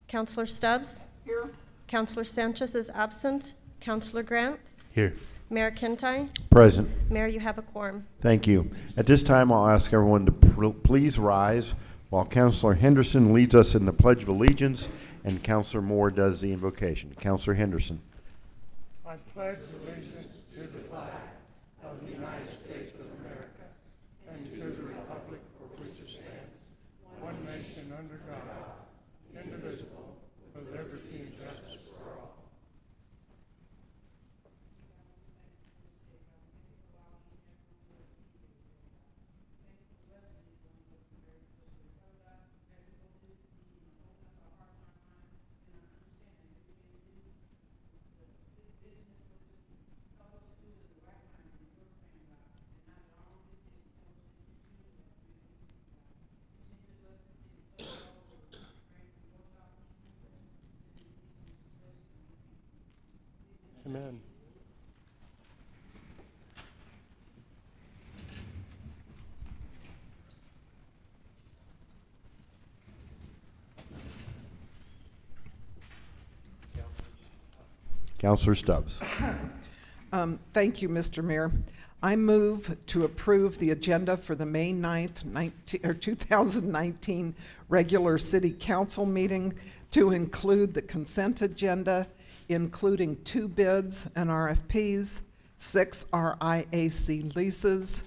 Counselor Stubbs? Here. Counselor Sanchez is absent. Counselor Grant? Here. Mayor Kintai? Present. Mayor, you have a quorum. Thank you. At this time, I'll ask everyone to please rise while Counselor Henderson leads us in the Pledge of Allegiance and Counselor Moore does the invocation. Counselor Henderson. I pledge allegiance to the flag of the United States of America and to the republic for which it stands, one nation under God, indivisible, with liberty and justice for all. Amen. Counselor Stubbs. Thank you, Mr. Mayor. I move to approve the agenda for the May 9th, 2019 regular city council meeting to include the consent agenda, including 2 bids and RFPs, 6 RIAC leases,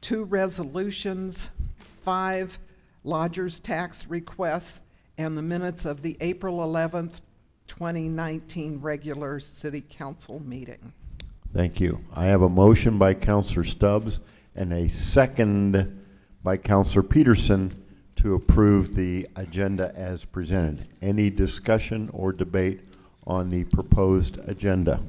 2 resolutions, 5 lodgers tax requests, and the minutes of the April 11th, 2019 regular city council meeting. Thank you. I have a motion by Counselor Stubbs and a second by Counselor Peterson to approve the agenda as presented. Any discussion or debate on the proposed agenda?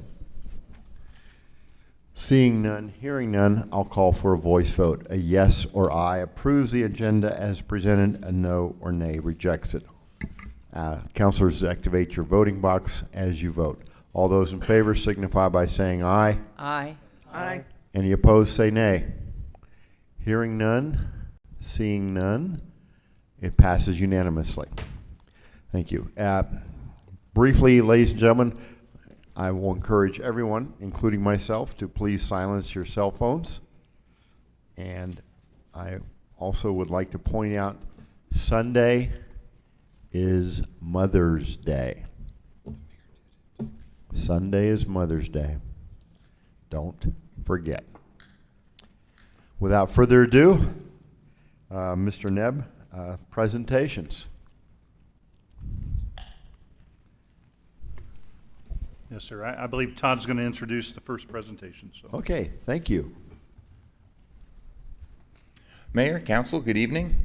Seeing none, hearing none, I'll call for a voice vote. A yes or aye approves the agenda as presented, a no or nay rejects it. Councilors, activate your voting box as you vote. All those in favor signify by saying aye. Aye. Aye. Any opposed, say nay. Hearing none, seeing none, it passes unanimously. Thank you. Briefly, ladies and gentlemen, I will encourage everyone, including myself, to please silence your cell phones. And I also would like to point out Sunday is Mother's Day. Sunday is Mother's Day. Don't forget. Without further ado, Mr. Nebb, presentations. Yes, sir. I believe Todd's going to introduce the first presentation. So. Okay, thank you. Mayor, Council, good evening.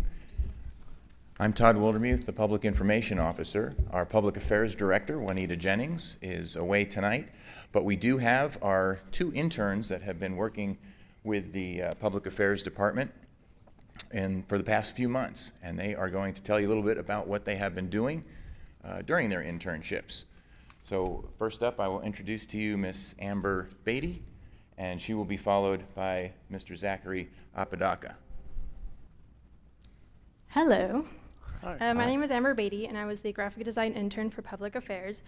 I'm Todd Wildermuth, the Public Information Officer. Our Public Affairs Director, Juanita Jennings, is away tonight, but we do have our 2 interns that have been working with the Public Affairs Department for the past few months, and they are going to tell you a little bit about what they have been doing during their internships. So first up, I will introduce to you Miss Amber Beatty, and she will be followed by Mr. Zachary Apodaca. Hello. Hi. My name is Amber Beatty, and I was the graphic design intern for Public Affairs.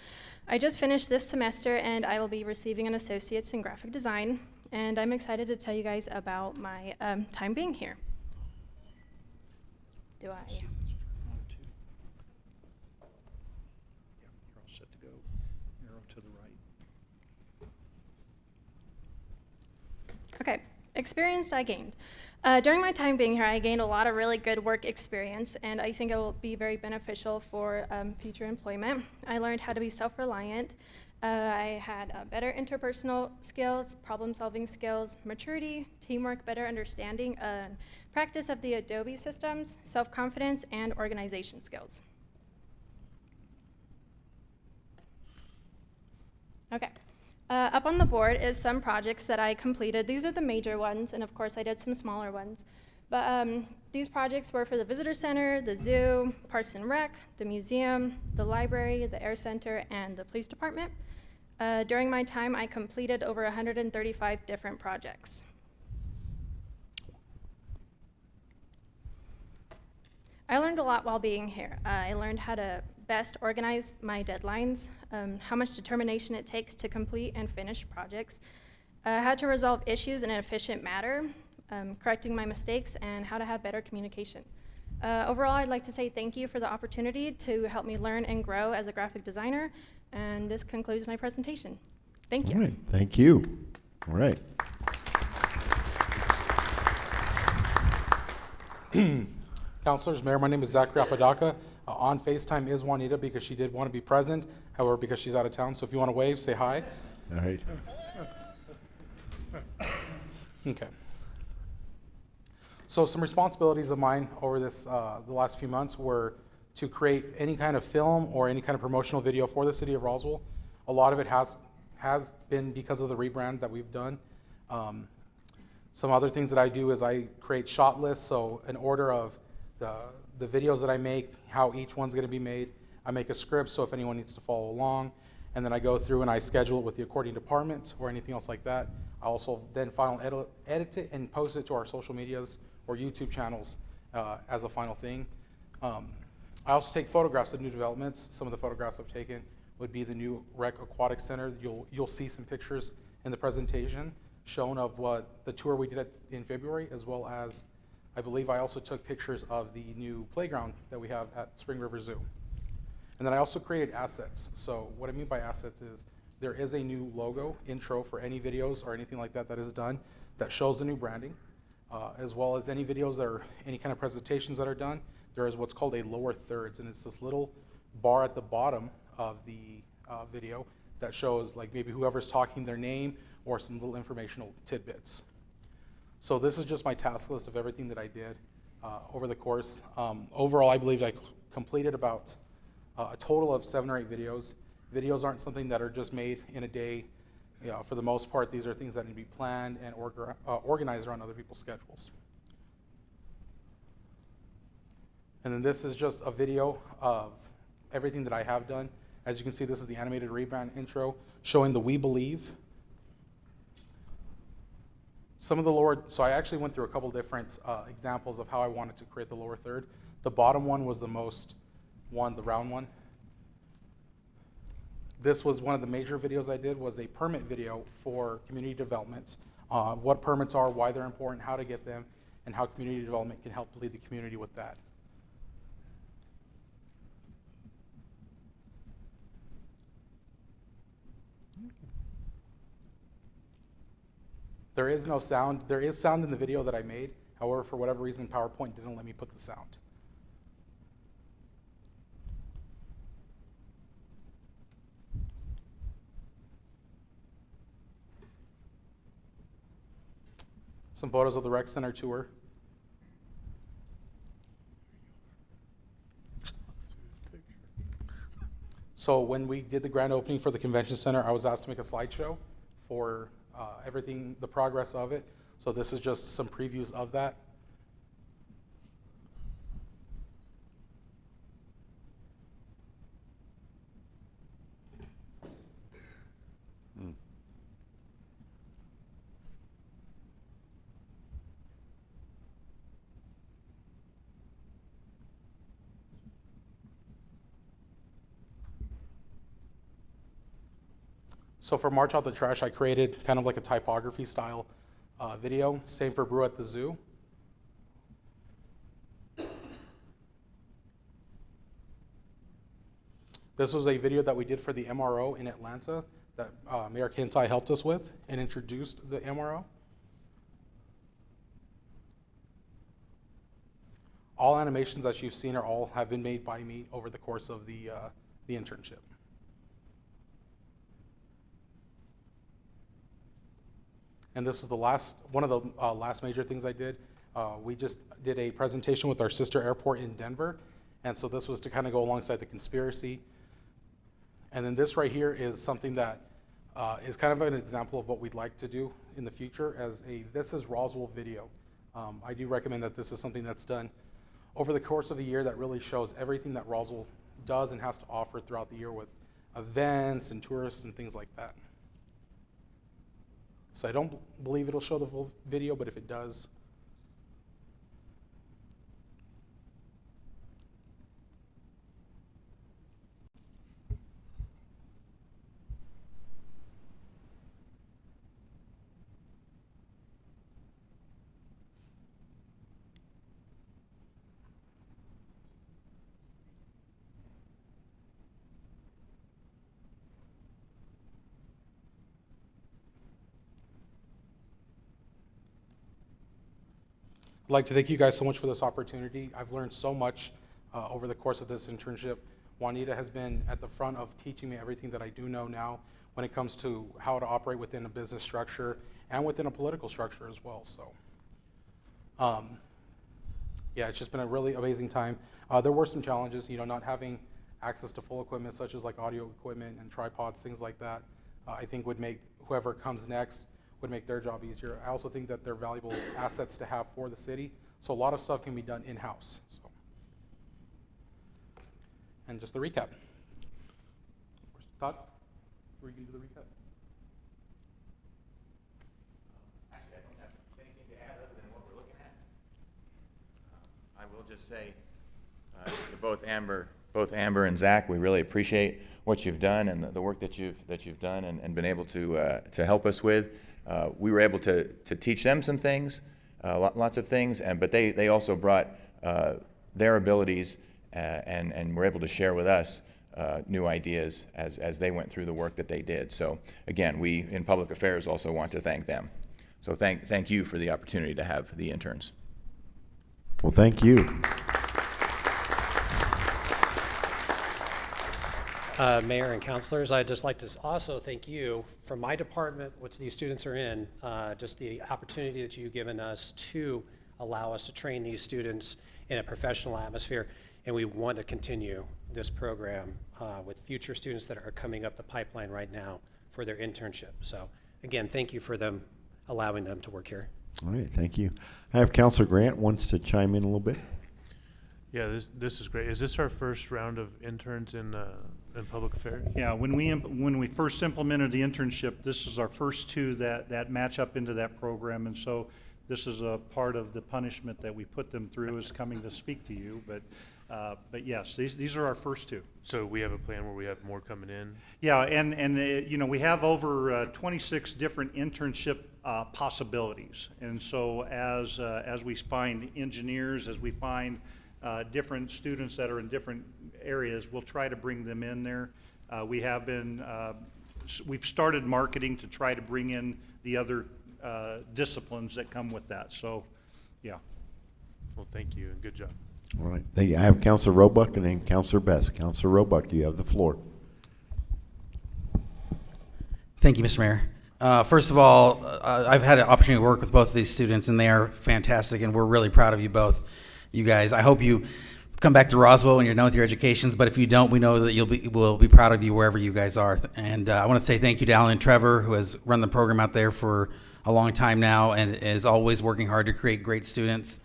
I just finished this semester, and I will be receiving an associate's in graphic design, and I'm excited to tell you guys about my time being here. Do I? Yeah, you're all set to go. Arrow to the right. Okay, experience I gained. During my time being here, I gained a lot of really good work experience, and I think it will be very beneficial for future employment. I learned how to be self-reliant. I had better interpersonal skills, problem-solving skills, maturity, teamwork, better understanding, practice of the Adobe systems, self-confidence, and organization skills. Okay. Up on the board is some projects that I completed. These are the major ones, and of course I did some smaller ones. But these projects were for the Visitor Center, the Zoo, Parks and Rec, the museum, the library, the Air Center, and the police department. During my time, I completed over 135 different projects. I learned a lot while being here. I learned how to best organize my deadlines, how much determination it takes to complete and finish projects, how to resolve issues in an efficient manner, correcting my mistakes, and how to have better communication. Overall, I'd like to say thank you for the opportunity to help me learn and grow as a graphic designer, and this concludes my presentation. Thank you. All right, thank you. All right. Councilors, Mayor, my name is Zachary Apodaca. On FaceTime is Juanita because she did want to be present, however, because she's out of town. So if you want to wave, say hi. All right. Okay. So some responsibilities of mine over this the last few months were to create any kind of film or any kind of promotional video for the city of Roswell. A lot of it has been because of the rebrand that we've done. Some other things that I do is I create shot lists, so an order of the videos that I make, how each one's going to be made. I make a script, so if anyone needs to follow along, and then I go through and I schedule it with the according department or anything else like that. I also then file and edit it and post it to our social medias or YouTube channels as a final thing. I also take photographs of new developments. Some of the photographs I've taken would be the new Rec Aquatic Center. You'll see some pictures in the presentation shown of what the tour we did in February, as well as I believe I also took pictures of the new playground that we have at Spring River Zoo. And then I also created assets. So what I mean by assets is there is a new logo intro for any videos or anything like that that is done that shows the new branding, as well as any videos that are any kind of presentations that are done. There is what's called a lower thirds, and it's this little bar at the bottom of the video that shows like maybe whoever's talking, their name, or some little informational tidbits. So this is just my task list of everything that I did over the course. Overall, I believe I completed about a total of 7 or 8 videos. Videos aren't something that are just made in a day. You know, for the most part, these are things that need to be planned and organized around other people's schedules. And then this is just a video of everything that I have done. As you can see, this is the animated rebrand intro showing the We Believe. Some of the lower, so I actually went through a couple different examples of how I wanted to create the lower third. The bottom one was the most one, the round one. This was one of the major videos I did, was a permit video for community development. What permits are, why they're important, how to get them, and how community development can help lead the community with that. There is no sound. There is sound in the video that I made. However, for whatever reason, PowerPoint didn't let me put the sound. Some photos of the rec center tour. So when we did the grand opening for the convention center, I was asked to make a slideshow for everything, the progress of it. So this is just some previews of that. So for March Out the Trash, I created kind of like a typography style video. Same for Brew at the Zoo. This was a video that we did for the MRO in Atlanta that Mayor Kintai helped us with and introduced the MRO. All animations that you've seen have been made by me over the course of the internship. And this is one of the last major things I did. We just did a presentation with our sister airport in Denver. And so this was to kind of go alongside the conspiracy. And then this right here is something that is kind of an example of what we'd like to do in the future as a This is Roswell video. I do recommend that this is something that's done over the course of a year that really shows everything that Roswell does and has to offer throughout the year with events and tourists and things like that. So I don't believe it'll show the full video, but if it does. like to thank you guys so much for this opportunity. I've learned so much over the course of this internship. Juanita has been at the front of teaching me everything that I do know now when it comes to how to operate within a business structure and within a political structure as well. So, yeah, it's just been a really amazing time. There were some challenges, not having access to full equipment such as like audio equipment and tripods, things like that. I think would make whoever comes next would make their job easier. I also think that they're valuable assets to have for the city. So a lot of stuff can be done in-house. So, and just the recap. Todd, were you going to do the recap? Actually, I don't have anything to add other than what we're looking at. I will just say to both Amber and Zach, we really appreciate what you've done and the work that you've done and been able to help us with. We were able to teach them some things, lots of things, but they also brought their abilities and were able to share with us new ideas as they went through the work that they did. So again, we in Public Affairs also want to thank them. So thank you for the opportunity to have the interns. Well, thank you. Mayor and councilors, I'd just like to also thank you from my department, which these students are in, just the opportunity that you've given us to allow us to train these students in a professional atmosphere. And we want to continue this program with future students that are coming up the pipeline right now for their internship. So again, thank you for them allowing them to work here. All right, thank you. I have Councilor Grant wants to chime in a little bit. Yeah, this is great. Is this our first round of interns in public affairs? Yeah, when we first implemented the internship, this is our first two that match up into that program, and so this is a part of the punishment that we put them through is coming to speak to you. But yes, these are our first two. So we have a plan where we have more coming in? Yeah, and we have over 26 different internship possibilities, and so as we find engineers, as we find different students that are in different areas, we'll try to bring them in there. We've started marketing to try to bring in the other disciplines that come with that. So, yeah. Well, thank you and good job. All right, thank you. I have Councilor Roebuck and then Councilor Best. Councilor Roebuck, you have the floor. Thank you, Mr. Mayor. First of all, I've had an opportunity to work with both of these students, and they are fantastic, and we're really proud of you both, you guys. I hope you come back to Roswell when you're done with your educations, but if you don't, we know that we'll be proud of you wherever you guys are. And I want to say thank you to Alan and Trevor, who has run the program out there for a long time now and is always working hard to create great students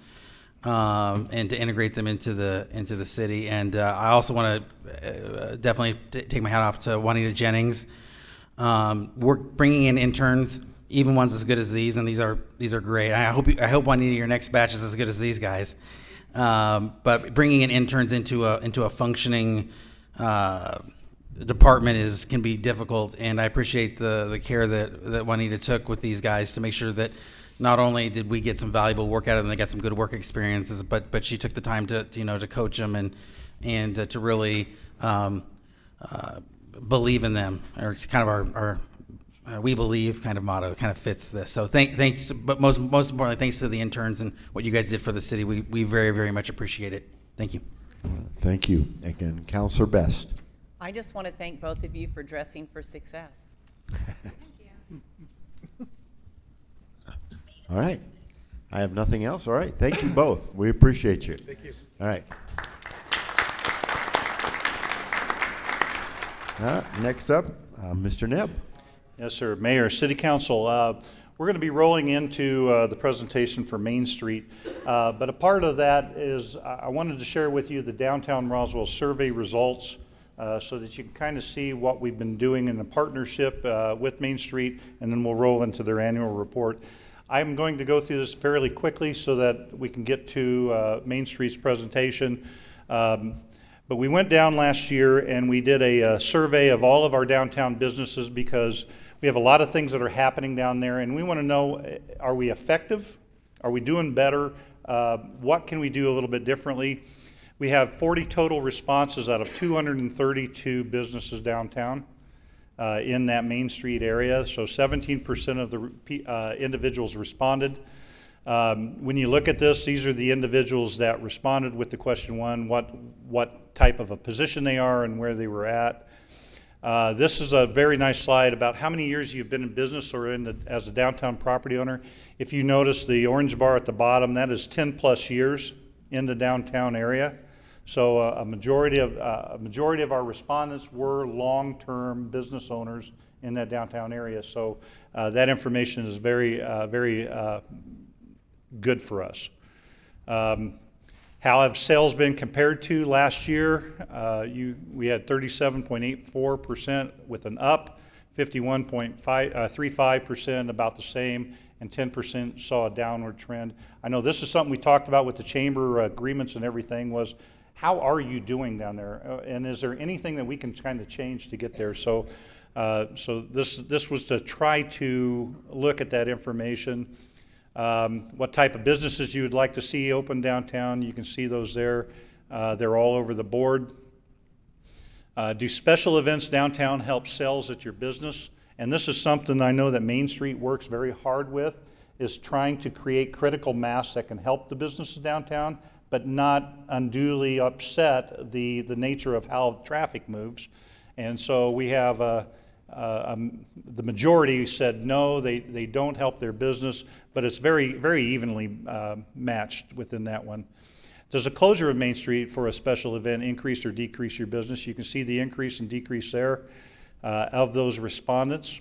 and to integrate them into the city. And I also want to definitely take my hat off to Juanita Jennings. We're bringing in interns, even ones as good as these, and these are great. I hope Juanita, your next batch is as good as these guys. But bringing in interns into a functioning department can be difficult, and I appreciate the care that Juanita took with these guys to make sure that not only did we get some valuable work out of them, they got some good work experiences, but she took the time to coach them and to really believe in them. Or it's kind of our we believe kind of motto kind of fits this. So thanks, but most importantly, thanks to the interns and what you guys did for the city. We very, very much appreciate it. Thank you. Thank you. Again, Councilor Best. I just want to thank both of you for dressing for success. Thank you. All right. I have nothing else. All right. Thank you both. We appreciate you. Thank you. All right. Next up, Mr. Nebb. Yes, sir. Mayor, City Council, we're going to be rolling into the presentation for Main Street, but a part of that is I wanted to share with you the Downtown Roswell survey results so that you can kind of see what we've been doing in the partnership with Main Street, and then we'll roll into their annual report. I'm going to go through this fairly quickly so that we can get to Main Street's presentation. But we went down last year and we did a survey of all of our downtown businesses because we have a lot of things that are happening down there, and we want to know, are we effective? Are we doing better? What can we do a little bit differently? We have 40 total responses out of 232 businesses downtown in that Main Street area. So 17% of the individuals responded. When you look at this, these are the individuals that responded with the question 1, what type of a position they are and where they were at. This is a very nice slide about how many years you've been in business or as a downtown property owner. If you notice the orange bar at the bottom, that is 10 plus years in the downtown area. So a majority of our respondents were long-term business owners in that downtown area. So that information is very good for us. How have sales been compared to last year? We had 37.84% with an up, 51.35% about the same, and 10% saw a downward trend. I know this is something we talked about with the chamber agreements and everything was, how are you doing down there? And is there anything that we can kind of change to get there? So this was to try to look at that information. What type of businesses you would like to see open downtown. You can see those there. They're all over the board. Do special events downtown help sales at your business? And this is something I know that Main Street works very hard with, is trying to create critical mass that can help the businesses downtown, but not unduly upset the nature of how traffic moves. And so we have the majority said no, they don't help their business, but it's very, very evenly matched within that one. Does a closure of Main Street for a special event increase or decrease your business? You can see the increase and decrease there of those respondents.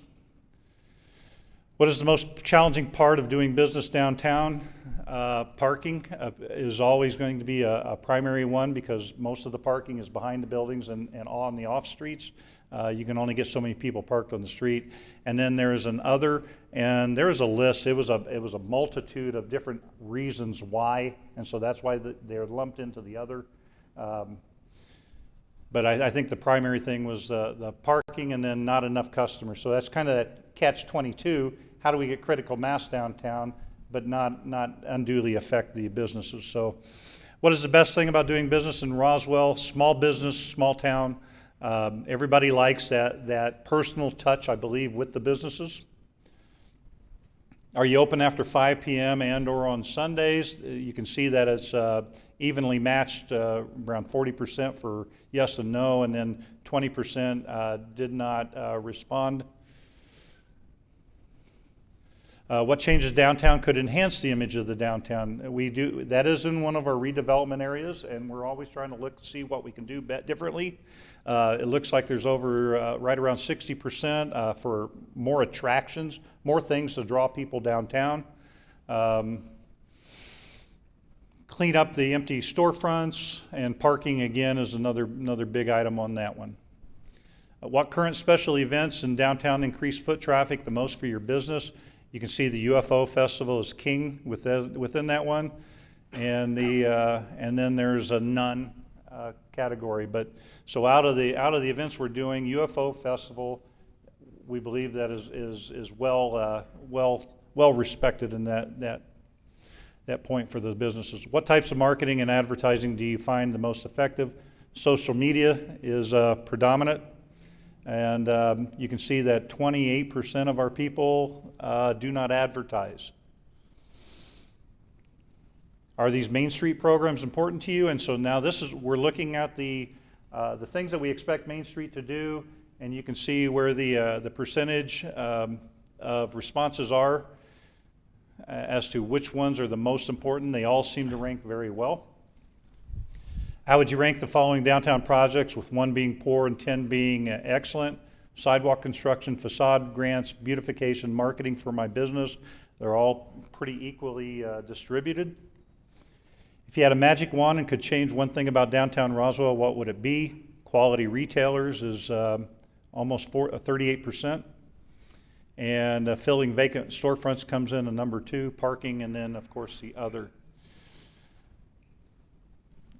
What is the most challenging part of doing business downtown? Parking is always going to be a primary one because most of the parking is behind the buildings and on the off streets. You can only get so many people parked on the street. And then there's an other, and there's a list. It was a multitude of different reasons why, and so that's why they're lumped into the other. But I think the primary thing was the parking and then not enough customers. So that's kind of that catch-22. How do we get critical mass downtown but not unduly affect the businesses? So what is the best thing about doing business in Roswell? Small business, small town. Everybody likes that personal touch, I believe, with the businesses. Are you open after 5 p.m. and or on Sundays? You can see that it's evenly matched, around 40% for yes and no, and then 20% did not respond. What changes downtown could enhance the image of the downtown? That is in one of our redevelopment areas, and we're always trying to see what we can do differently. It looks like there's over right around 60% for more attractions, more things to draw people downtown. Clean up the empty storefronts, and parking again is another big item on that one. What current special events in downtown increase foot traffic the most for your business? You can see the UFO Festival is king within that one, and then there's a none category. But so out of the events we're doing, UFO Festival, we believe that is well respected in that point for the businesses. What types of marketing and advertising do you find the most effective? Social media is predominant. And you can see that 28% of our people do not advertise. Are these Main Street programs important to you? And so now we're looking at the things that we expect Main Street to do, and you can see where the percentage of responses are as to which ones are the most important. They all seem to rank very well. How would you rank the following downtown projects, with 1 being poor and 10 being excellent? Sidewalk construction, facade grants, beautification, marketing for my business. They're all pretty equally distributed. If you had a magic wand and could change one thing about downtown Roswell, what would it be? Quality retailers is almost 38%. And filling vacant storefronts comes in at number 2, parking, and then, of course, the other.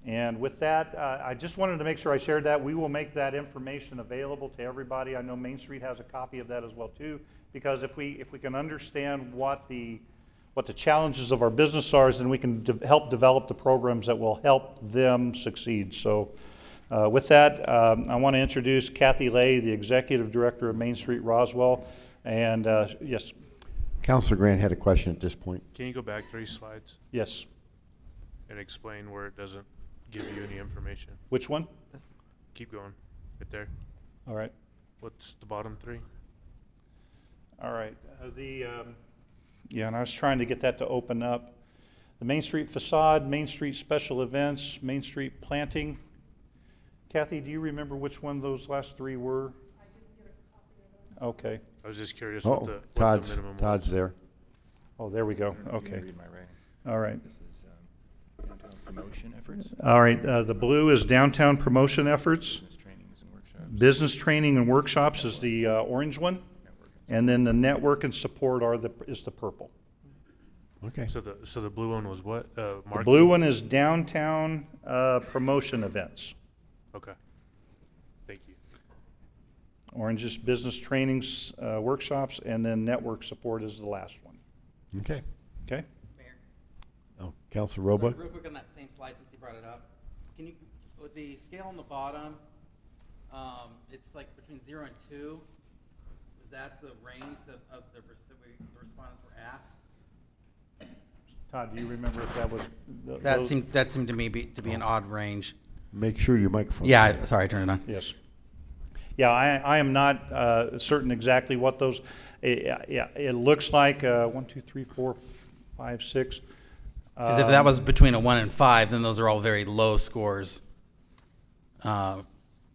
And with that, I just wanted to make sure I shared that. We will make that information available to everybody. I know Main Street has a copy of that as well too, because if we can understand what the challenges of our business are, then we can help develop the programs that will help them succeed. So with that, I want to introduce Kathy Lay, the Executive Director of Main Street Roswell. And yes. Counselor Grant had a question at this point. Can you go back 3 slides Yes. and explain where it doesn't give you any information? Which one? Keep going, right there. All right. What's the bottom 3? All right. Yeah, and I was trying to get that to open up. The Main Street facade, Main Street special events, Main Street planting. Kathy, do you remember which one those last 3 were? I didn't get a copy of those. Okay. I was just curious what Oh, the minimum was. Todd's there. Oh, there we go. I don't know if you Okay. can read my writing. All right. This is downtown promotion efforts, All right. The blue is downtown promotion efforts. business trainings and workshops. Business training and workshops is the orange one. Network. And then the network and support is the purple. Okay. So the blue one was what? The Marketing? blue one is downtown promotion events. Okay. Thank you. Orange is business trainings, workshops, and then network support is the last one. Okay. Okay? Mayor. Oh, Counselor Sorry, Roebuck? real quick on that same slide since you brought it up. Can you, with the scale on the bottom, it's like between 0 and 2. Is that the range that the respondents were asked? Todd, do you remember if that was? That seemed to me to be an odd range. Make sure your microphone. Yeah, sorry, I turned it on. Yes. Yeah, I am not certain exactly what those, yeah, it looks like 1, 2, 3, 4, 5, 6. Because if that was between a 1 and 5, then those are all very low scores. I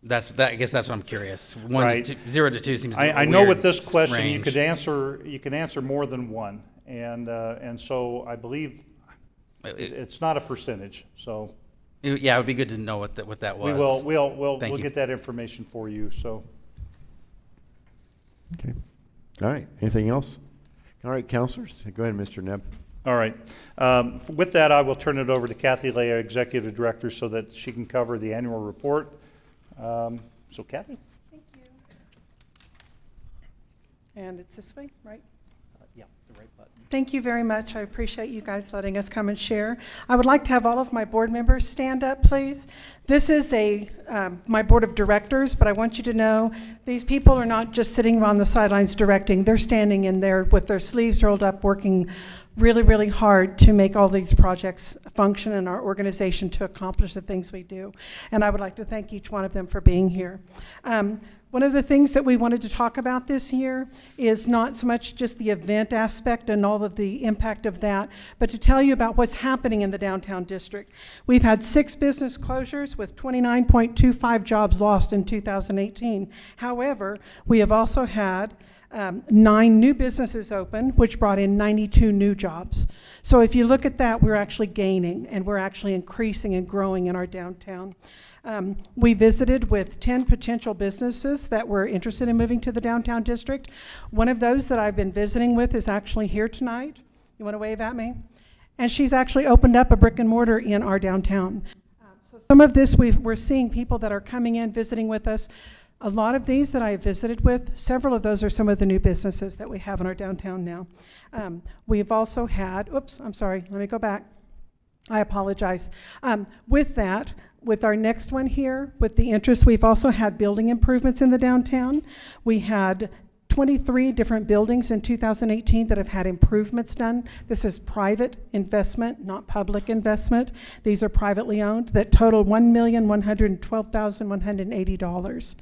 guess that's what I'm curious. Right. 0 to 2 seems. I know with this question you could answer more than one, and so I believe it's not a percentage. So Yeah, it would be good to know what that was. we'll Thank you. get that information for you. So Okay. All right. Anything else? All right, counselors. Go ahead, Mr. Nebb. all right. With that, I will turn it over to Kathy Lea, Executive Director, so that she can cover the annual report. So Kathy. Thank you. And it's this way, right? Yeah, the right button. Thank you very much. I appreciate you guys letting us come and share. I would like to have all of my board members stand up, please. This is my board of directors, but I want you to know these people are not just sitting on the sidelines directing. They're standing in there with their sleeves rolled up, working really, really hard to make all these projects function in our organization to accomplish the things we do. And I would like to thank each one of them for being here. One of the things that we wanted to talk about this year is not so much just the event aspect and all of the impact of that, but to tell you about what's happening in the downtown district. We've had 6 business closures with 29.25 jobs lost in 2018. However, we have also had 9 new businesses open, which brought in 92 new jobs. So if you look at that, we're actually gaining and we're actually increasing and growing in our downtown. We visited with 10 potential businesses that were interested in moving to the downtown district. One of those that I've been visiting with is actually here tonight. You want to wave at me? And she's actually opened up a brick and mortar in our downtown. So some of this we're seeing people that are coming in, visiting with us. A lot of these that I have visited with, several of those are some of the new businesses that we have in our downtown now. We've also had, oops, I'm sorry, let me go back. I apologize. With our next one here, with the interest, we've also had building improvements in the downtown. We had 23 different buildings in 2018 that have had improvements done. This is private investment, not public investment. These are privately owned that total $1,112,180.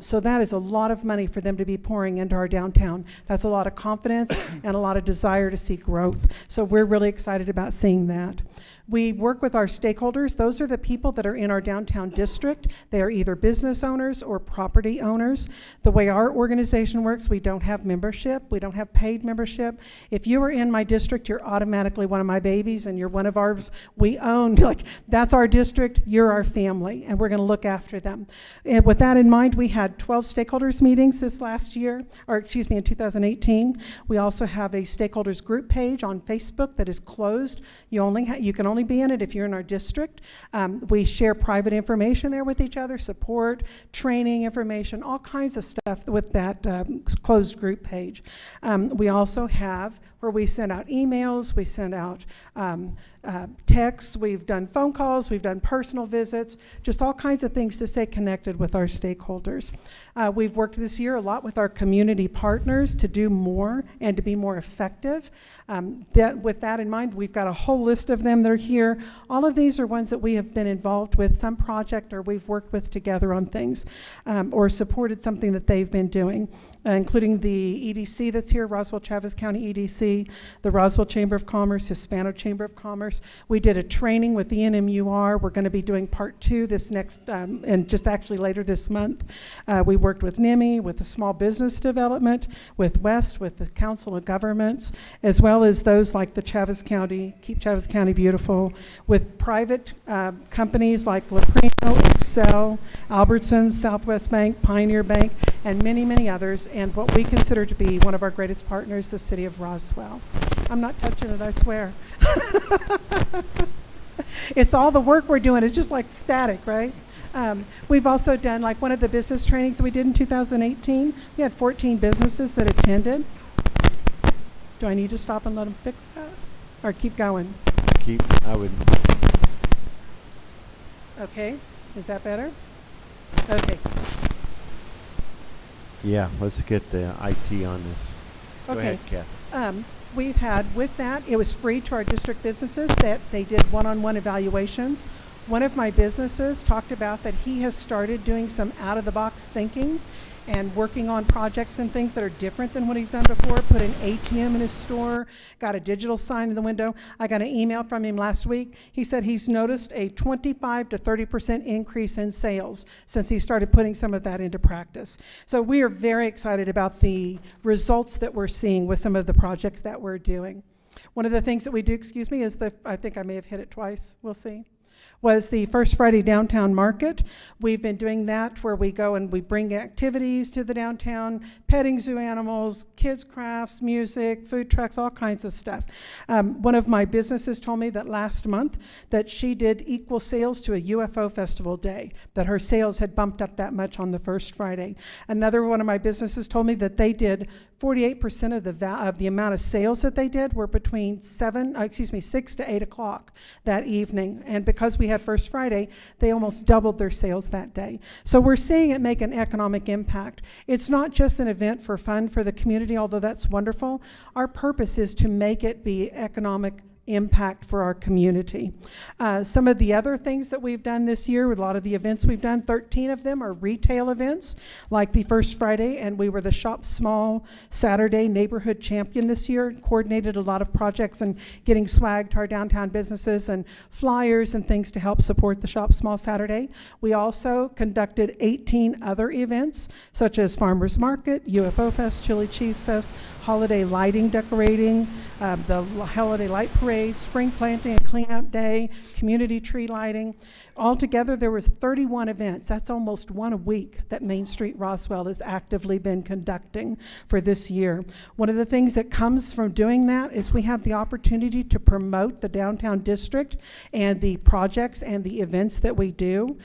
So that is a lot of money for them to be pouring into our downtown. That's a lot of confidence and a lot of desire to see growth. So we're really excited about seeing that. We work with our stakeholders. Those are the people that are in our downtown district. They are either business owners or property owners. The way our organization works, we don't have membership. We don't have paid membership. If you are in my district, you're automatically one of my babies and you're one of ours. We own, like, that's our district, you're our family, and we're going to look after them. And with that in mind, we had 12 stakeholders meetings this last year, in 2018. We also have a stakeholders group page on Facebook that is closed. You can only be in it if you're in our district. We share private information there with each other, support, training information, all kinds of stuff with that closed group page. We also have where we send out emails, we send out texts, we've done phone calls, we've done personal visits, just all kinds of things to stay connected with our stakeholders. We've worked this year a lot with our community partners to do more and to be more effective. With that in mind, we've got a whole list of them that are here. All of these are ones that we have been involved with some project or we've worked with together on things or supported something that they've been doing, including the EDC that's here, Roswell Travis County EDC, the Roswell Chamber of Commerce, Hispano Chamber of Commerce. We did a training with the NMUR. We're going to be doing part 2 this next, and just actually later this month. We worked with NIMI, with the Small Business Development, with West, with the Council of Governments, as well as those like the Travis County, Keep Travis County Beautiful, with private companies like Leprino, Excel, Albertsons, Southwest Bank, Pioneer Bank, and many, many others, and what we consider to be one of our greatest partners, the city of Roswell. I'm not touching it, I swear. It's all the work we're doing. It's just like static, right? We've also done, like one of the business trainings that we did in 2018, we had 14 businesses that attended. Do I need to stop and let them fix that? Or keep going? I would. Okay, is that better? Okay. Yeah, let's get the IT on this. Go Okay. ahead, Kathy. We've had, with that, it was free to our district businesses that they did one-on-one evaluations. One of my businesses talked about that he has started doing some out-of-the-box thinking and working on projects and things that are different than what he's done before, put an ATM in his store, got a digital sign in the window. I got an email from him last week. He said he's noticed a 25 to 30% increase in sales since he started putting some of that into practice. So we are very excited about the results that we're seeing with some of the projects that we're doing. One of the things that we do, is I think I may have hit it twice, we'll see, was the First Friday Downtown Market. We've been doing that where we go and we bring activities to the downtown, petting zoo animals, kids crafts, music, food trucks, all kinds of stuff. One of my businesses told me that last month that she did equal sales to a UFO festival day, that her sales had bumped up that much on the First Friday. Another one of my businesses told me that they did 48% of the amount of sales that they did were between 6 to 8 o'clock that evening. And because we had First Friday, they almost doubled their sales that day. So we're seeing it make an economic impact. It's not just an event for fun for the community, although that's wonderful. Our purpose is to make it be economic impact for our community. Some of the other things that we've done this year, with a lot of the events we've done, 13 of them are retail events, like the First Friday, and we were the Shop Small Saturday Neighborhood Champion this year, coordinated a lot of projects and getting swag to our downtown businesses and flyers and things to help support the Shop Small Saturday. We also conducted 18 other events, such as Farmers Market, UFO Fest, Chili Cheese Fest, holiday lighting decorating, the holiday light parade, spring planting and cleanup day, community tree lighting. Altogether, there was 31 events. That's almost one a week that Main Street Roswell has actively been conducting for this year. One of the things that comes from doing that is we have the opportunity to promote the downtown district and the projects and the events that we do.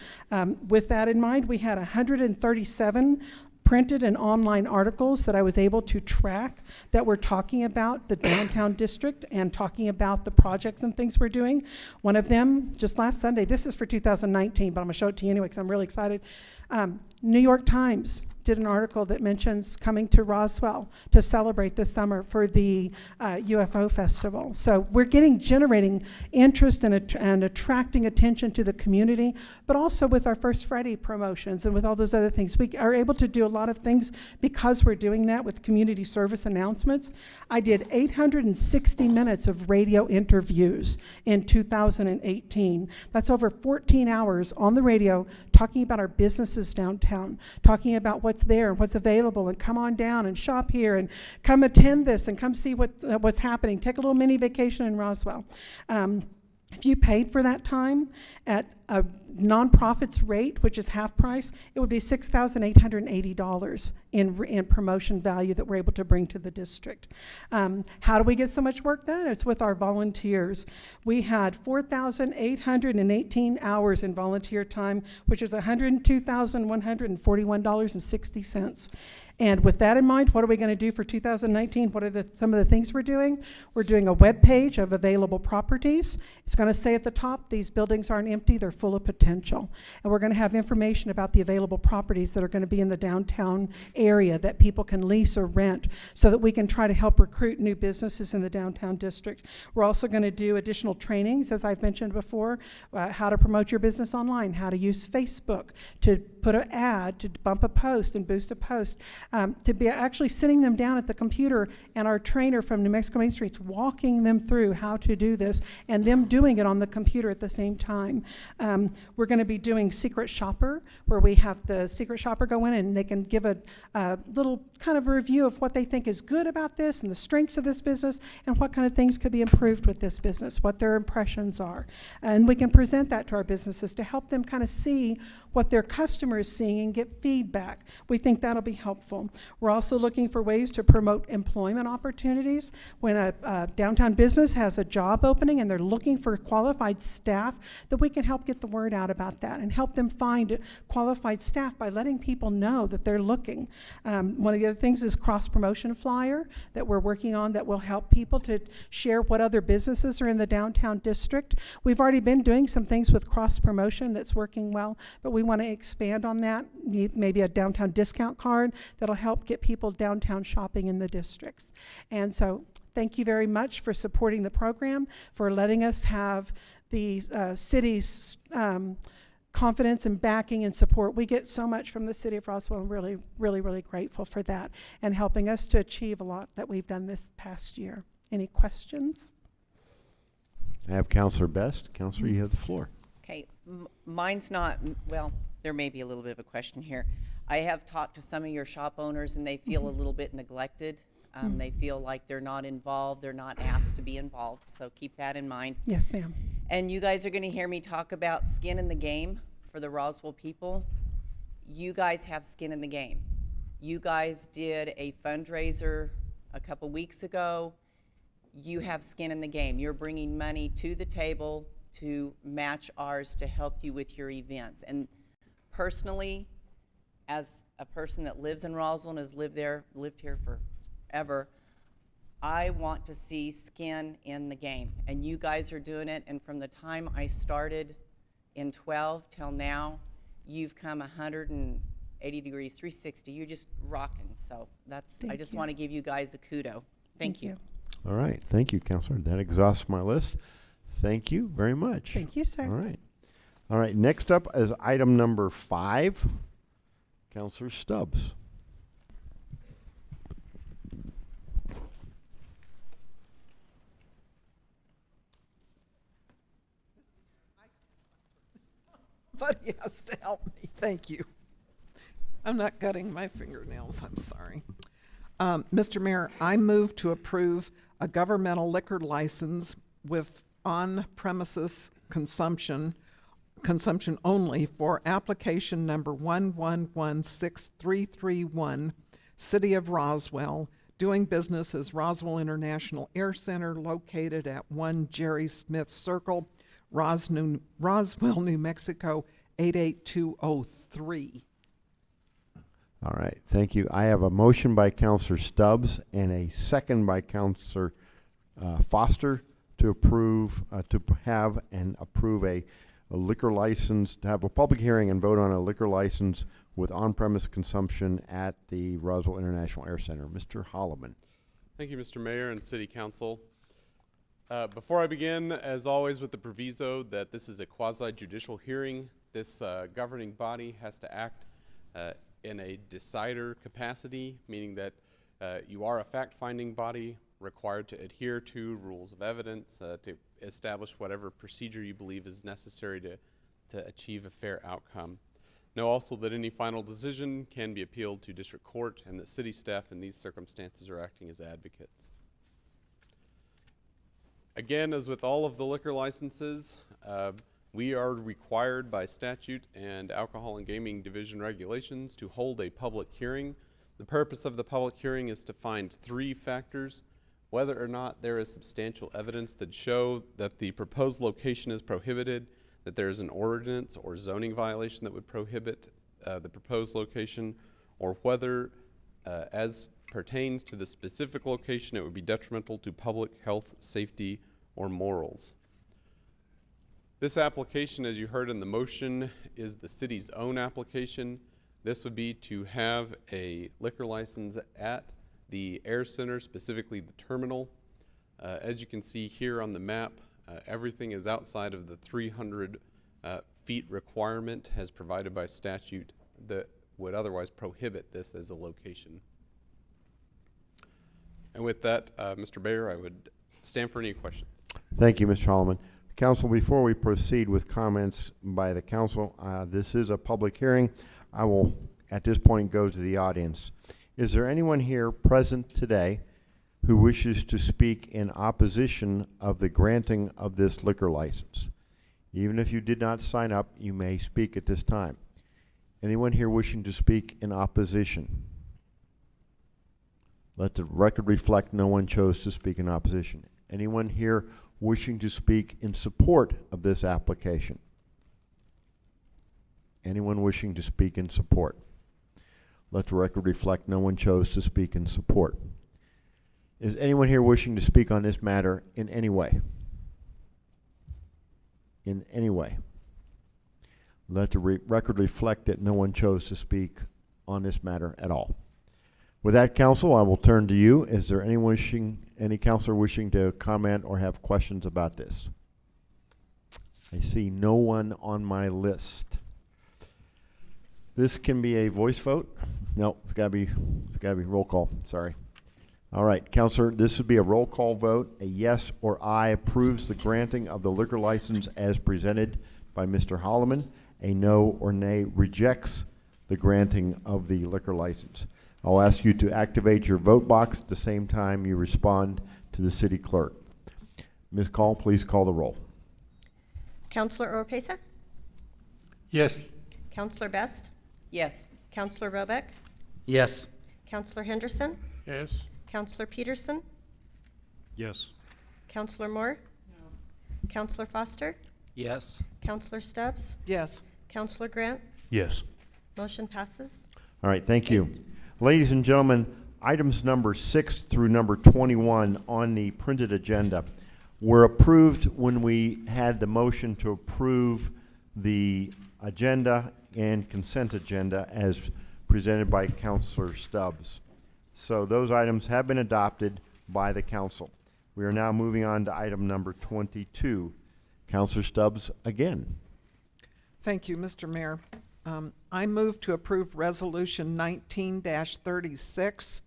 With that in mind, we had 137 printed and online articles that I was able to track that were talking about the downtown district and talking about the projects and things we're doing. One of them, just last Sunday, this is for 2019, but I'm gonna show it to you anyway because I'm really excited. New York Times did an article that mentions coming to Roswell to celebrate this summer for the UFO festival. So we're generating interest and attracting attention to the community, but also with our First Friday promotions and with all those other things. We are able to do a lot of things because we're doing that with community service announcements. I did 860 minutes of radio interviews in 2018. That's over 14 hours on the radio talking about our businesses downtown, talking about what's there and what's available, and come on down and shop here and come attend this and come see what's happening. Take a little mini vacation in Roswell. If you paid for that time at a nonprofit's rate, which is half price, it would be $6,880 in promotion value that we're able to bring to the district. How do we get so much work done? It's with our volunteers. We had 4,818 hours in volunteer time, which is $102,141.60. And with that in mind, what are we going to do for 2019? What are some of the things we're doing? We're doing a web page of available properties. It's going to say at the top, these buildings aren't empty, they're full of potential. And we're going to have information about the available properties that are going to be in the downtown area that people can lease or rent so that we can try to help recruit new businesses in the downtown district. We're also going to do additional trainings, as I've mentioned before, how to promote your business online, how to use Facebook to put an ad, to bump a post and boost a post. To be actually sitting them down at the computer and our trainer from New Mexico Main Street's walking them through how to do this and them doing it on the computer at the same time. We're going to be doing Secret Shopper, where we have the Secret Shopper go in and they can give a little kind of a review of what they think is good about this and the strengths of this business and what kind of things could be improved with this business, what their impressions are. And we can present that to our businesses to help them kind of see what their customer is seeing and get feedback. We think that'll be helpful. We're also looking for ways to promote employment opportunities. When a downtown business has a job opening and they're looking for qualified staff, that we can help get the word out about that and help them find qualified staff by letting people know that they're looking. One of the other things is cross-promotion flyer that we're working on that will help people to share what other businesses are in the downtown district. We've already been doing some things with cross-promotion that's working well, but we want to expand on that, maybe a downtown discount card that'll help get people downtown shopping in the districts. And so thank you very much for supporting the program, for letting us have the city's confidence and backing and support. We get so much from the city of Roswell. I'm really, really, really grateful for that and helping us to achieve a lot that we've done this past year. Any questions? I have Councilor Best. Councilor, you have the floor. Okay, mine's not, well, there may be a little bit of a question here. I have talked to some of your shop owners and they feel a little bit neglected. They feel like they're not involved, they're not asked to be involved, so keep that in mind. Yes, ma'am. And you guys are gonna hear me talk about skin in the game for the Roswell people. You guys have skin in the game. You guys did a fundraiser a couple weeks ago. You have skin in the game. You're bringing money to the table to match ours to help you with your events. And personally, as a person that lives in Roswell and has lived here forever, I want to see skin in the game. And you guys are doing it, and from the time I started in 12 till now, you've come 180 degrees, 360. You're just rocking. So that's, I just want to give you guys a kudo. Thank you. All right. Thank you, Councilor. That exhausts my list. Thank you very much. Thank you, sir. All right. All right. Next up is item number 5. Councilor Stubbs. Somebody has to help me. Thank you. I'm not cutting my fingernails. I'm sorry. Mr. Mayor, I move to approve a governmental liquor license with on-premises consumption only for application number 1116331, City of Roswell, doing business as Roswell International Air Center, located at 1 Jerry Smith Circle, Roswell, New Mexico, 88203. All right. Thank you. I have a motion by Councilor Stubbs and a second by Councilor Foster to approve, to have and approve a liquor license, to have a public hearing and vote on a liquor license with on-premise consumption at the Roswell International Air Center. Mr. Holloman. Thank you, Mr. Mayor and City Council. Before I begin, as always, with the proviso that this is a quasi-judicial hearing, this governing body has to act in a decider capacity, meaning that you are a fact-finding body required to adhere to rules of evidence, to establish whatever procedure you believe is necessary to achieve a fair outcome. Know also that any final decision can be appealed to district court, and that city staff in these circumstances are acting as advocates. Again, as with all of the liquor licenses, We are required by statute and Alcohol and Gaming Division regulations to hold a public hearing. The purpose of the public hearing is to find 3 factors: whether or not there is substantial evidence that show that the proposed location is prohibited, that there is an ordinance or zoning violation that would prohibit the proposed location, or whether, as pertains to the specific location, it would be detrimental to public health, safety, or morals. This application, as you heard in the motion, is the city's own application. This would be to have a liquor license at the Air Center, specifically the terminal. As you can see here on the map, everything is outside of the 300 feet requirement as provided by statute that would otherwise prohibit this as a location. And with that, Mr. Mayor, I would stand for any questions. Thank you, Mr. Holloman. Council, before we proceed with comments by the council, this is a public hearing. I will, at this point, go to the audience. Is there anyone here present today who wishes to speak in opposition of the granting of this liquor license? Even if you did not sign up, you may speak at this time. Anyone here wishing to speak in opposition? Let the record reflect no one chose to speak in opposition. Anyone here wishing to speak in support of this application? Anyone wishing to speak in support? Let the record reflect no one chose to speak in support. Is anyone here wishing to speak on this matter in any way? In any way? Let the record reflect that no one chose to speak on this matter at all. With that, council, I will turn to you. Is there any councilor wishing to comment or have questions about this? I see no one on my list. This can be a voice vote? No, it's gotta be roll call, sorry. All right, councilor, this would be a roll call vote. A yes or aye approves the granting of the liquor license as presented by Mr. Holloman. A no or nay rejects the granting of the liquor license. I'll ask you to activate your vote box at the same time you respond to the city clerk. Ms. Call, please call the roll. Counselor Oropesa? Yes. Counselor Best? Yes. Counselor Robeck? Yes. Counselor Henderson? Yes. Counselor Peterson? Yes. Counselor Moore? No. Counselor Foster? Yes. Counselor Stubbs? Yes. Counselor Grant? Yes. Motion passes. All right, thank you. Ladies and gentlemen, items number 6 through number 21 on the printed agenda were approved when we had the motion to approve the agenda and consent agenda as presented by Counselor Stubbs. So those items have been adopted by the council. We are now moving on to item number 22. Counselor Stubbs again. Thank you, Mr. Mayor. I move to approve Resolution 19-36,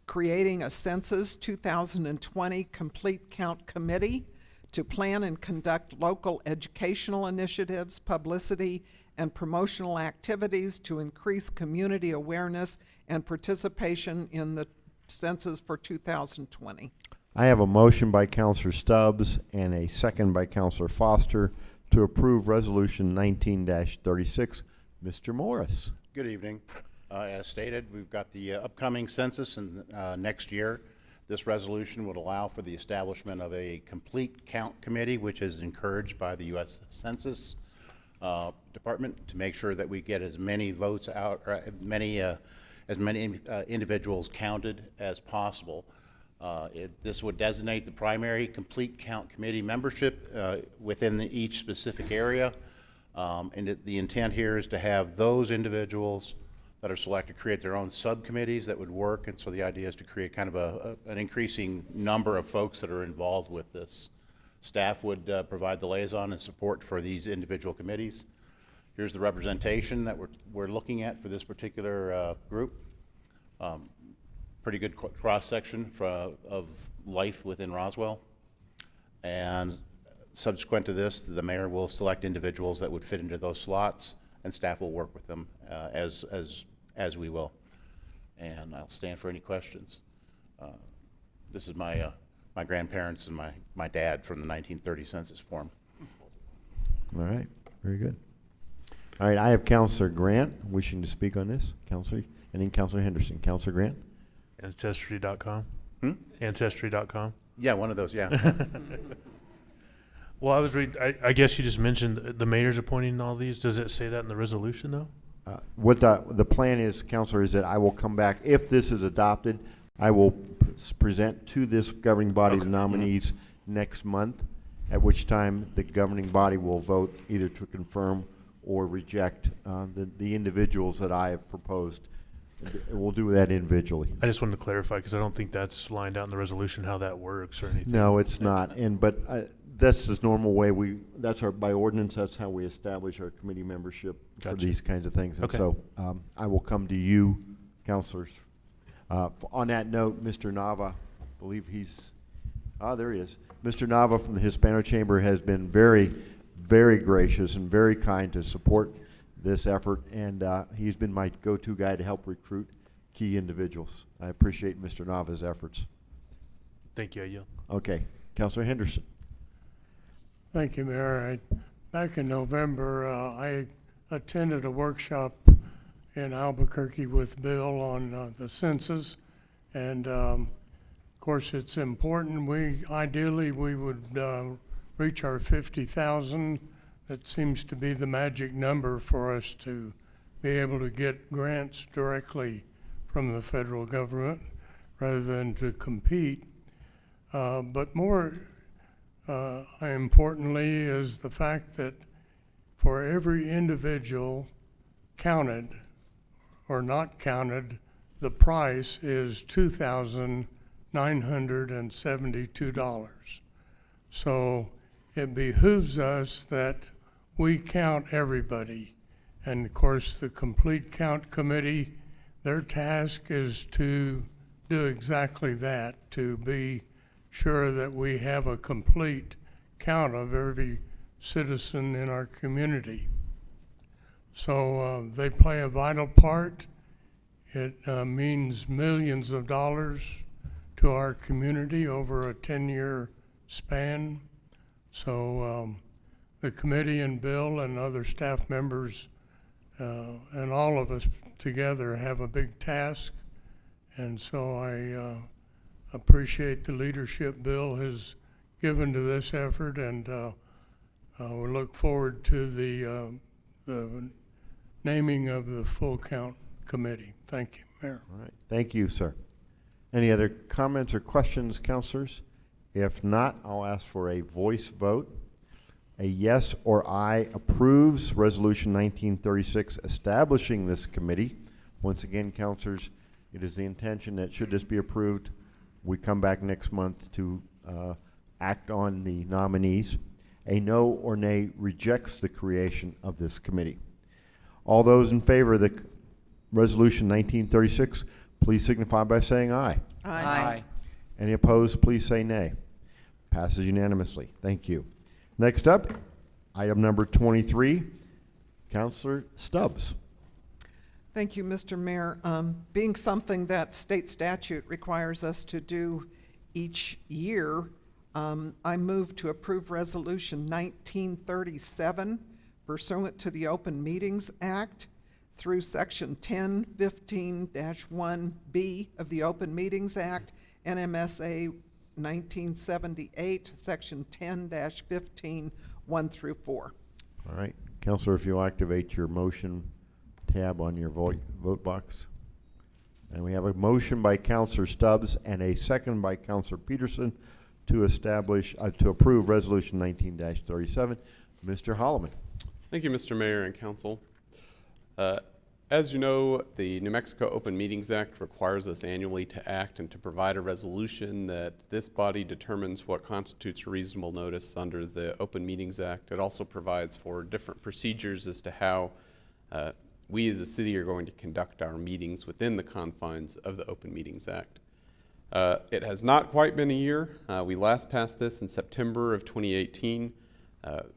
creating a Census 2020 Complete Count Committee to plan and conduct local educational initiatives, publicity, and promotional activities to increase community awareness and participation in the census for 2020. I have a motion by Counselor Stubbs and a second by Counselor Foster to approve Resolution 19-36. Mr. Morris. Good evening. As stated, we've got the upcoming census in, next year. This resolution would allow for the establishment of a complete count committee, which is encouraged by the U.S. Census Department to make sure that we get as many votes out, or as many individuals counted as possible. This would designate the primary complete count committee membership within each specific area. The intent here is to have those individuals that are selected create their own subcommittees that would work, and so the idea is to create kind of an increasing number of folks that are involved with this. Staff would provide the liaison and support for these individual committees. Here's the representation that we're looking at for this particular group. Pretty good cross-section of life within Roswell. And subsequent to this, the mayor will select individuals that would fit into those slots, and staff will work with them as we will. And I'll stand for any questions. This is my grandparents and my dad from the 1930 census form. All right, very good. All right, I have Counselor Grant wishing to speak on this. Counselor, and then Counselor Henderson. Counselor Grant? Ancestry.com. Hmm? Ancestry.com. Yeah, one of those, yeah. Well, I guess you just mentioned the mayor's appointing all these. Does it say that in the resolution, though? What the plan is, Counselor, is that I will come back, if this is adopted, I will present to this governing body the nominees next month, at which time the governing body will vote either to confirm or reject the individuals that I have proposed. We'll do that individually. I just wanted to clarify because I don't think that's lined out in the resolution how that works or anything. No, it's not. But that's the normal way by ordinance, that's how we establish our committee membership for these kinds of things. And Okay. so I will come to you, counselors. On that note, Mr. Nava, I believe there he is. Mr. Nava from the Hispano Chamber has been very, very gracious and very kind to support this effort, and he's been my go-to guy to help recruit key individuals. I appreciate Mr. Nava's efforts. Thank you, I yield. Okay, Counselor Henderson. Thank you, Mayor. Back in November, I attended a workshop in Albuquerque with Bill on the census, and of course it's important. Ideally we would reach our 50,000. That seems to be the magic number for us to be able to get grants directly from the federal government rather than to compete. But more importantly is the fact that for every individual counted or not counted, the price is $2,972. So it behooves us that we count everybody. And of course, the Complete Count Committee, their task is to do exactly that, to be sure that we have a complete count of every citizen in our community. So they play a vital part. It means millions of dollars to our community over a 10-year span. So the committee and Bill and other staff members and all of us together have a big task. And so I appreciate the leadership Bill has given to this effort, and we look forward to the naming of the full count committee. Thank you, Mayor. All right, thank you, sir. Any other comments or questions, counselors? If not, I'll ask for a voice vote. A yes or aye approves Resolution 1936 establishing this committee. Once again, counselors, it is the intention that should this be approved, we come back next month to act on the nominees. A no or nay rejects the creation of this committee. All those in favor of the Resolution 1936, please signify by saying aye. Aye. Any opposed, please say nay. Passes unanimously. Thank you. Next up, item number 23, Counselor Stubbs. Thank you, Mr. Mayor. Being something that state statute requires us to do each year, I move to approve Resolution 1937 pursuant to the Open Meetings Act through Section 1015-1B of the Open Meetings Act, NMSA 1978, Section 10-15, 1 through 4. All right. Counselor, if you'll activate your motion tab on your vote box. And we have a motion by Counselor Stubbs and a second by Counselor Peterson to approve Resolution 19-37. Mr. Holloman. Thank you, Mr. Mayor and Council. As you know, the New Mexico Open Meetings Act requires us annually to act and to provide a resolution that this body determines what constitutes reasonable notice under the Open Meetings Act. It also provides for different procedures as to how we as a city are going to conduct our meetings within the confines of the Open Meetings Act. It has not quite been a year. We last passed this in September of 2018.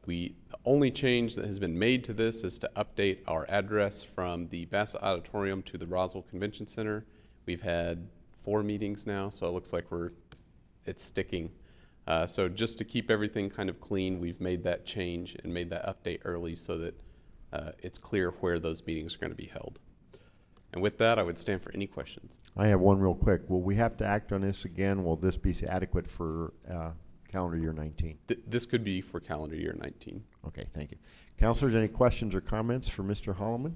The only change that has been made to this is to update our address from the Bassett Auditorium to the Roswell Convention Center. We've had 4 meetings now, so it looks like it's sticking. So just to keep everything kind of clean, we've made that change and made that update early so that it's clear where those meetings are going to be held. And with that, I would stand for any questions. I have one real quick. Will we have to act on this again? Will this be adequate for calendar year 19? This could be for calendar year 19. Okay, thank you. Councilors, any questions or comments for Mr. Holloman?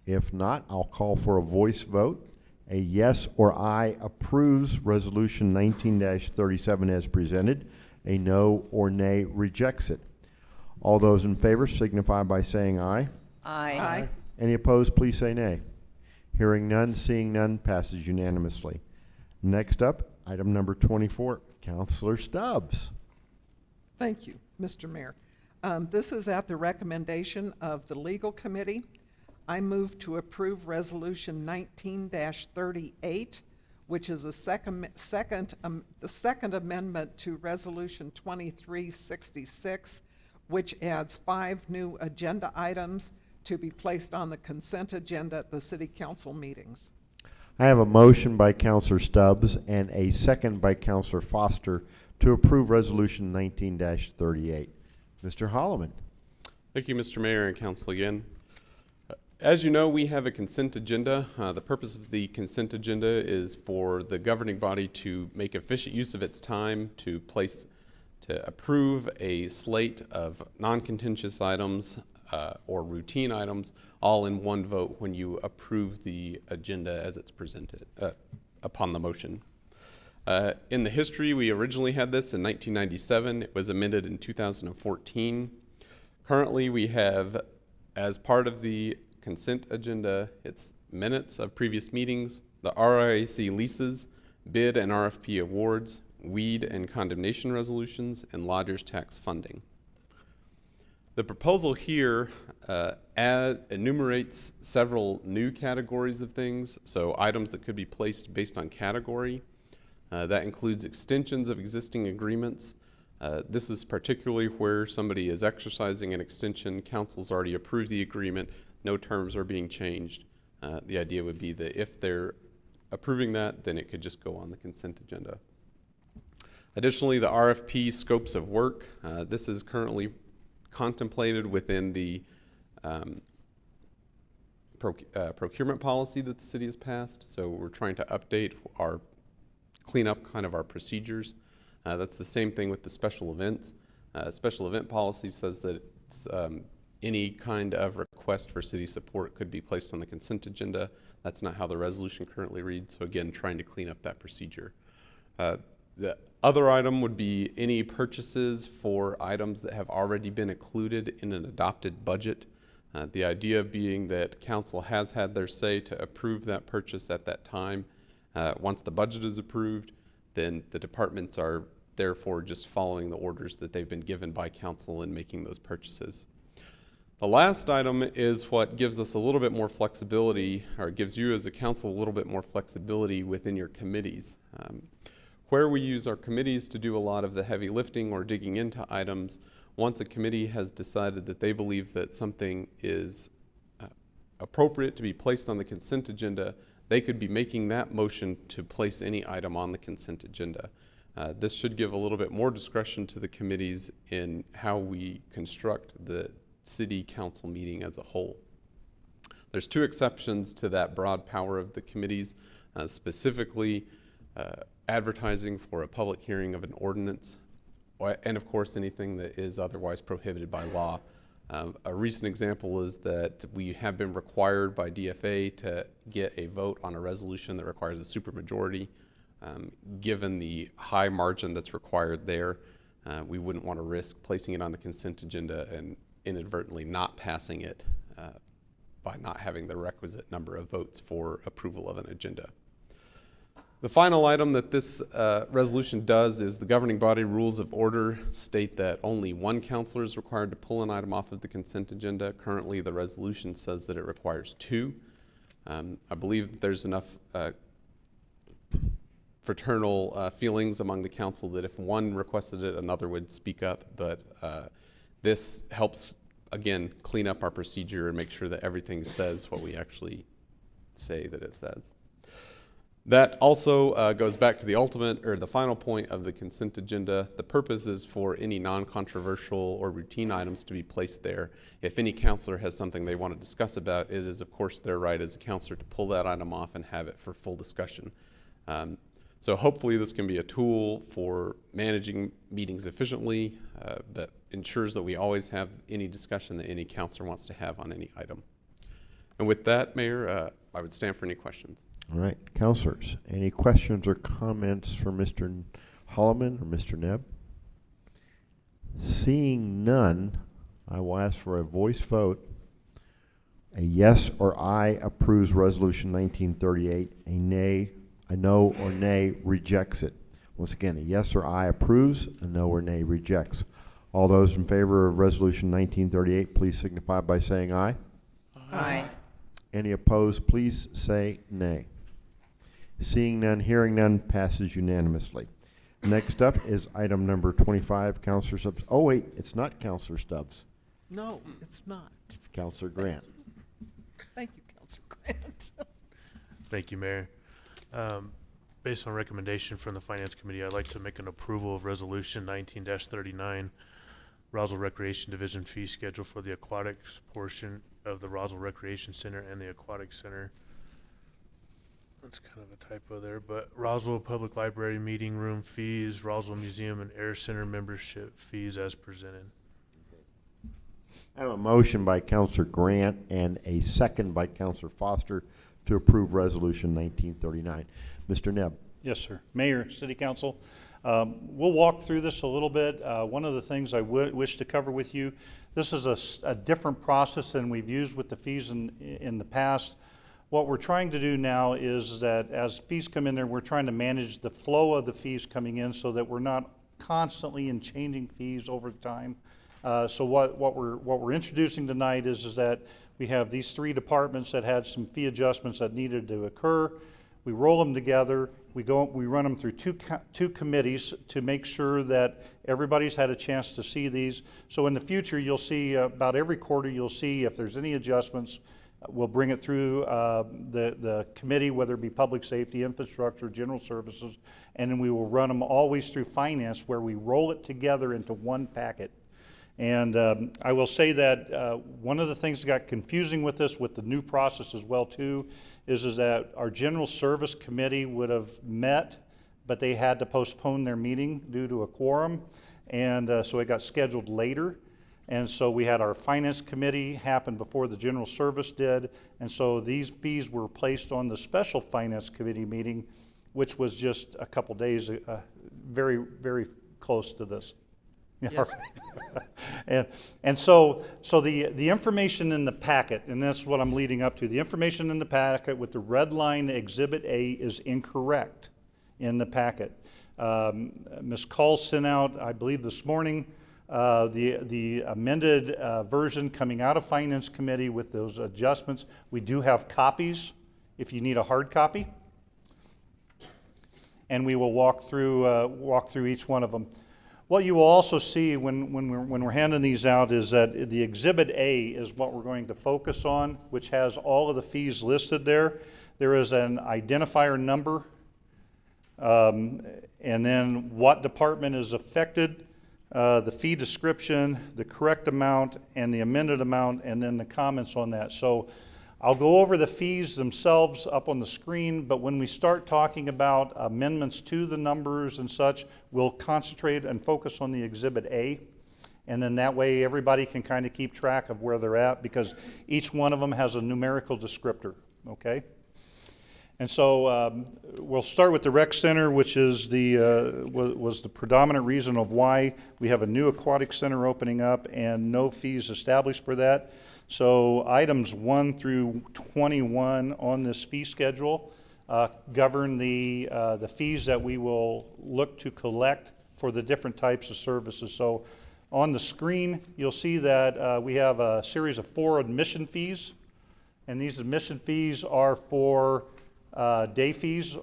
If not, I'll call for a voice vote. A yes or aye approves Resolution 19-37 as presented. A no or nay rejects it. All those in favor signify by saying aye. Aye. Any opposed, please say nay. Hearing none, seeing none, passes unanimously. Next up, item number 24, Councilor Stubbs. Thank you, Mr. Mayor. This is at the recommendation of the Legal Committee. I move to approve Resolution 19-38, which is the second amendment to Resolution 2366, which adds 5 new agenda items to be placed on the consent agenda at the City Council meetings. I have a motion by Councilor Stubbs and a second by Councilor Foster to approve Resolution 19-38. Mr. Holloman. Thank you, Mr. Mayor and Council again. As you know, we have a consent agenda. The purpose of the consent agenda is for the governing body to make efficient use of its time to approve a slate of non-contentious items or routine items all in one vote when you approve the agenda as it's presented upon the motion. In the history, we originally had this in 1997. It was amended in 2014. Currently, we have, as part of the consent agenda, it's minutes of previous meetings, the RIAC leases, bid and RFP awards, weed and condemnation resolutions, and lodgers tax funding. The proposal here enumerates several new categories of things, so items that could be placed based on category. That includes extensions of existing agreements. This is particularly where somebody is exercising an extension. Council's already approved the agreement. No terms are being changed. The idea would be that if they're approving that, then it could just go on the consent agenda. Additionally, the RFP scopes of work. This is currently contemplated within the procurement policy that the city has passed. So we're trying to update clean up kind of our procedures. That's the same thing with the special events. Special event policy says that it's, any kind of request for city support could be placed on the consent agenda. That's not how the resolution currently reads. So again, trying to clean up that procedure. The other item would be any purchases for items that have already been included in an adopted budget. The idea being that council has had their say to approve that purchase at that time. Once the budget is approved, then the departments are therefore just following the orders that they've been given by council in making those purchases. The last item is what gives us a little bit more flexibility, or gives you as a council a little bit more flexibility within your committees. Where we use our committees to do a lot of the heavy lifting or digging into items, once a committee has decided that they believe that something is appropriate to be placed on the consent agenda, they could be making that motion to place any item on the consent agenda. This should give a little bit more discretion to the committees in how we construct the city council meeting as a whole. There's 2 exceptions to that broad power of the committees, specifically advertising for a public hearing of an ordinance, and of course anything that is otherwise prohibited by law. A recent example is that we have been required by DFA to get a vote on a resolution that requires a supermajority. Given the high margin that's required there, we wouldn't want to risk placing it on the consent agenda and inadvertently not passing it by not having the requisite number of votes for approval of an agenda. The final item that this resolution does is the governing body rules of order state that only 1 councilor is required to pull an item off of the consent agenda. Currently, the resolution says that it requires 2. I believe that there's enough fraternal feelings among the council that if one requested it, another would speak up, but this helps, again, clean up our procedure and make sure that everything says what we actually say that it says. That also goes back to the ultimate or the final point of the consent agenda. The purpose is for any non-controversial or routine items to be placed there. If any counselor has something they want to discuss about, it is of course their right as a counselor to pull that item off and have it for full discussion. So hopefully this can be a tool for managing meetings efficiently that ensures that we always have any discussion that any counselor wants to have on any item. And with that, Mayor, I would stand for any questions. All right, counselors, any questions or comments for Mr. Holloman or Mr. Nebb? Seeing none, I will ask for a voice vote. A yes or aye approves Resolution 1938. A no or nay rejects it. Once again, a yes or aye approves, a no or nay rejects. All those in favor of Resolution 1938, please signify by saying aye. Aye. Any opposed, please say nay. Seeing none, hearing none, passes unanimously. Next up is item number 25, Counselor Stubbs. Oh, wait, it's not Counselor Stubbs. No, it's not. It's Counselor Grant. Thank you, Counselor Grant. Thank you, Mayor. Based on recommendation from the Finance Committee, I'd like to make an approval of Resolution 19-39, Roswell Recreation Division fee schedule for the aquatics portion of the Roswell Recreation Center and the Aquatic Center. That's kind of a typo there, but Roswell Public Library meeting room fees, Roswell Museum and Air Center membership fees as presented. I have a motion by Counselor Grant and a second by Counselor Foster to approve Resolution 1939. Mr. Nebb. Yes, sir. Mayor, City Council, we'll walk through this a little bit. One of the things I wish to cover with you, this is a different process than we've used with the fees in the past. What we're trying to do now is that as fees come in there, we're trying to manage the flow of the fees coming in so that we're not constantly in changing fees over time. So what we're introducing tonight is that we have these three departments that had some fee adjustments that needed to occur. We roll them together. We run them through two committees to make sure that everybody's had a chance to see these. So in the future, you'll see about every quarter, you'll see if there's any adjustments. We'll bring it through the committee, whether it be public safety, infrastructure, general services, and then we will run them always through finance where we roll it together into one packet. And I will say that one of the things that got confusing with this, with the new process as well too, is that our general service committee would have met, but they had to postpone their meeting due to a quorum, and so it got scheduled later. And so we had our finance committee happen before the general service did, and so these fees were placed on the special finance committee meeting, which was just a couple days, very, very close to this. Yes. And so the information in the packet, and that's what I'm leading up to, the information in the packet with the red line, Exhibit A, is incorrect in the packet. Ms. Call sent out, I believe this morning, the amended version coming out of Finance Committee with those adjustments. We do have copies if you need a hard copy, and we will walk through each one of them. What you will also see when we're handing these out is that the Exhibit A is what we're going to focus on, which has all of the fees listed there. There is an identifier number, and then what department is affected, the fee description, the correct amount, and the amended amount, and then the comments on that. So I'll go over the fees themselves up on the screen, but when we start talking about amendments to the numbers and such, we'll concentrate and focus on the Exhibit A. And then that way everybody can kind of keep track of where they're at, because each one of them has a numerical descriptor, okay? And so we'll start with the rec center, which is was the predominant reason of why we have a new aquatic center opening up and no fees established for that. So items 1 through 21 on this fee schedule govern the fees that we will look to collect for the different types of services. So on the screen, you'll see that we have a series of 4 admission fees, and these admission fees are for day fees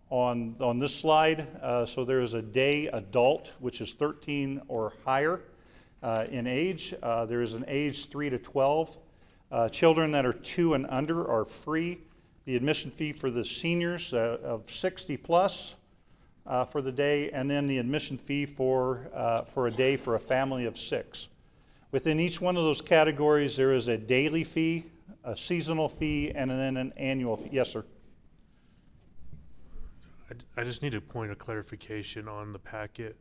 on this slide. So there is a day adult, which is 13 or higher in age. There is an age 3 to 12. Children that are 2 and under are free. the admission fee for the seniors of 60 plus for the day, and then the admission fee for a day for a family of 6. Within each one of those categories, there is a daily fee, a seasonal fee, and then an annual fee. Yes, sir. I just need a point of clarification on the packet.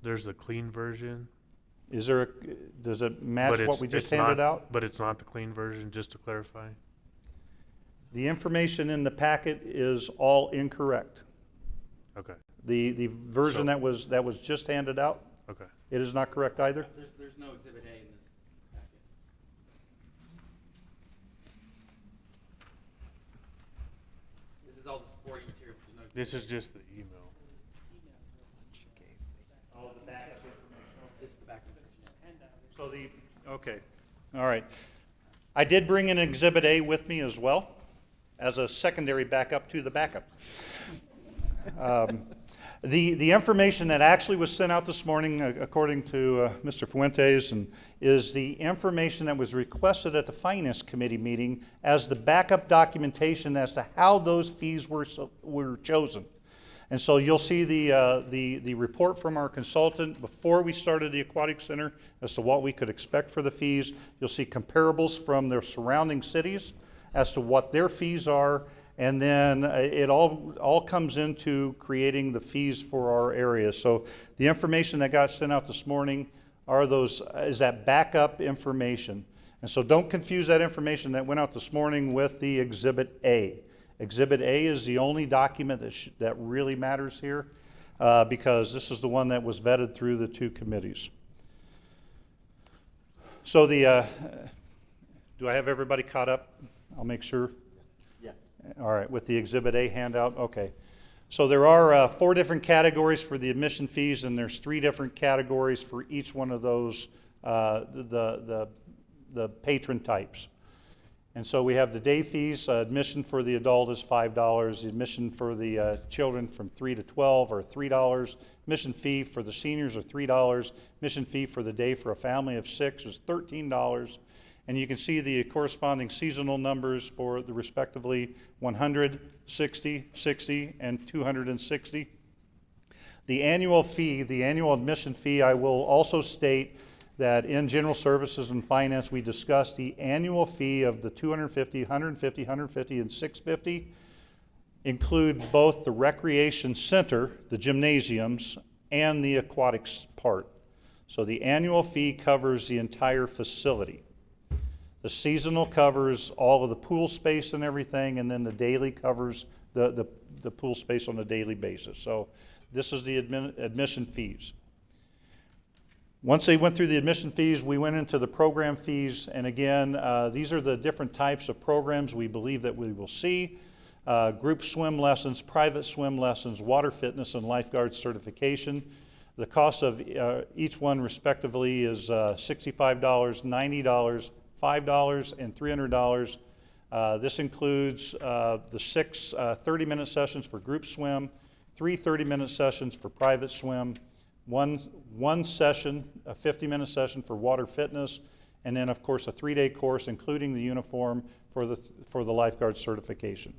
There's the clean version. Is there does it match but what we just it's handed not, out? But it's not the clean version, just to clarify. The information in the packet is all incorrect. Okay. The version So- that was just handed out, Okay. it is not correct either? There's no Exhibit A in this packet. This is all the supporting material. but there's no This is Exhibit just the email. Oh, the backup information. A. This is the back of it. So okay, all right. I did bring an Exhibit A with me as well, as a secondary backup to the backup. The information that actually was sent out this morning, according to Mr. Fuentes, is the information that was requested at the Finance Committee meeting as the backup documentation as to how those fees were chosen. And so you'll see the report from our consultant before we started the Aquatic Center as to what we could expect for the fees. You'll see comparables from their surrounding cities as to what their fees are, and then it all comes into creating the fees for our area. So the information that got sent out this morning is that backup information. And so don't confuse that information that went out this morning with the Exhibit A. Exhibit A is the only document that really matters here because this is the one that was vetted through the 2 committees. So do I have everybody caught up? I'll make sure. Yeah. All right, with the Exhibit A handout, okay. So there are 4 different categories for the admission fees, and there's 3 different categories for each one of those, the patron types. And so we have the day fees. Admission for the adult is $5. The admission for the children from 3 to 12 are $3. Admission fee for the seniors are $3. Admission fee for the day for a family of 6 is $13. And you can see the corresponding seasonal numbers for the respectively 100, 60, 60, and 260. The annual fee, the annual admission fee, I will also state that in General Services and Finance, we discussed the annual fee of the $250, $150, $150, and $650 include both the recreation center, the gymnasiums, and the aquatics part. So the annual fee covers the entire facility. The seasonal covers all of the pool space and everything, and then the daily covers the pool space on a daily basis. So this is the admission fees. Once they went through the admission fees, we went into the program fees, and again, these are the different types of programs we believe that we will see. Group swim lessons, private swim lessons, water fitness, and lifeguard certification. The cost of each one respectively is $65, $90, $5, and $300. This includes the 6 30-minute sessions for group swim, 3 30-minute sessions for private swim, one session, a 50-minute session for water fitness, and then of course a 3-day course including the uniform for the lifeguard certification.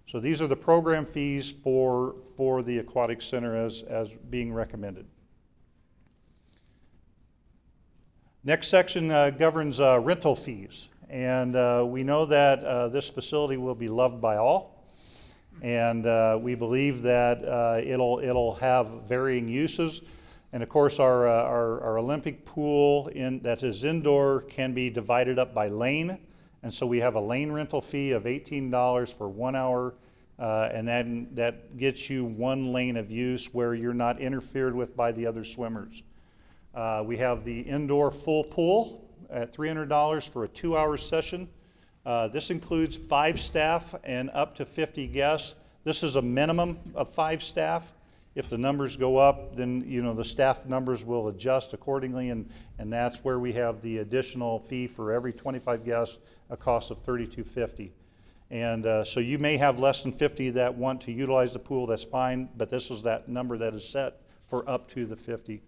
So these are the program fees for the Aquatic Center as being recommended. Next section governs rental fees, and we know that this facility will be loved by all, and we believe that it'll have varying uses. And of course, our Olympic pool that is indoor can be divided up by lane, and so we have a lane rental fee of $18 for 1 hour, and then that gets you 1 lane of use where you're not interfered with by the other swimmers. We have the indoor full pool at $300 for a 2-hour session. This includes 5 staff and up to 50 guests. This is a minimum of 5 staff. If the numbers go up, then the staff numbers will adjust accordingly, and that's where we have the additional fee for every 25 guests, a cost of $32.50. And so you may have less than 50 that want to utilize the pool, that's fine, but this is that number that is set for up to the 50.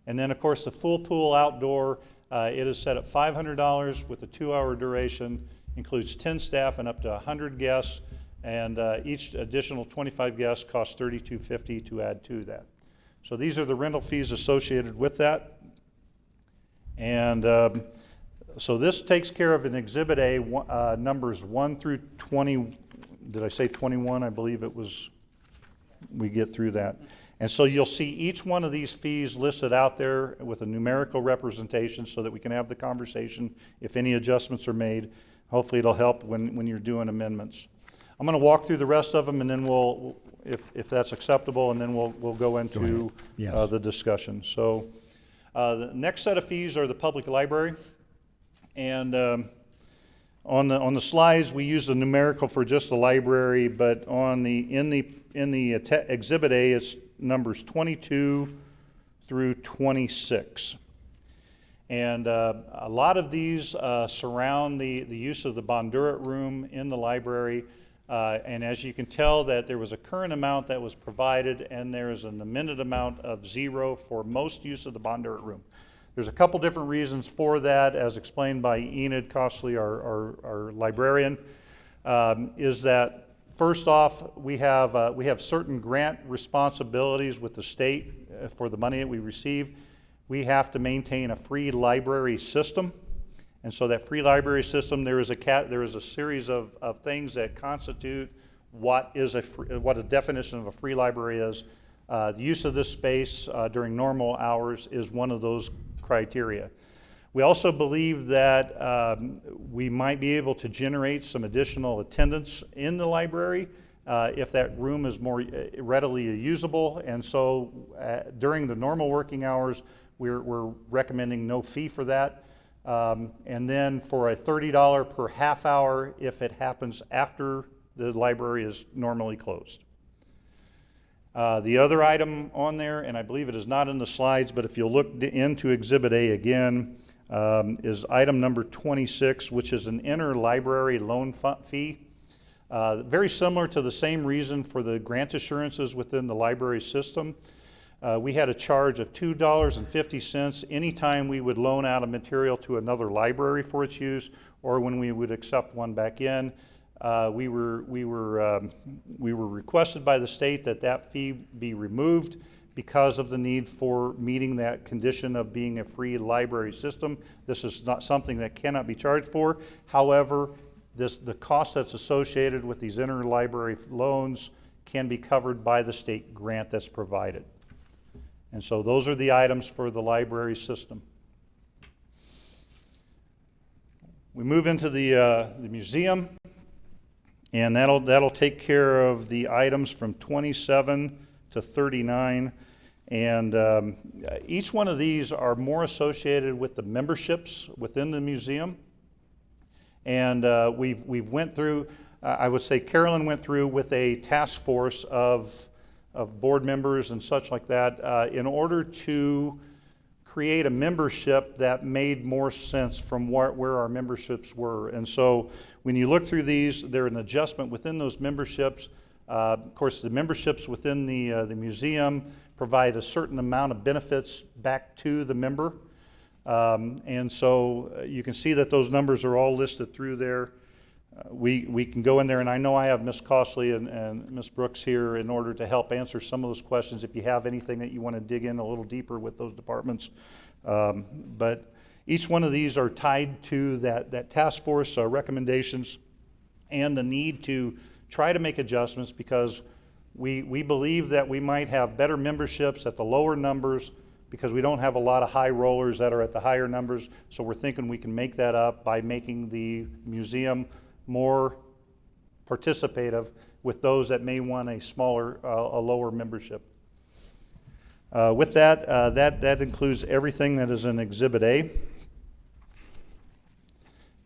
And then of course the full pool outdoor, it is set at $500 with a 2-hour duration, includes 10 staff and up to 100 guests. And each additional 25 guests costs $32.50 to add to that. So these are the rental fees associated with that. And so this takes care of in Exhibit A, numbers 1 through 20. Did I say 21? I believe it was, we get through that. And so you'll see each one of these fees listed out there with a numerical representation so that we can have the conversation if any adjustments are made. Hopefully it'll help when you're doing amendments. I'm going to walk through the rest of them, and then we'll, if that's acceptable, and then we'll go into Yes. the discussion. So the next set of fees are the public library. And on the slides, we use the numerical for just the library, but in the Exhibit A, it's numbers 22 through 26. And a lot of these surround the use of the Bondurant room in the library. And as you can tell, that there was a current amount that was provided, and there is an amended amount of 0 for most use of the Bondurant room. There's a couple different reasons for that, as explained by Enid Costley, our librarian, is that first off, we have certain grant responsibilities with the state for the money that we receive. We have to maintain a free library system. And so that free library system, there is a series of things that constitute what a definition of a free library is. The use of this space during normal hours is one of those criteria. We also believe that we might be able to generate some additional attendance in the library if that room is more readily usable. And so during the normal working hours, we're recommending no fee for that. And then for a $30 per half hour if it happens after the library is normally closed. The other item on there, and I believe it is not in the slides, but if you'll look into Exhibit A again, is item number 26, which is an interlibrary loan fee. Very similar to the same reason for the grant assurances within the library system. We had a charge of $2.50 anytime we would loan out a material to another library for its use, or when we would accept one back in. We were requested by the state that fee be removed because of the need for meeting that condition of being a free library system. This is not something that cannot be charged for. However, the cost that's associated with these interlibrary loans can be covered by the state grant that's provided. And so those are the items for the library system. We move into the museum, and that'll take care of the items from 27 to 39. And each one of these are more associated with the memberships within the museum. And we've went through, I would say Carolyn went through with a task force of board members and such like that in order to create a membership that made more sense from where our memberships were. And so when you look through these, they're an adjustment within those memberships. Of course, the memberships within the museum provide a certain amount of benefits back to the member. And so you can see that those numbers are all listed through there. We can go in there, and I know I have Ms. Costley and Ms. Brooks here in order to help answer some of those questions if you have anything that you want to dig in a little deeper with those departments. But each one of these are tied to that task force recommendations and the need to try to make adjustments, because we believe that we might have better memberships at the lower numbers because we don't have a lot of high rollers that are at the higher numbers. So we're thinking we can make that up by making the museum more participative with those that may want a smaller, a lower membership. With that includes everything that is in Exhibit A.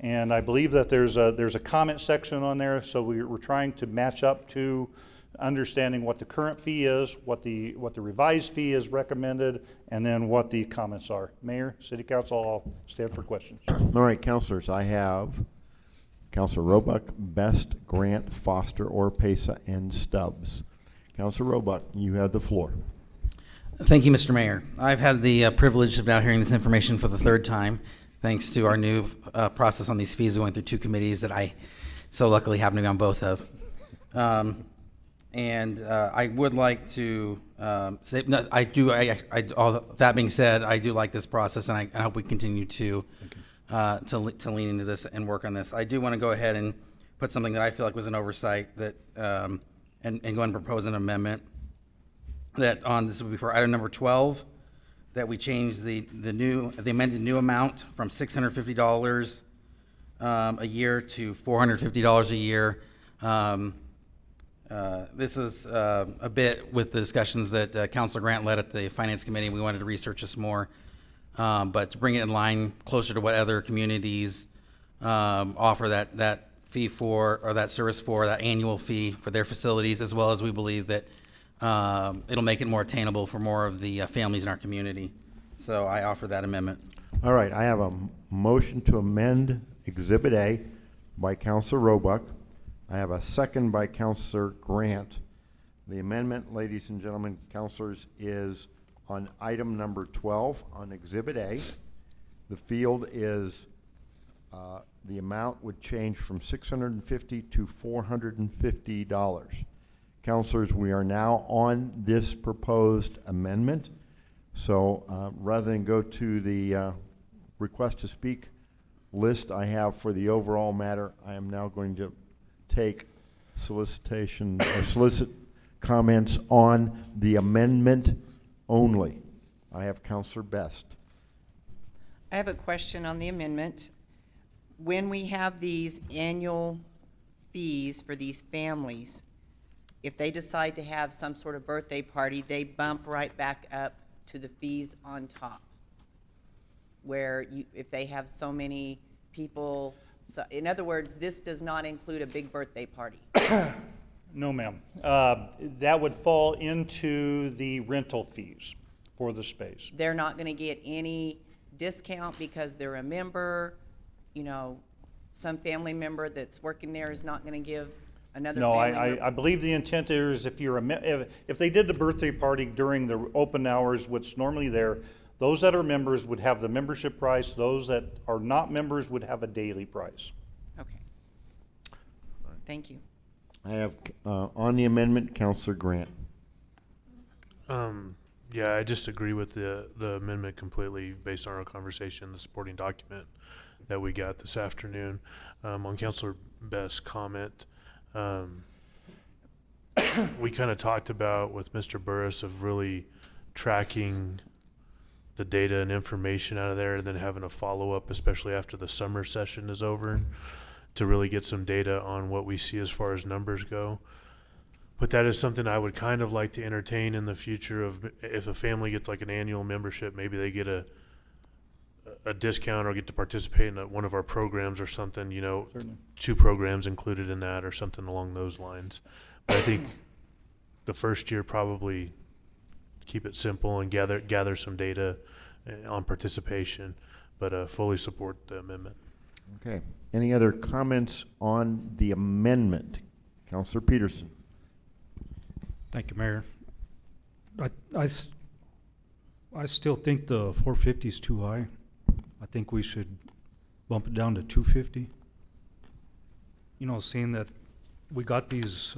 And I believe that there's a comment section on there, so we're trying to match up to understanding what the current fee is, what the revised fee is recommended, and then what the comments are. Mayor, City Council, I'll stand for questions. All right, councilors, I have Councilor Roebuck, Best, Grant, Foster, Orpesa, and Stubbs. Councilor Roebuck, you have the floor. Thank you, Mr. Mayor. I've had the privilege of now hearing this information for the third time, thanks to our new process on these fees. We went through two committees that I so luckily happen to be on both of. And I would like to say, no, all that being said, I do like this process, and I hope we continue to lean into this and work on this. I do want to go ahead and put something that I feel like was an oversight that, and go and propose an amendment that on, this will be for item number 12, that we change the amended new amount from $650 a year to $450 a year. This was a bit with the discussions that Councilor Grant led at the Finance Committee. We wanted to research this more, but to bring it in line closer to what other communities offer that fee for, or that service for, that annual fee for their facilities, as well as we believe that it'll make it more attainable for more of the families in our community. So I offer that amendment. All right, I have a motion to amend Exhibit A by Councilor Roebuck. I have a second by Councilor Grant. The amendment, ladies and gentlemen, councilors, is on item number 12 on Exhibit A. The field is, the amount would change from $650 to $450. Councilors, we are now on this proposed amendment. So rather than go to the request to speak list I have for the overall matter, I am now going to take solicit comments on the amendment only. I have Councilor Best. I have a question on the amendment. When we have these annual fees for these families, if they decide to have some sort of birthday party, they bump right back up to the fees on top. Where if they have so many people, so in other words, this does not include a big birthday party. No, ma'am. That would fall into the rental fees for the space. They're not going to get any discount because they're a member. You know, some family member that's working there is not going to give another No, family member. I believe the intent is if you're if they did the birthday party during the open hours, what's normally there, those that are members would have the membership price. Those that are not members would have a daily price. Okay. Thank you. I have on the amendment, Councilor Grant. Yeah, I just agree with the amendment completely based on our conversation, the supporting document that we got this afternoon. On Councilor Best's comment, we kind of talked about with Mr. Burris of really tracking the data and information out of there and then having a follow-up, especially after the summer session is over, to really get some data on what we see as far as numbers go. But that is something I would kind of like to entertain in the future of if a family gets like an annual membership, maybe they get a discount or get to participate in one of our programs or something, you know, Certainly. 2 programs included in that or something along those lines. But I think the first year probably keep it simple and gather some data on participation, but fully support the amendment. Okay. Any other comments on the amendment? Councilor Peterson. Thank you, Mayor. I still think the 450 is too high. I think we should bump it down to 250. You know, seeing that we got these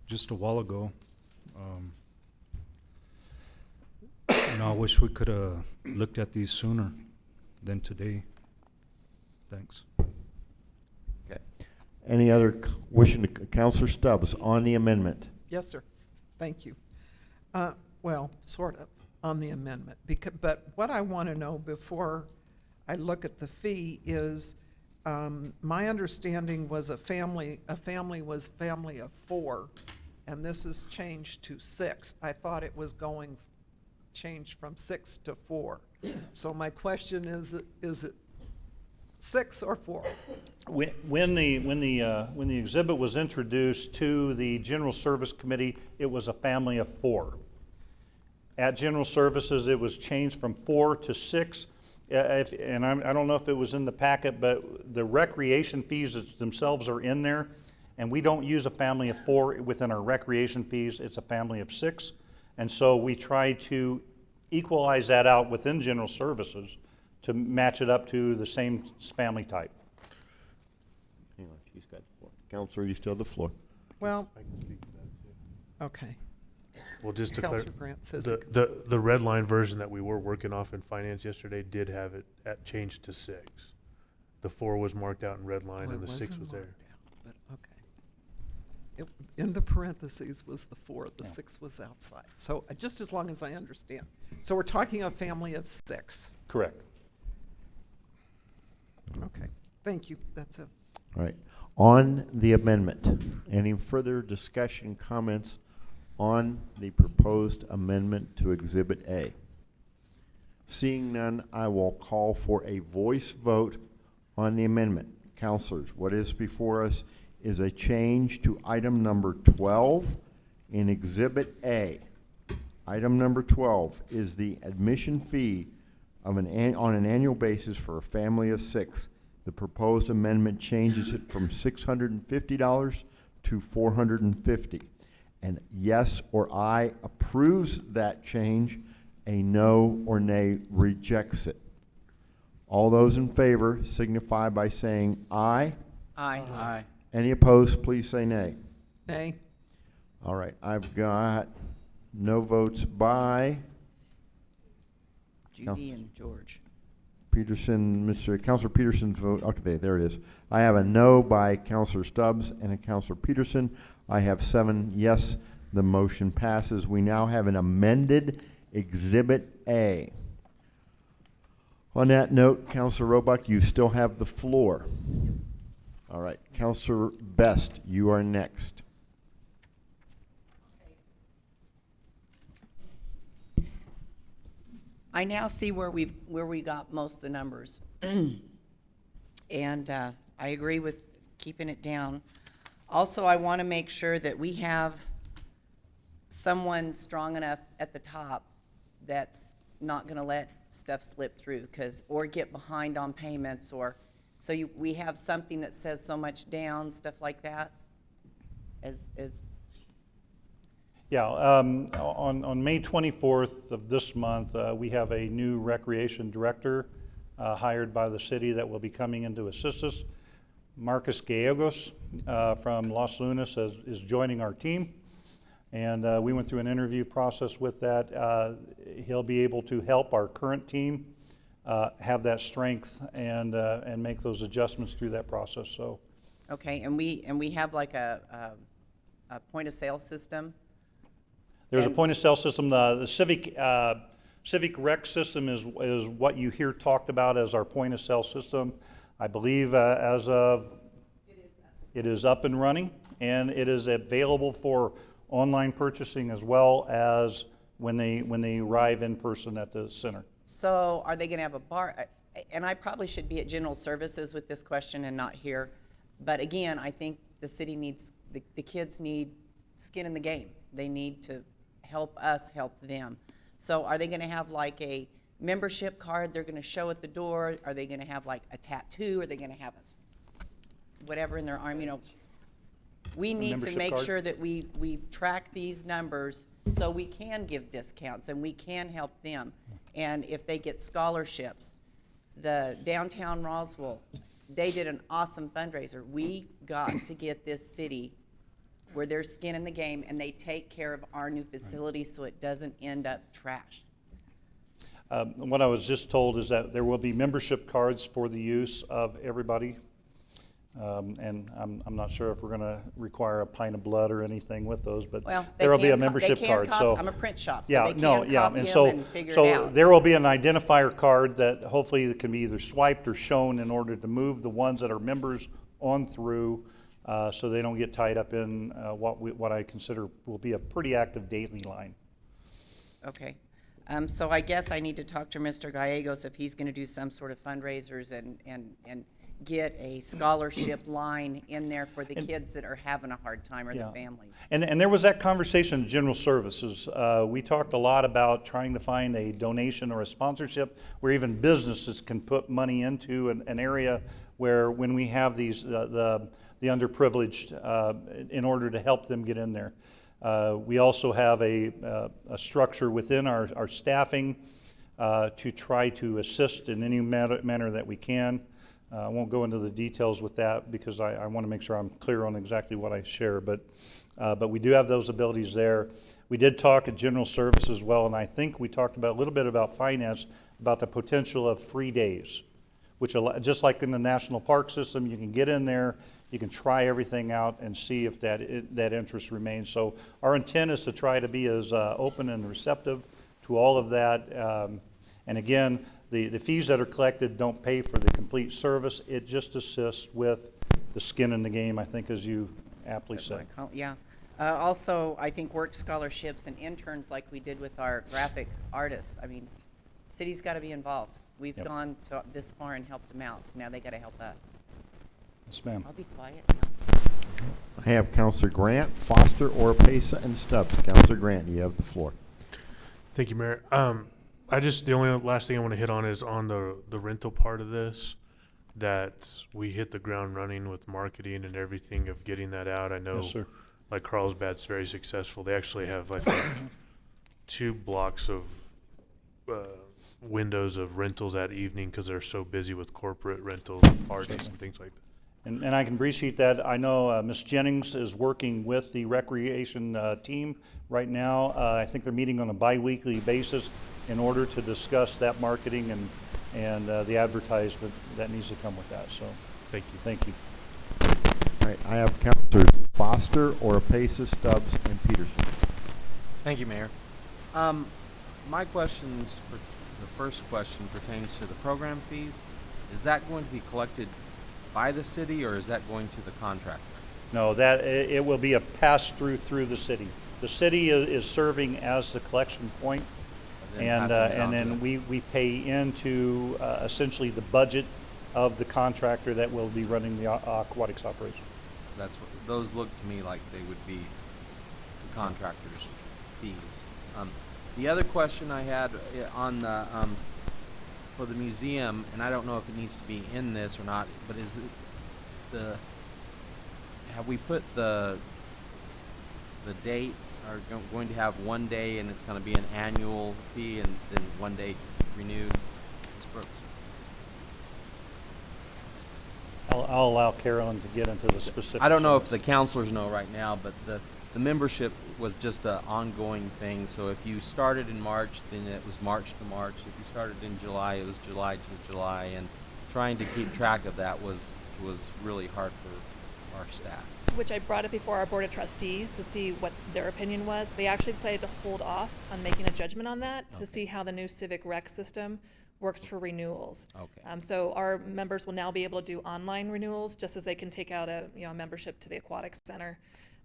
just a while ago. You know, I wish we could have looked at these sooner than today. Thanks. Okay. Any other wishing to, Councilor Stubbs on the amendment? Yes, sir. Thank you. Well, sort of on the amendment, but what I want to know before I look at the fee is, my understanding was a family was family of 4, and this is changed to 6. I thought it was changed from 6 to 4. So my question is it 6 or 4? When the exhibit was introduced to the General Service Committee, it was a family of 4. At General Services, it was changed from 4 to 6. I don't know if it was in the packet, but the recreation fees themselves are in there, and we don't use a family of 4 within our recreation fees. It's a family of 6, and so we try to equalize that out within General Services to match it up to the same family type. Counselor, you still have the floor. Well, okay. Well, just to Counselor clarify, Grant says the red line version that we were working off in finance yesterday did have it at changed to 6. The 4 was marked out in red line Oh, and it the 6 wasn't was there. marked out, but okay. In the parentheses was the 4, the 6 was outside. So just as long as I understand. So we're talking a family of 6. Correct. Okay, thank you, that's it. All right. On the amendment, any further discussion, comments on the proposed amendment to Exhibit A? Seeing none, I will call for a voice vote on the amendment. Counselors, what is before us is a change to item number 12 in Exhibit A. Item number 12 is the admission fee of on an annual basis for a family of 6. The proposed amendment changes it from $650 to $450. And yes or I approves that change. A no or nay rejects it. All those in favor signify by saying aye. Aye. Aye. Any opposed, please say nay. Nay. All right, I've got no votes by Judy and George. Peterson, Councilor Peterson's vote. Okay, there it is. I have a no by Councilor Stubbs and a Councilor Peterson. I have 7 yes. The motion passes. We now have an amended Exhibit A. On that note, Councilor Roebuck, you still have the floor. All right, Councilor Best, you are next. I now see where we got most of the numbers. And I agree with keeping it down. Also, I want to make sure that we have someone strong enough at the top that's not going to let stuff slip through or get behind on payments, or we have something that says so much down, stuff like that. Yeah, on May 24th of this month, we have a new recreation director hired by the city that will be coming in to assist us. Marcus Gallegos from Los Lunas is joining our team. And we went through an interview process with that. He'll be able to help our current team have that strength and make those adjustments through that process. So. Okay, and we have like a point of sale system. There's a point of sale system. The Civic Rec system is what you hear talked about as our point of sale system. I believe as of it is up and running, and it is available for online purchasing as well as when they arrive in person at the center. So are they going to have a bar? And I probably should be at General Services with this question and not here. But again, I think the city needs, the kids need skin in the game. They need to help us help them. So are they going to have like a membership card they're going to show at the door? Are they going to have like a tattoo? Are they going to have whatever in their arm? We need to make sure that we track these numbers so we can give discounts and we can help them. And if they get scholarships, the downtown Roswell, they did an awesome fundraiser. We got to get this city where there's skin in the game and they take care of our new facility so it doesn't end up trashed. What I was just told is that there will be membership cards for the use of everybody. And I'm not sure if we're going to require a pint of blood or anything with those, but there will be a membership card. So I'm a print shop, so yeah, they can copy and them and figure it so out. there will be an identifier card that hopefully can be either swiped or shown in order to move the ones that are members on through, so they don't get tied up in what I consider will be a pretty active daily line. Okay. So I guess I need to talk to Mr. Gallegos if he's going to do some sort of fundraisers and get a scholarship line in there for the kids that are having a hard time or the families. And there was that conversation in General Services. We talked a lot about trying to find a donation or a sponsorship where even businesses can put money into an area where when we have these, the underprivileged in order to help them get in there. We also have a structure within our staffing to try to assist in any manner that we can. I won't go into the details with that because I want to make sure I'm clear on exactly what I share, but we do have those abilities there. We did talk at General Service as well, and I think we talked about a little bit about finance, about the potential of 3 days, which just like in the national park system, you can get in there, you can try everything out and see if that interest remains. So our intent is to try to be as open and receptive to all of that. And again, the fees that are collected don't pay for the complete service. It just assists with the skin in the game, I think, as you aptly said. Yeah. Also, I think work scholarships and interns like we did with our graphic artists. I mean, city's got to be involved. We've gone this far and helped them out, so now they got to help us. Yes, ma'am. I'll be quiet now. I have Counselor Grant, Foster, Oropesa, and Stubbs. Counselor Grant, you have the floor. Thank you, Mayor. The only last thing I want to hit on is on the rental part of this, that we hit the ground running with marketing and everything of getting that out. I know, Yes, sir. like Carlsbad's very successful. They actually have, I think, 2 blocks of windows of rentals that evening because they're so busy with corporate rentals and parties and things like that. And I can appreciate that. I know Ms. Jennings is working with the recreation team right now. I think they're meeting on a bi-weekly basis in order to discuss that marketing and the advertisement that needs to come with that. So, thank you. Thank you. All right, I have Counselors Foster, Oropesa, Stubbs, and Peterson. Thank you, Mayor. My questions, the first question pertains to the program fees. Is that going to be collected by the city, or is that going to the contractor? No, that it will be a pass-through through the city. The city is serving as the collection point, and then we pay into essentially the budget of the contractor that will be running the aquatics operation. That's what, those look to me like they would be the contractor's fees. The other question I had on the for the museum, and I don't know if it needs to be in this or not, but is it have we put the date? Are going to have 1 day and it's going to be an annual fee and then 1 day renewed? Ms. Brooks. I'll allow Carolyn to get into the specifics. I don't know if the counselors know right now, but the membership was just an ongoing thing. So if you started in March, then it was March to March. If you started in July, it was July to July. And trying to keep track of that was really hard for our staff. Which I brought it before our Board of Trustees to see what their opinion was. They actually decided to hold off on making a judgment on that to see how the new civic rec system works for renewals. Okay. So our members will now be able to do online renewals just as they can take out a membership to the aquatics center.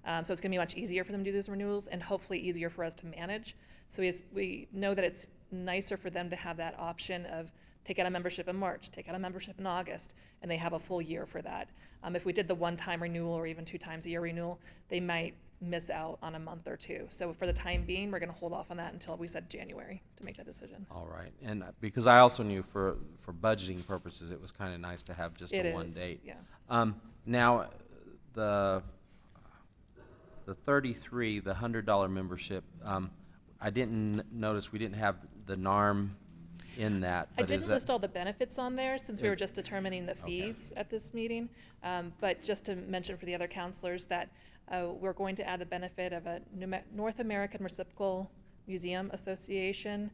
So it's going to be much easier for them to do those renewals and hopefully easier for us to manage. So we know that it's nicer for them to have that option of take out a membership in March, take out a membership in August, and they have a full year for that. If we did the one-time renewal or even 2 times a year renewal, they might miss out on a month or 2. So for the time being, we're going to hold off on that until we said January to make that decision. All right. And because I also knew for budgeting purposes, it was kind of nice to have just a 1 date. Yeah. Now, the 33, the $100 membership, I didn't notice we didn't have the NARM in that. I didn't list all the benefits on there since we were just determining the fees at this meeting. But just to mention for the other counselors that we're going to add the benefit of a North American Reciprocal Museum Association.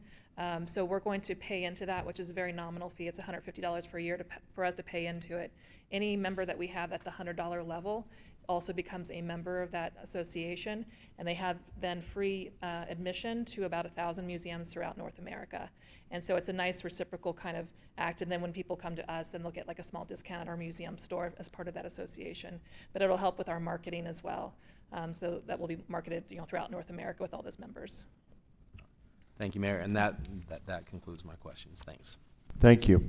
So we're going to pay into that, which is a very nominal fee. It's $150 per year for us to pay into it. Any member that we have at the $100 level also becomes a member of that association, and they have then free admission to about 1,000 museums throughout North America. And so it's a nice reciprocal kind of act, and then when people come to us, then they'll get like a small discount at our museum store as part of that association. But it'll help with our marketing as well. So that will be marketed throughout North America with all those members. Thank you, Mayor, and that concludes my questions. Thanks. Thank you.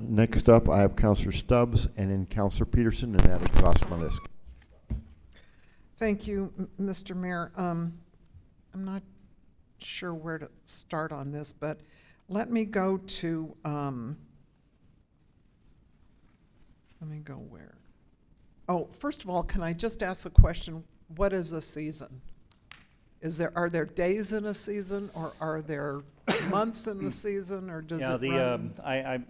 Next up, I have Counselor Stubbs and then Counselor Peterson, and that exhausts my list. Thank you, Mr. Mayor. I'm not sure where to start on this, but let me go to, let me go where? Oh, first of all, can I just ask a question? What is a season? Are there days in a season, or are there months in the season, or does it run?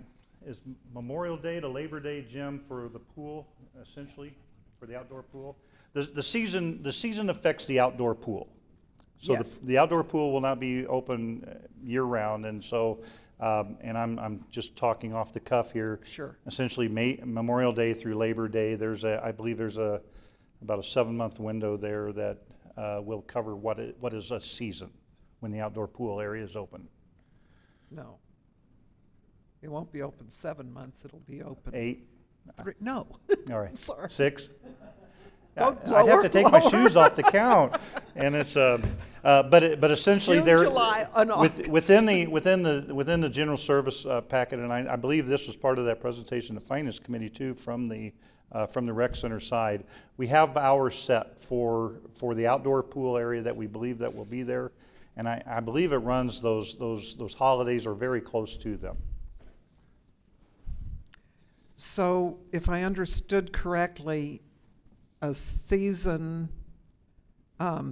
is Memorial Day to Labor Day, Jim, for the pool, essentially, for the outdoor pool. The season affects the outdoor pool. So Yes. the outdoor pool will not be open year-round, and so, and I'm just talking off the cuff here. Sure. Essentially, Memorial Day through Labor Day, I believe there's about a 7-month window there that will cover what is a season when the outdoor pool area is open. No. It won't be open 7 months, it'll be open. 8? No. All right. I'm sorry. 6? Go I'd have to take my lower. shoes off the count, and it's but essentially June, there July, and August. within the general service packet, and I believe this was part of that presentation, the finance committee too, from the rec center side. We have hours set for the outdoor pool area that we believe that will be there, and I believe it runs those holidays or very close to them. So if I understood correctly, a season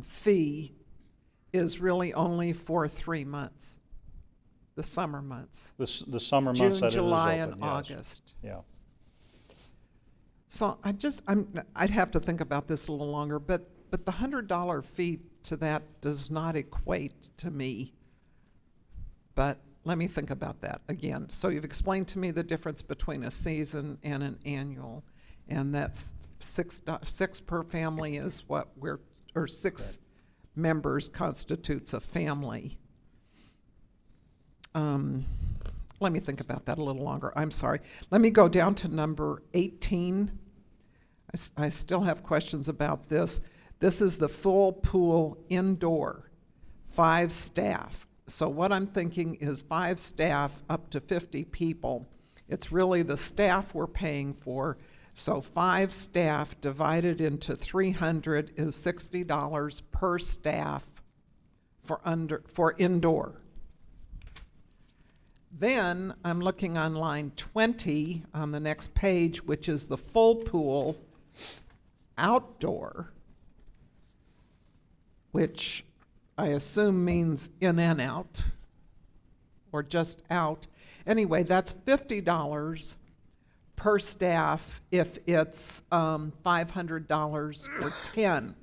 fee is really only for 3 months, the summer months. The summer months June, that it is July, open, and yes. August. Yeah. So I'd have to think about this a little longer, but the $100 fee to that does not equate to me. But let me think about that again. So you've explained to me the difference between a season and an annual, and that's six per family is what or 6 members constitutes a family. Let me think about that a little longer. I'm sorry. Let me go down to number 18. I still have questions about this. This is the full pool indoor, 5 staff. So what I'm thinking is 5 staff up to 50 people. It's really the staff we're paying for. So 5 staff divided into 300 is $60 per staff for indoor. Then I'm looking on line 20 on the next page, which is the full pool outdoor, which I assume means in and out, or just out. Anyway, that's $50 per staff if it's $500 for 10.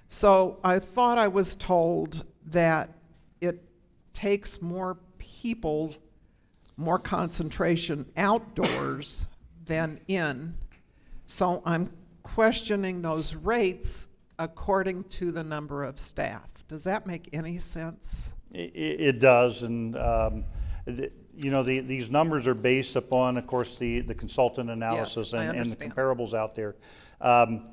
So I thought I was told that it takes more people, more concentration outdoors than in. So I'm questioning those rates according to the number of staff. Does that make any sense? It does, and these numbers are based upon, of course, the consultant analysis Yes, I and the understand. comparables out there.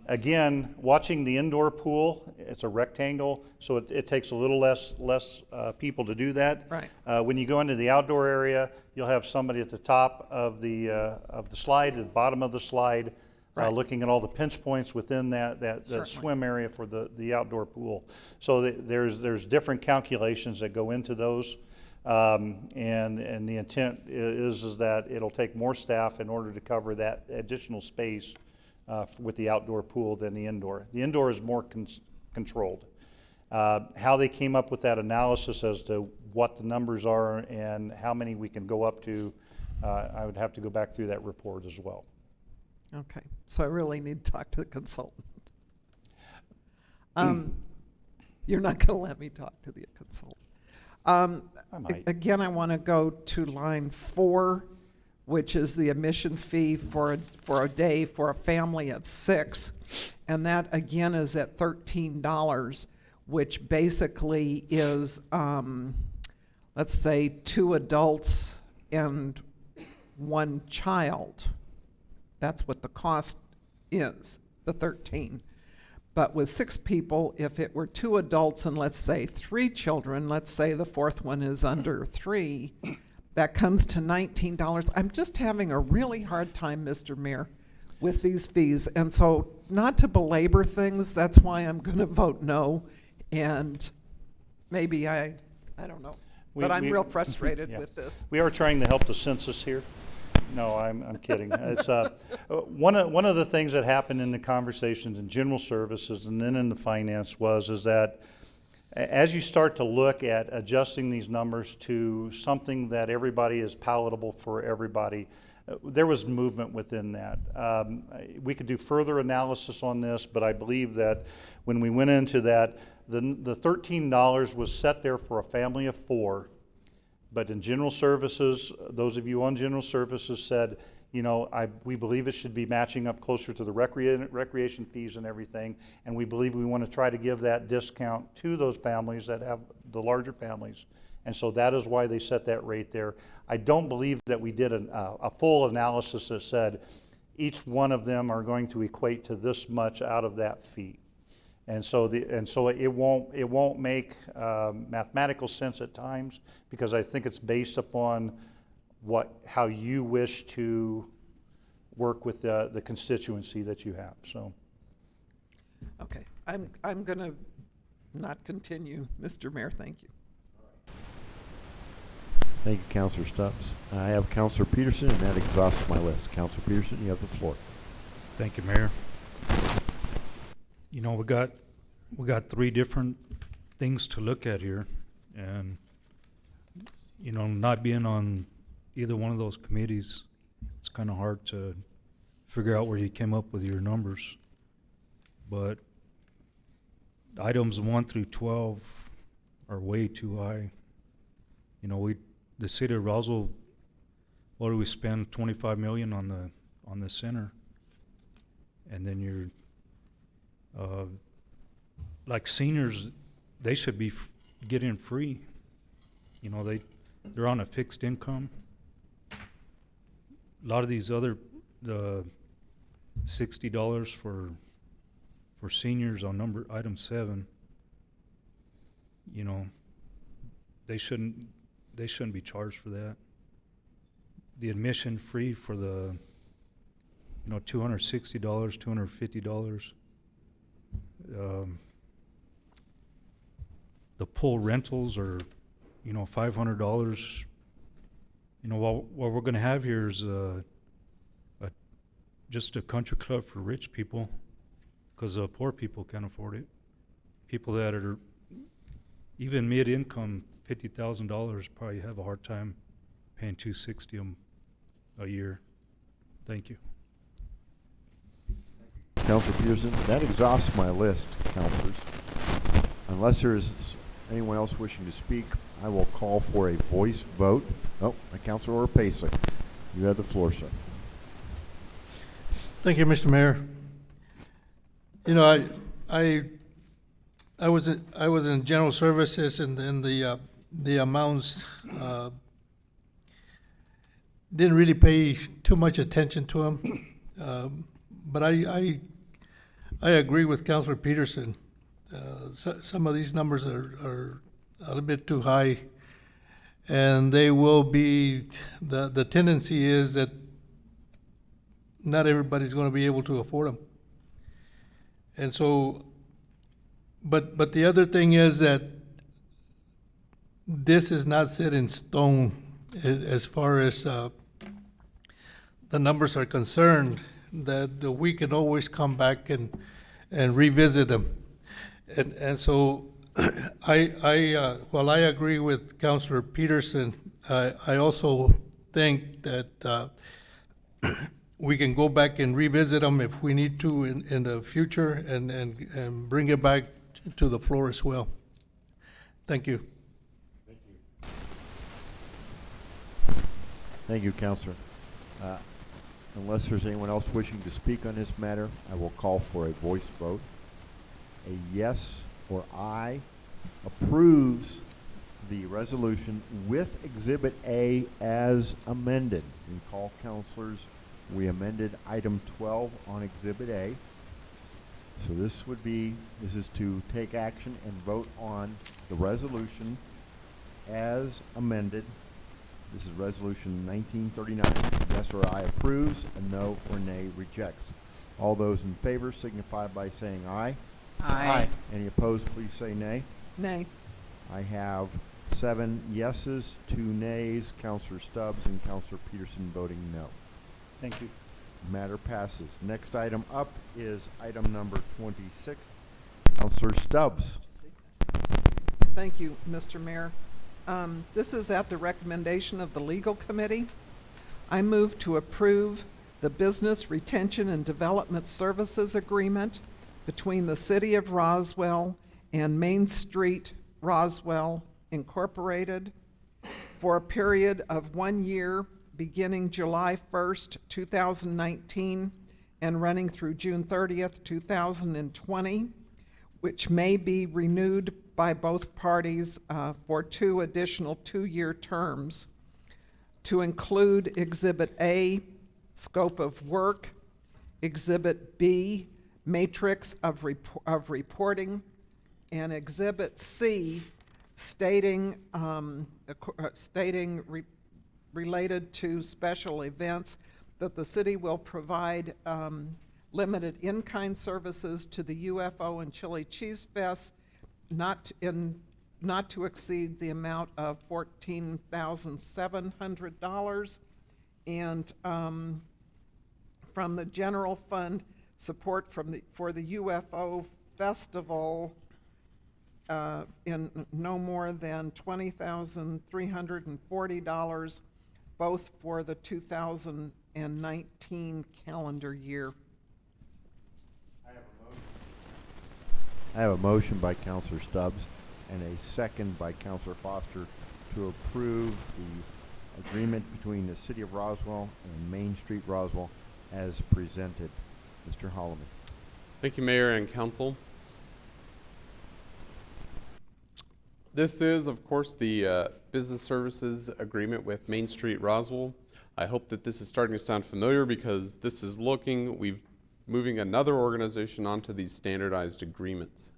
Again, watching the indoor pool, it's a rectangle, so it takes a little less people to do that. Right. When you go into the outdoor area, you'll have somebody at the top of the slide, at the bottom of the slide, Right. looking at all the pinch points within that Certainly. swim area for the outdoor pool. So there's different calculations that go into those. And the intent is that it'll take more staff in order to cover that additional space with the outdoor pool than the indoor. The indoor is more controlled. How they came up with that analysis as to what the numbers are and how many we can go up to, I would have to go back through that report as well. Okay, so I really need to talk to the consultant. You're not going to let me talk to the consultant. I might. Again, I want to go to line 4, which is the admission fee for a day for a family of 6, and that again is at $13, which basically is, let's say, 2 adults and 1 child. That's what the cost is, the 13. But with 6 people, if it were 2 adults and let's say 3 children, let's say the 4th one is under 3, that comes to $19. I'm just having a really hard time, Mr. Mayor, with these fees. And so not to belabor things, that's why I'm going to vote no. And maybe I don't know. But I'm real frustrated with this. We are trying to help the census here. No, I'm kidding. It's one of the things that happened in the conversations in general services and then in the finance is that as you start to look at adjusting these numbers to something that everybody is palatable for everybody, there was movement within that. We could do further analysis on this, but I believe that when we went into that, the $13 was set there for a family of 4, but in general services, those of you on general services said, you know, we believe it should be matching up closer to the recreation fees and everything, and we believe we want to try to give that discount to those families that have the larger families. And so that is why they set that rate there. I don't believe that we did a full analysis that said each one of them are going to equate to this much out of that fee. And so it won't make mathematical sense at times, because I think it's based upon how you wish to work with the constituency that you have. So, Okay, I'm going to not continue, Mr. Mayor. Thank you. Thank you, Councilor Stubbs. I have Councilor Peterson, and that exhausts my list. Councilor Peterson, you have the floor. Thank you, Mayor. You know, we got 3 different things to look at here, and you know, not being on either one of those committees, it's kind of hard to figure out where you came up with your numbers. But items 1 through 12 are way too high. You know, the city of Roswell, what do we spend? $25 million on the center, and then you're like seniors, they should be getting free. You know, they're on a fixed income. A lot of these other, the $60 for seniors on item 7, you know, they shouldn't be charged for that. The admission free for the, you know, $260, $250. The pool rentals are, you know, $500. You know, what we're going to have here is just a country club for rich people, because poor people can't afford it. People that are even mid-income, $50,000, probably have a hard time paying $260 a year. Thank you. Councilor Peterson, that exhausts my list, councilors. Unless there is anyone else wishing to speak, I will call for a voice vote. Oh, Councilor Orpesa, you have the floor, sir. Thank you, Mr. Mayor. You know, I was in general services, and then the amounts didn't really pay too much attention to them. But I agree with Councilor Peterson. Some of these numbers are a little bit too high, and they will be, the tendency is that not everybody's going to be able to afford them. And so, but the other thing is that this is not set in stone as far as the numbers are concerned, that we can always come back and revisit them. And so while I agree with Councilor Peterson, I also think that we can go back and revisit them if we need to in the future, and bring it back to the floor as well. Thank you. Thank you. Thank you, Councilor. Unless there's anyone else wishing to speak on this matter, I will call for a voice vote. A yes or aye approves the resolution with Exhibit A as amended. Recall, councilors, we amended item 12 on Exhibit A. So this is to take action and vote on the resolution as amended. This is Resolution 1939. Yes or aye approves, and no or nay rejects. All those in favor signify by saying aye. Aye. Any opposed, please say nay. Nay. I have 7 yeses, 2 nays, Councilor Stubbs and Councilor Peterson voting no. thank you. Matter passes. Next item up is item number 26. Councilor Stubbs. Thank you, Mr. Mayor. This is at the recommendation of the Legal Committee. I move to approve the Business Retention and Development Services Agreement between the City of Roswell and Main Street Roswell Incorporated for a period of 1 year beginning July 1st, 2019 and running through June 30th, 2020, which may be renewed by both parties for 2 additional 2-year terms, to include Exhibit A, scope of work, Exhibit B, matrix of reporting, and Exhibit C, stating related to special events that the city will provide limited in-kind services to the UFO and Chili Cheese Fest, not to exceed the amount of $14,700, and from the general fund, support for the UFO festival in no more than $20,340, both for the 2019 calendar year. I have a motion by Counselor Stubbs and a second by Counselor Foster to approve the agreement between the City of Roswell and Main Street Roswell as presented. Mr. Holloman. Thank you, Mayor and Council. This is, of course, the business services agreement with Main Street Roswell. I hope that this is starting to sound familiar because this is moving another organization onto these standardized agreements.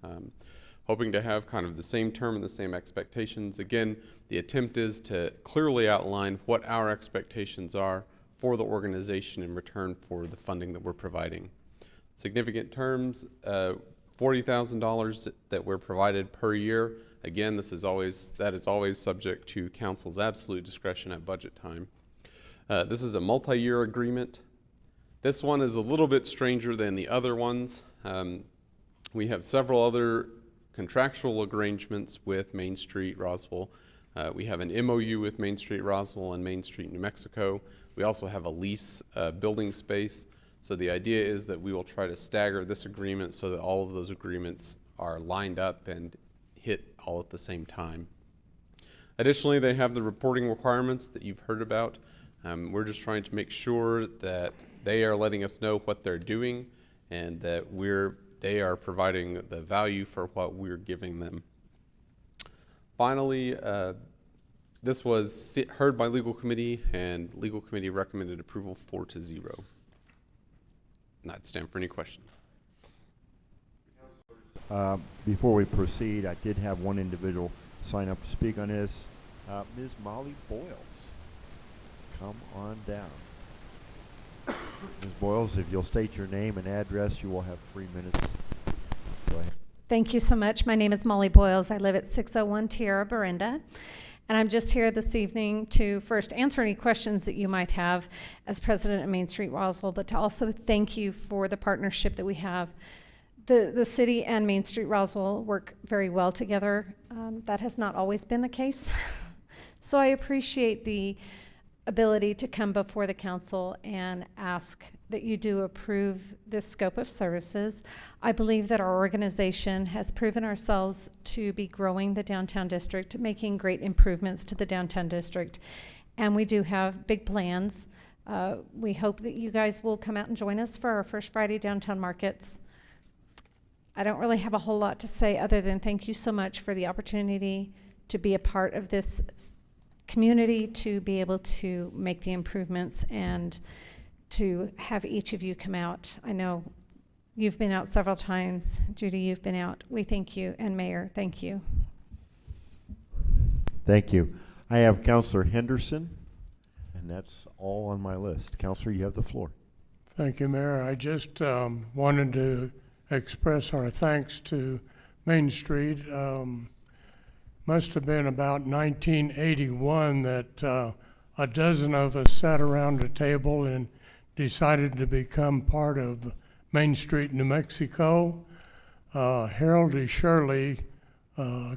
Hoping to have kind of the same term and the same expectations. Again, the attempt is to clearly outline what our expectations are for the organization in return for the funding that we're providing. Significant terms, $40,000 that we're provided per year. Again, that is always subject to council's absolute discretion at budget time. This is a multi-year agreement. This one is a little bit stranger than the other ones. We have several other contractual arrangements with Main Street Roswell. We have an MOU with Main Street Roswell and Main Street New Mexico. We also have a lease building space. So the idea is that we will try to stagger this agreement so that all of those agreements are lined up and hit all at the same time. Additionally, they have the reporting requirements that you've heard about. We're just trying to make sure that they are letting us know what they're doing and that they are providing the value for what we're giving them. Finally, this was heard by Legal Committee, and Legal Committee recommended approval 4-0. And I'd stand for any questions. Before we proceed, I did have one individual sign up to speak on this. Ms. Molly Boyles, come on down. Ms. Boyles, if you'll state your name and address, you will have 3 minutes. Go ahead. Thank you so much. My name is Molly Boyles. I live at 601 Tierra Berenda. And I'm just here this evening to first answer any questions that you might have as president of Main Street Roswell, but to also thank you for the partnership that we have. The city and Main Street Roswell work very well together. That has not always been the case. So I appreciate the ability to come before the council and ask that you do approve this scope of services. I believe that our organization has proven ourselves to be growing the downtown district, making great improvements to the downtown district, and we do have big plans. We hope that you guys will come out and join us for our first Friday downtown markets. I don't really have a whole lot to say other than thank you so much for the opportunity to be a part of this community, to be able to make the improvements and to have each of you come out. I know you've been out several times. Judy, you've been out. We thank you. And Mayor, thank you. Thank you. I have Councilor Henderson, and that's all on my list. Councilor, you have the floor. Thank you, Mayor. I just wanted to express our thanks to Main Street. Must have been about 1981 that a dozen of us sat around a table and decided to become part of Main Street, New Mexico. Harold E. Shirley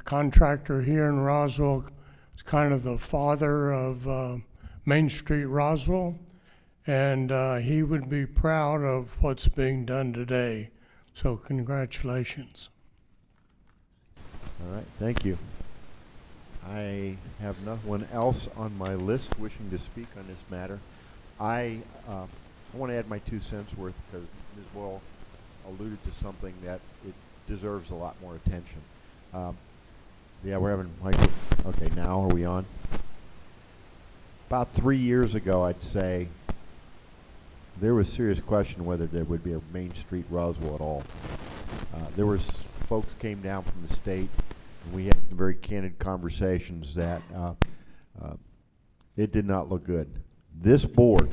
contractor here in Roswell. He's kind of the father of Main Street Roswell, and he would be proud of what's being done today. So congratulations. All right, thank you. I have no one else on my list wishing to speak on this matter. I want to add my 2 cents worth because Ms. Boyle alluded to something that it deserves a lot more attention. Yeah, we're having Michael. Okay, now are we on? About 3 years ago, I'd say, there was serious question whether there would be a Main Street Roswell at all. There was folks came down from the state, and we had very candid conversations that it did not look good. This board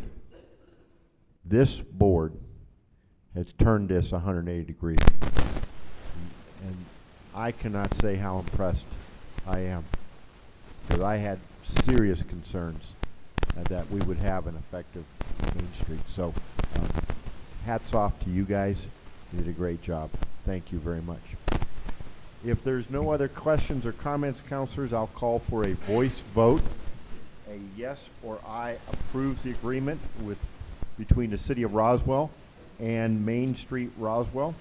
has turned this 180 degrees, and I cannot say how impressed I am, because I had serious concerns that we would have an effective Main Street. So hats off to you guys. You did a great job. Thank you very much. If there's no other questions or comments, councilors, I'll call for a voice vote. A yes or aye approves the agreement between the City of Roswell and Main Street Roswell.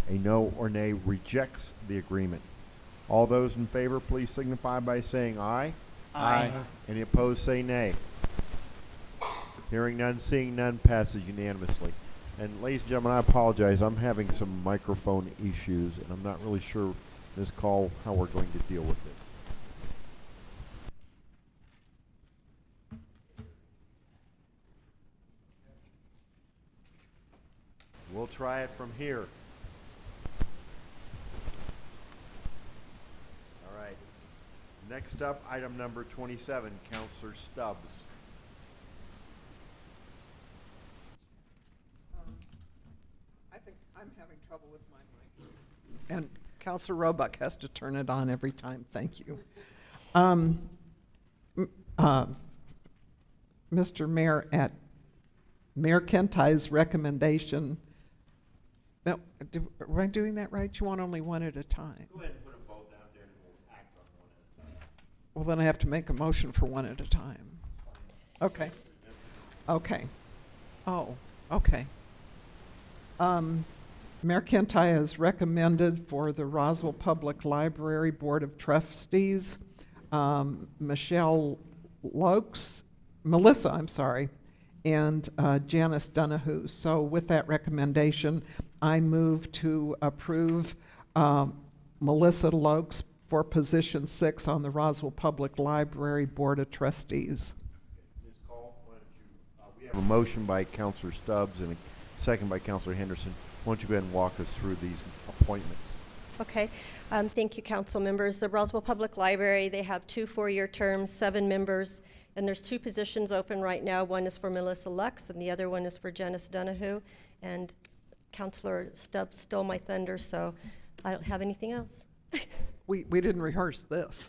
A no or nay rejects the agreement. All those in favor, please signify by saying aye. Aye. Any opposed, say nay. Hearing none, seeing none, passes unanimously. And ladies and gentlemen, I apologize. I'm having some microphone issues, and I'm not really sure, Ms. Call, how we're going to deal with this. We'll try it from here. All right. Next up, item number 27, Councilor Stubbs. I think I'm having trouble with my mic. And Councilor Roebuck has to turn it on every time. Thank you. Mr. Mayor, at Mayor Kentai's recommendation, no, am I doing that right? You want only one at a time? Go ahead and put them both out there and we'll act on one at a time. Well, then I have to make a motion for one at a time. Okay. Okay. Oh, okay. Mayor Kentai has recommended for the Roswell Public Library Board of Trustees, Melissa, and Janice Donahue. So with that recommendation, I move to approve Melissa Lokes for position 6 on the Roswell Public Library Board of Trustees. Ms. Call, why don't you, we have a motion by Councilor Stubbs and a second by Councilor Henderson. Why don't you go ahead and walk us through these appointments? Okay. Thank you, council members. The Roswell Public Library, they have 2 4-year terms, 7 members, and there's 2 positions open right now. One is for Melissa Lux, and the other one is for Janice Donahue. And Councilor Stubbs stole my thunder, so I don't have anything else. We didn't rehearse this.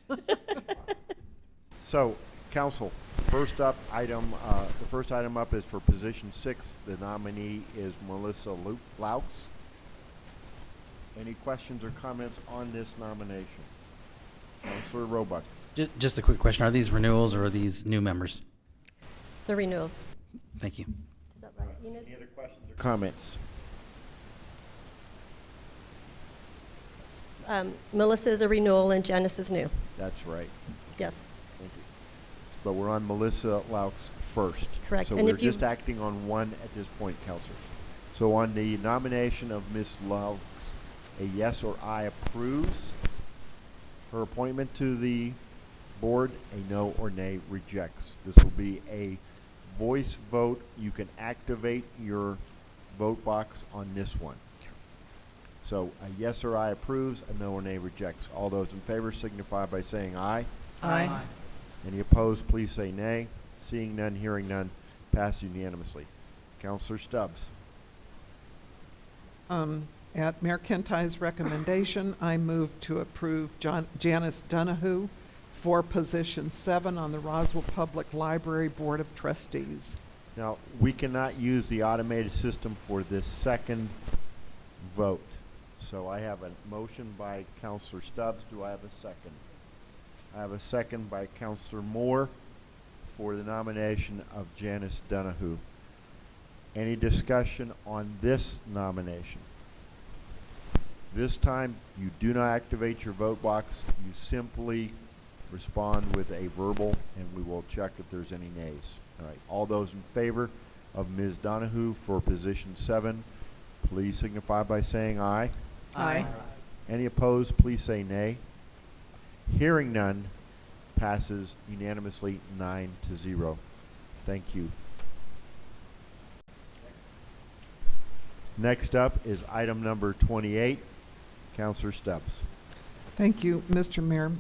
So, council, first up item, the first item up is for position 6. The nominee is Melissa Laux. Any questions or comments on this nomination? Councilor Roebuck. Just a quick question. Are these renewals or are these new members? The renewals. Thank you. Is that right? Any other questions or comments? Melissa is a renewal and Janice is new. That's right. Yes. Thank you. But we're on Melissa Laux first. Correct. So And we're if you- just acting on one at this point, councilors. So on the nomination of Ms. Laux, a yes or aye approves her appointment to the board. A no or nay rejects. This will be a voice vote. You can activate your vote box on this one. So a yes or aye approves, a no or nay rejects. All those in favor signify by saying aye. Aye. Any opposed, please say nay. Seeing none, hearing none, passed unanimously. Councilor Stubbs. At Mayor Kentai's recommendation, I move to approve Janice Donahue for position 7 on the Roswell Public Library Board of Trustees. Now, we cannot use the automated system for this second vote. So I have a motion by Counselor Stubbs. Do I have a second? I have a second by Counselor Moore for the nomination of Janice Donahue. Any discussion on this nomination? This time, you do not activate your vote box. You simply respond with a verbal, and we will check if there's any nays. All right. All those in favor of Ms. Donahue for position 7, please signify by saying aye. Aye. Any opposed, please say nay. Hearing none, passes unanimously 9-0. Thank you. Next up is item number 28. Counselor Stubbs. Thank you, Mr. Mayor.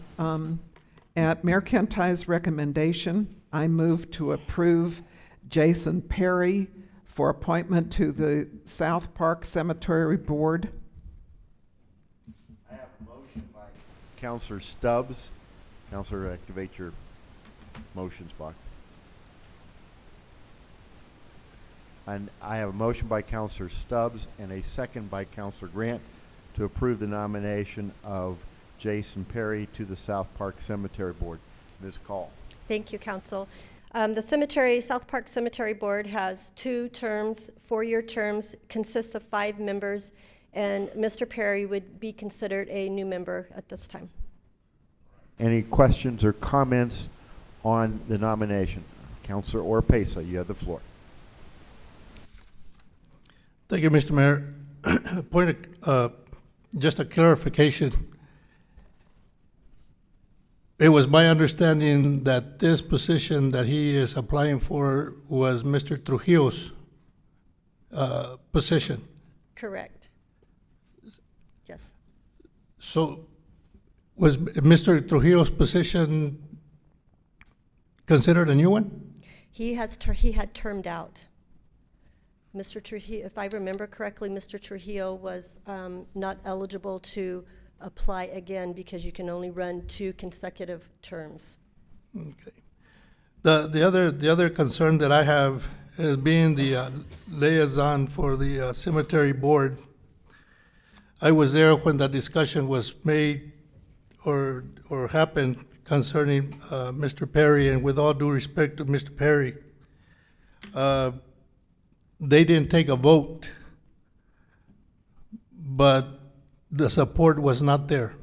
At Mayor Kentai's recommendation, I move to approve Jason Perry for appointment to the South Park Cemetery Board. I have a motion by Counselor Stubbs. Counselor, activate your motions box. And I have a motion by Counselor Stubbs and a second by Counselor Grant to approve the nomination of Jason Perry to the South Park Cemetery Board. Ms. Call. Thank you, Council. The South Park Cemetery Board has 2 terms, 4-year terms, consists of 5 members, and Mr. Perry would be considered a new member at this time. Any questions or comments on the nomination? Counselor Oropesa, you have the floor. Thank you, Mr. Mayor. Just a clarification. It was my understanding that this position that he is applying for was Mr. Trujillo's position. Correct. Yes. So was Mr. Trujillo's position considered a new one? He had termed out. Mr. Trujillo, if I remember correctly, Mr. Trujillo was not eligible to apply again because you can only run 2 consecutive terms. Okay. The other concern that I have is being the liaison for the cemetery board. I was there when the discussion was made or happened concerning Mr. Perry, and with all due respect to Mr. Perry, they didn't take a vote, but the support was not there.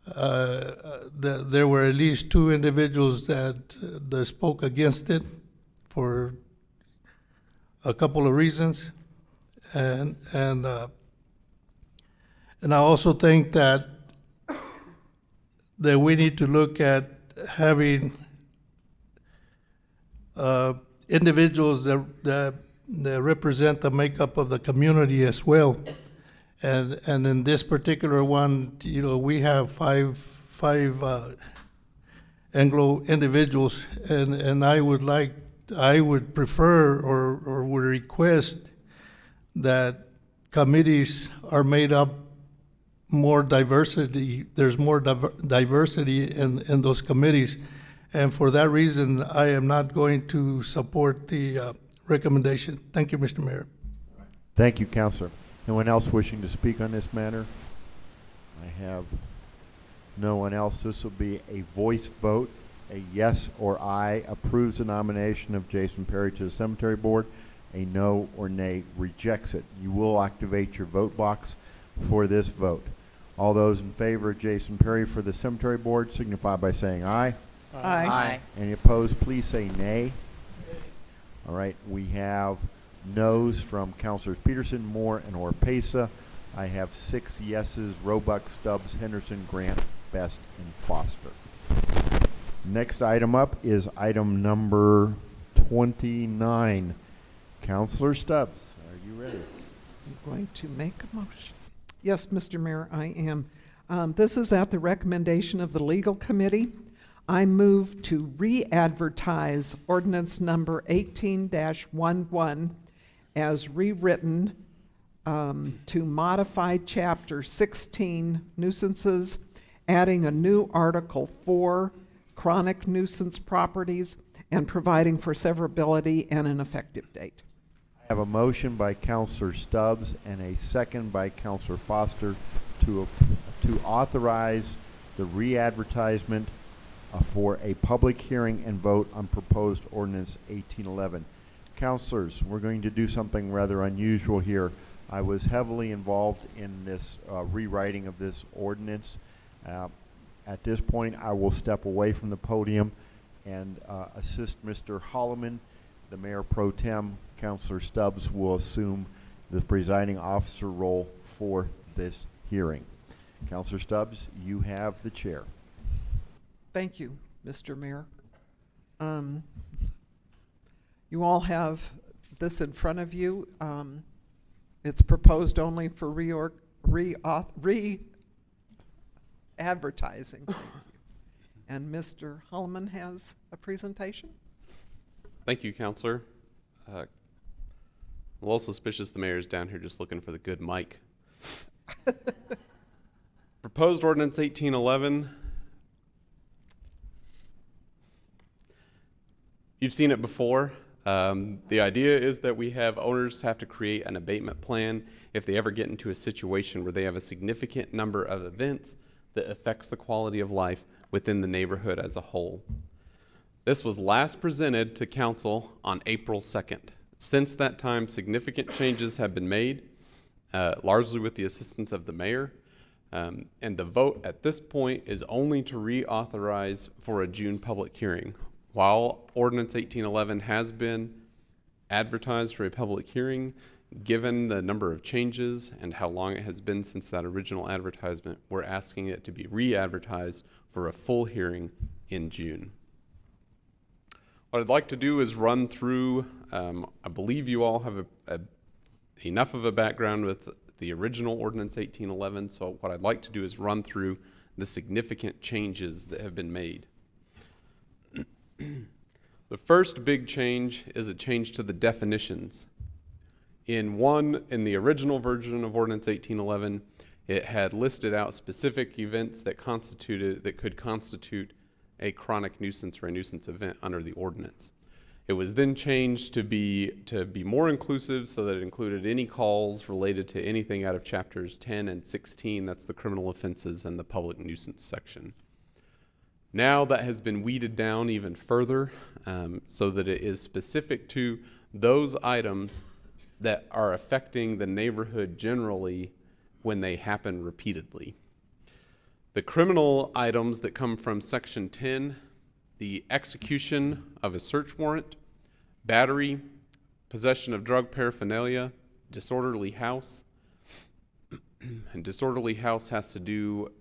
There were at least 2 individuals that spoke against it for a couple of reasons, and I also think that we need to look at having individuals that represent the makeup of the community as well. And in this particular one, we have five Anglo individuals, and I would prefer or would request that committees are made up more diversity. There's more diversity in those committees, and for that reason, I am not going to support the recommendation. Thank you, Mr. Mayor. Thank you, Counselor. Anyone else wishing to speak on this matter? I have no one else. This will be a voice vote. A yes or aye approves the nomination of Jason Perry to the Cemetery Board. A no or nay rejects it. You will activate your vote box for this vote. All those in favor of Jason Perry for the Cemetery Board signify by saying aye. Aye. Aye. Any opposed, please say nay. All right, we have noes from Councilors Peterson, Moore, and Oropesa. I have 6 yeses: Roebuck, Stubbs, Henderson, Grant, Best, and Foster. Next item up is item number 29. Councilor Stubbs, are you ready? I'm going to make a motion. Yes, Mr. Mayor, I am. This is at the recommendation of the Legal Committee. I move to re-advertise ordinance number 18-11 as rewritten to modify Chapter 16 nuisances, adding a new Article 4, chronic nuisance properties, and providing for severability and an effective date. I I have a motion by Counselor Stubbs and a second by Counselor Foster to authorize the re-advertisement for a public hearing and vote on proposed ordinance 1811. Counselors, we're going to do something rather unusual here. I was heavily involved in this rewriting of this ordinance. At this point, I will step away from the podium and assist Mr. Holloman. The Mayor Pro Tem, Counselor Stubbs, will assume the presiding officer role for this hearing. Counselor Stubbs, you have the chair. Thank you, Mr. Mayor. You all have this in front of you. It's proposed only for re-advertising. And Mr. Holloman has a presentation. Thank you, Counselor. A little suspicious the mayor's down here just looking for the good mic. Proposed ordinance 1811. You've seen it before. The idea is that we have owners have to create an abatement plan if they ever get into a situation where they have a significant number of events that affects the quality of life within the neighborhood as a whole. This was last presented to council on April 2nd. Since that time, significant changes have been made, largely with the assistance of the mayor. And the vote at this point is only to reauthorize for a June public hearing. While Ordinance 1811 has been advertised for a public hearing, given the number of changes and how long it has been since that original advertisement, we're asking it to be re-advertised for a full hearing in June. What I'd like to do is run through, I believe you all have enough of a background with the original Ordinance 1811, so what I'd like to do is run through the significant changes that have been made. The first big change is a change to the definitions. In the original version of Ordinance 1811, it had listed out specific events that could constitute a chronic nuisance or a nuisance event under the ordinance. It was then changed to be more inclusive, so that it included any calls related to anything out of chapters 10 and 16, that's the criminal offenses and the public nuisance section. Now that has been weeded down even further, so that it is specific to those items that are affecting the neighborhood generally when they happen repeatedly. The criminal items that come from Section 10, the execution of a search warrant, battery, possession of drug paraphernalia, disorderly house. And disorderly house has to do,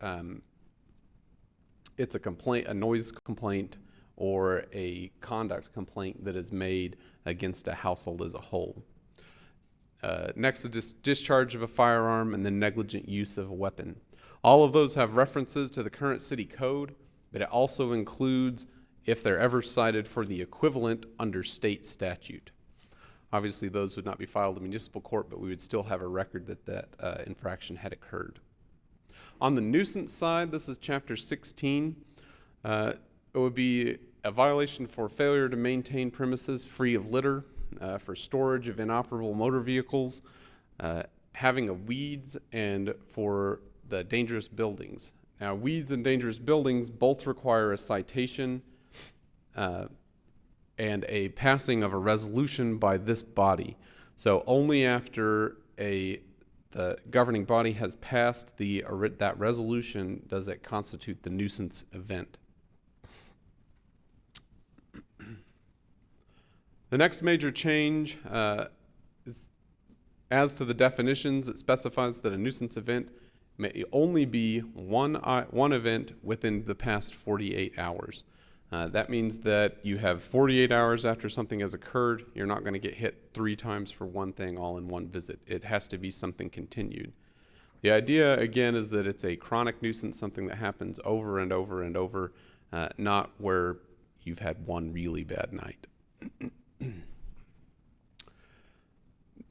it's a complaint, a noise complaint, or a conduct complaint that is made against a household as a whole. Next is discharge of a firearm, and then negligent use of a weapon. All of those have references to the current city code, but it also includes if they're ever cited for the equivalent under state statute. Obviously, those would not be filed in municipal court, but we would still have a record that that infraction had occurred. On the nuisance side, this is chapter 16. It would be a violation for failure to maintain premises free of litter, for storage of inoperable motor vehicles, having of weeds, and for the dangerous buildings. Now, weeds and dangerous buildings both require a citation and a passing of a resolution by this body. So only after the governing body has passed that resolution does it constitute the nuisance event. The next major change is as to the definitions. It specifies that a nuisance event may only be one event within the past 48 hours. That means that you have 48 hours after something has occurred. You're not going to get hit 3 times for one thing all in one visit. It has to be something continued. The idea, again, is that it's a chronic nuisance, something that happens over and over and over, not where you've had one really bad night.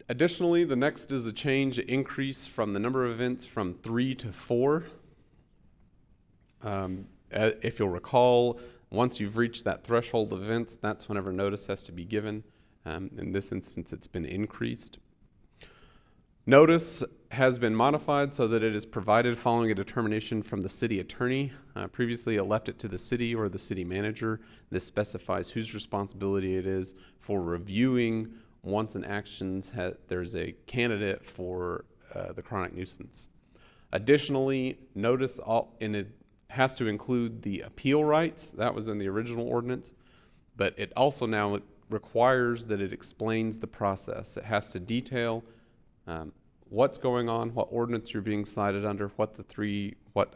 Additionally, the next is a change, increase from the number of events from 3 to 4. If you'll recall, once you've reached that threshold of events, that's whenever notice has to be given. In this instance, it's been increased. Notice has been modified so that it is provided following a determination from the city attorney. Previously, it left it to the city or the city manager. This specifies whose responsibility it is for reviewing once an there's a candidate for the chronic nuisance. Additionally, notice it has to include the appeal rights. That was in the original ordinance, but it also now requires that it explains the process. It has to detail what's going on, what ordinance you're being cited under, what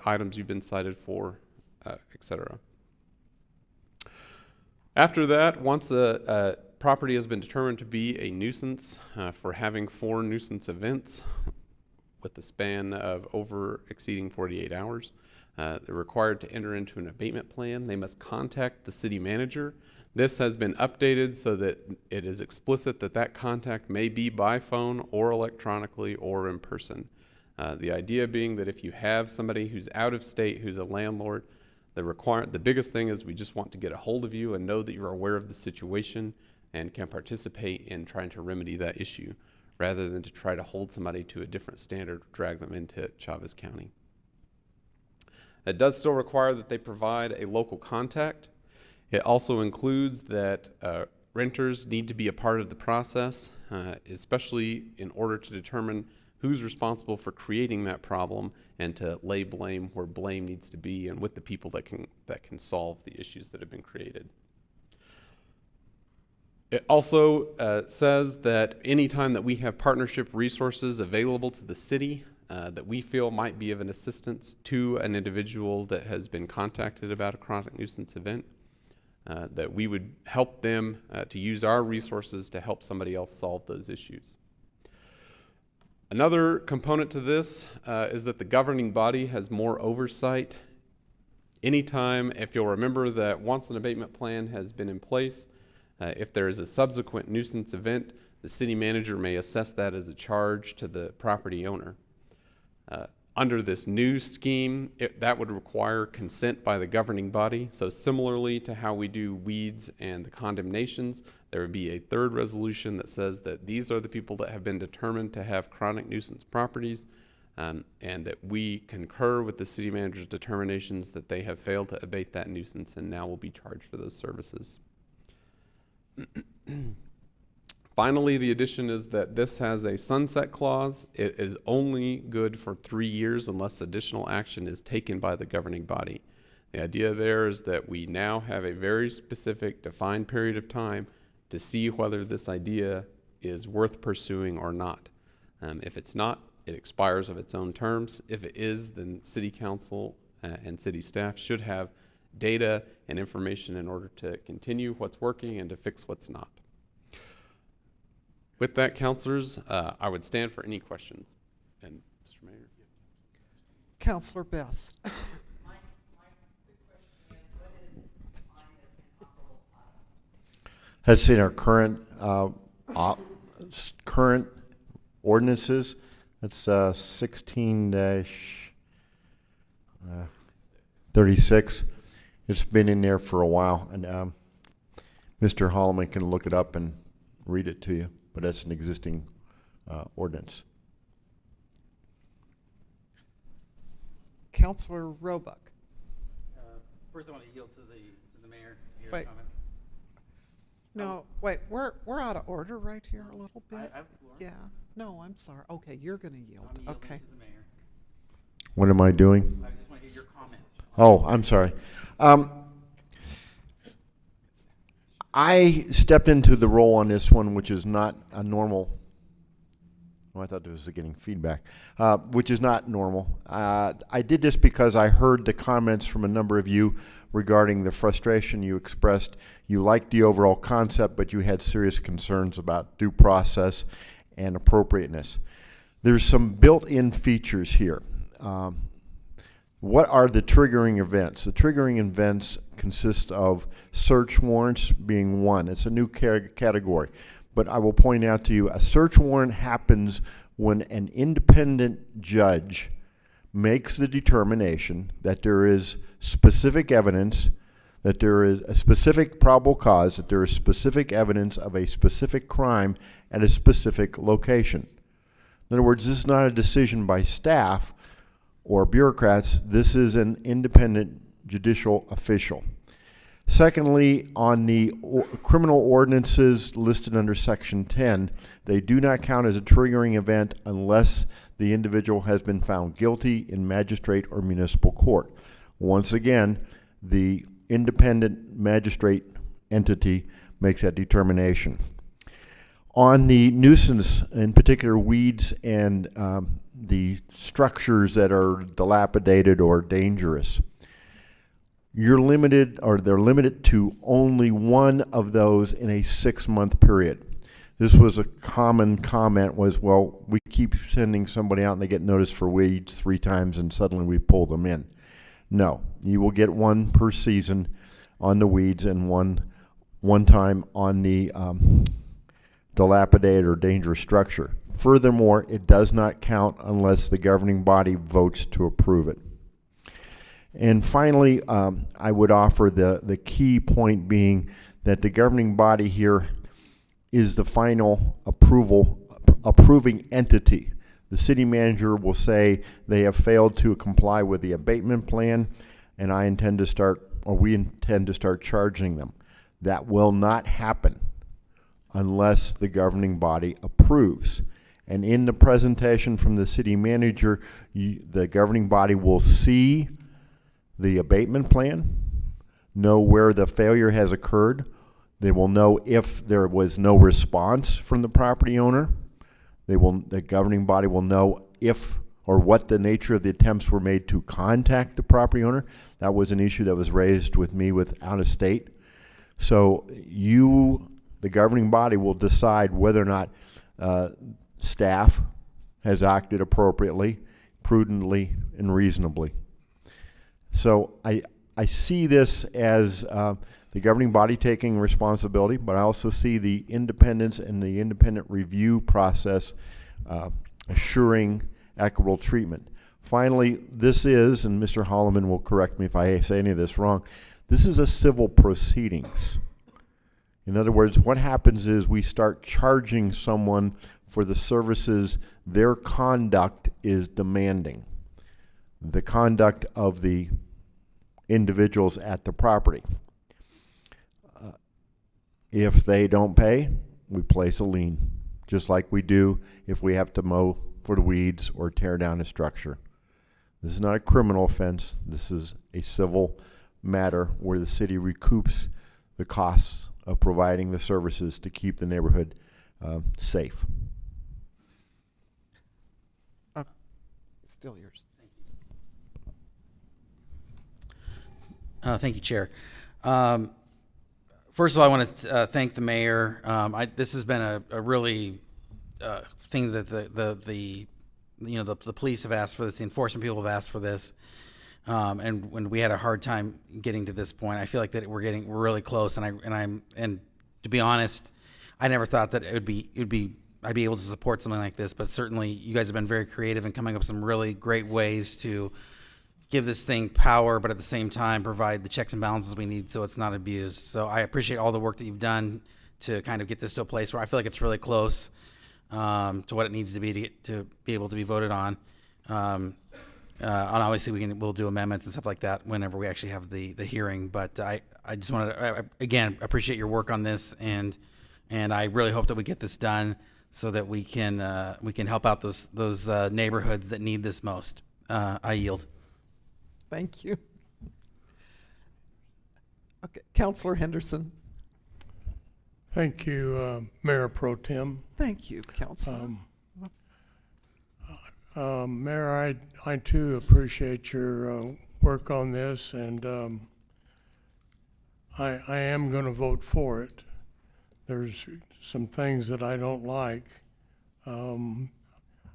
items you've been cited for, etc. After that, once a property has been determined to be a nuisance for having 4 nuisance events with the span of exceeding 48 hours, they're required to enter into an abatement plan. They must contact the city manager. This has been updated so that it is explicit that that contact may be by phone or electronically or in person. The idea being that if you have somebody who's out of state, who's a landlord, the biggest thing is we just want to get a hold of you and know that you're aware of the situation and can participate in trying to remedy that issue, rather than to try to hold somebody to a different standard, drag them into Chavez County. It does still require that they provide a local contact. It also includes that renters need to be a part of the process, especially in order to determine who's responsible for creating that problem and to lay blame where blame needs to be and with the people that can solve the issues that have been created. It also says that anytime that we have partnership resources available to the city that we feel might be of an assistance to an individual that has been contacted about a chronic nuisance event, that we would help them to use our resources to help somebody else solve those issues. Another component to this is that the governing body has more oversight. Anytime, if you'll remember that once an abatement plan has been in place, if there is a subsequent nuisance event, the city manager may assess that as a charge to the property owner. Under this new scheme, that would require consent by the governing body. So similarly to how we do weeds and the condemnations, there would be a third resolution that says that these are the people that have been determined to have chronic nuisance properties, and that we concur with the city manager's determinations that they have failed to abate that nuisance and now will be charged for those services. Finally, the addition is that this has a sunset clause. It is only good for 3 years unless additional action is taken by the governing body. The idea there is that we now have a very specific defined period of time to see whether this idea is worth pursuing or not. If it's not, it expires of its own terms. If it is, then city council and city staff should have data and information in order to continue what's working and to fix what's not. With that, councilors, I would stand for any questions. And Mr. Mayor. Councilor Best. That's in our current current ordinances. That's 16-36. It's been in there for a while, and Mr. Holloman can look it up and read it to you. But that's an existing ordinance. Councilor Roebuck. First, I want to yield to the mayor. Wait. Comments. No, wait. We're out of order right here a little bit. I have the floor. Yeah. No, I'm sorry. Okay, you're going to yield. I'm yielding Okay. to the mayor. What am I doing? I just want to hear your comments. Oh, I'm sorry. I stepped into the role on this one, which is not a normal. Oh, I thought this was getting feedback, which is not normal. I did this because I heard the comments from a number of you regarding the frustration you expressed. You liked the overall concept, but you had serious concerns about due process and appropriateness. There's some built-in features here. What are the triggering events? The triggering events consist of search warrants being one. It's a new category. But I will point out to you, a search warrant happens when an independent judge makes the determination that there is specific evidence that there is a specific probable cause, that there is specific evidence of a specific crime at a specific location. In other words, this is not a decision by staff or bureaucrats. This is an independent judicial official. Secondly, on the criminal ordinances listed under Section 10, they do not count as a triggering event unless the individual has been found guilty in magistrate or municipal court. Once again, the independent magistrate entity makes that determination. On the nuisance, in particular weeds and the structures that are dilapidated or dangerous, you're limited, or they're limited to only one of those in a 6-month period. This was a common comment was, well, we keep sending somebody out and they get noticed for weeds 3 times and suddenly we pull them in. No, you will get 1 per season on the weeds and one time on the dilapidated or dangerous structure. Furthermore, it does not count unless the governing body votes to approve it. And finally, I would offer the key point being that the governing body here is the final approving entity. The city manager will say they have failed to comply with the abatement plan, and we intend to start charging them. That will not happen unless the governing body approves. And in the presentation from the city manager, the governing body will see the abatement plan, know where the failure has occurred. They will know if there was no response from the property owner. The governing body will know if or what the nature of the attempts were made to contact the property owner. That was an issue that was raised with me with out of state. So the governing body will decide whether or not staff has acted appropriately, prudently, and reasonably. So I see this as the governing body taking responsibility, but I also see the independence and the independent review process assuring equitable treatment. Finally, this is, and Mr. Holloman will correct me if I say any of this wrong, this is a civil proceedings. In other words, what happens is we start charging someone for the services their conduct is demanding. The conduct of the individuals at the property. If they don't pay, we place a lien, just like we do if we have to mow for the weeds or tear down a structure. This is not a criminal offense. This is a civil matter where the city recoups the costs of providing the services to keep the neighborhood safe. Still yours. Thank you, Chair. First of all, I want to thank the mayor. This has been a really thing that the police have asked for this, the enforcement people have asked for this, and when we had a hard time getting to this point, I feel like that we're really close. And to be honest, I never thought that I'd be able to support something like this, but certainly you guys have been very creative in coming up with some really great ways to give this thing power, but at the same time provide the checks and balances we need so it's not abused. So I appreciate all the work that you've done to kind of get this to a place where I feel like it's really close to what it needs to be to be able to be voted on. And obviously we'll do amendments and stuff like that whenever we actually have the hearing. But I just wanted to, again, appreciate your work on this, and I really hope that we get this done so that we can help out those neighborhoods that need this most. I yield. Thank you. Okay, Councilor Henderson. Thank you, Mayor Pro Tem. Thank you, Councilor. Mayor, I too appreciate your work on this, and I am going to vote for it. There's some things that I don't like.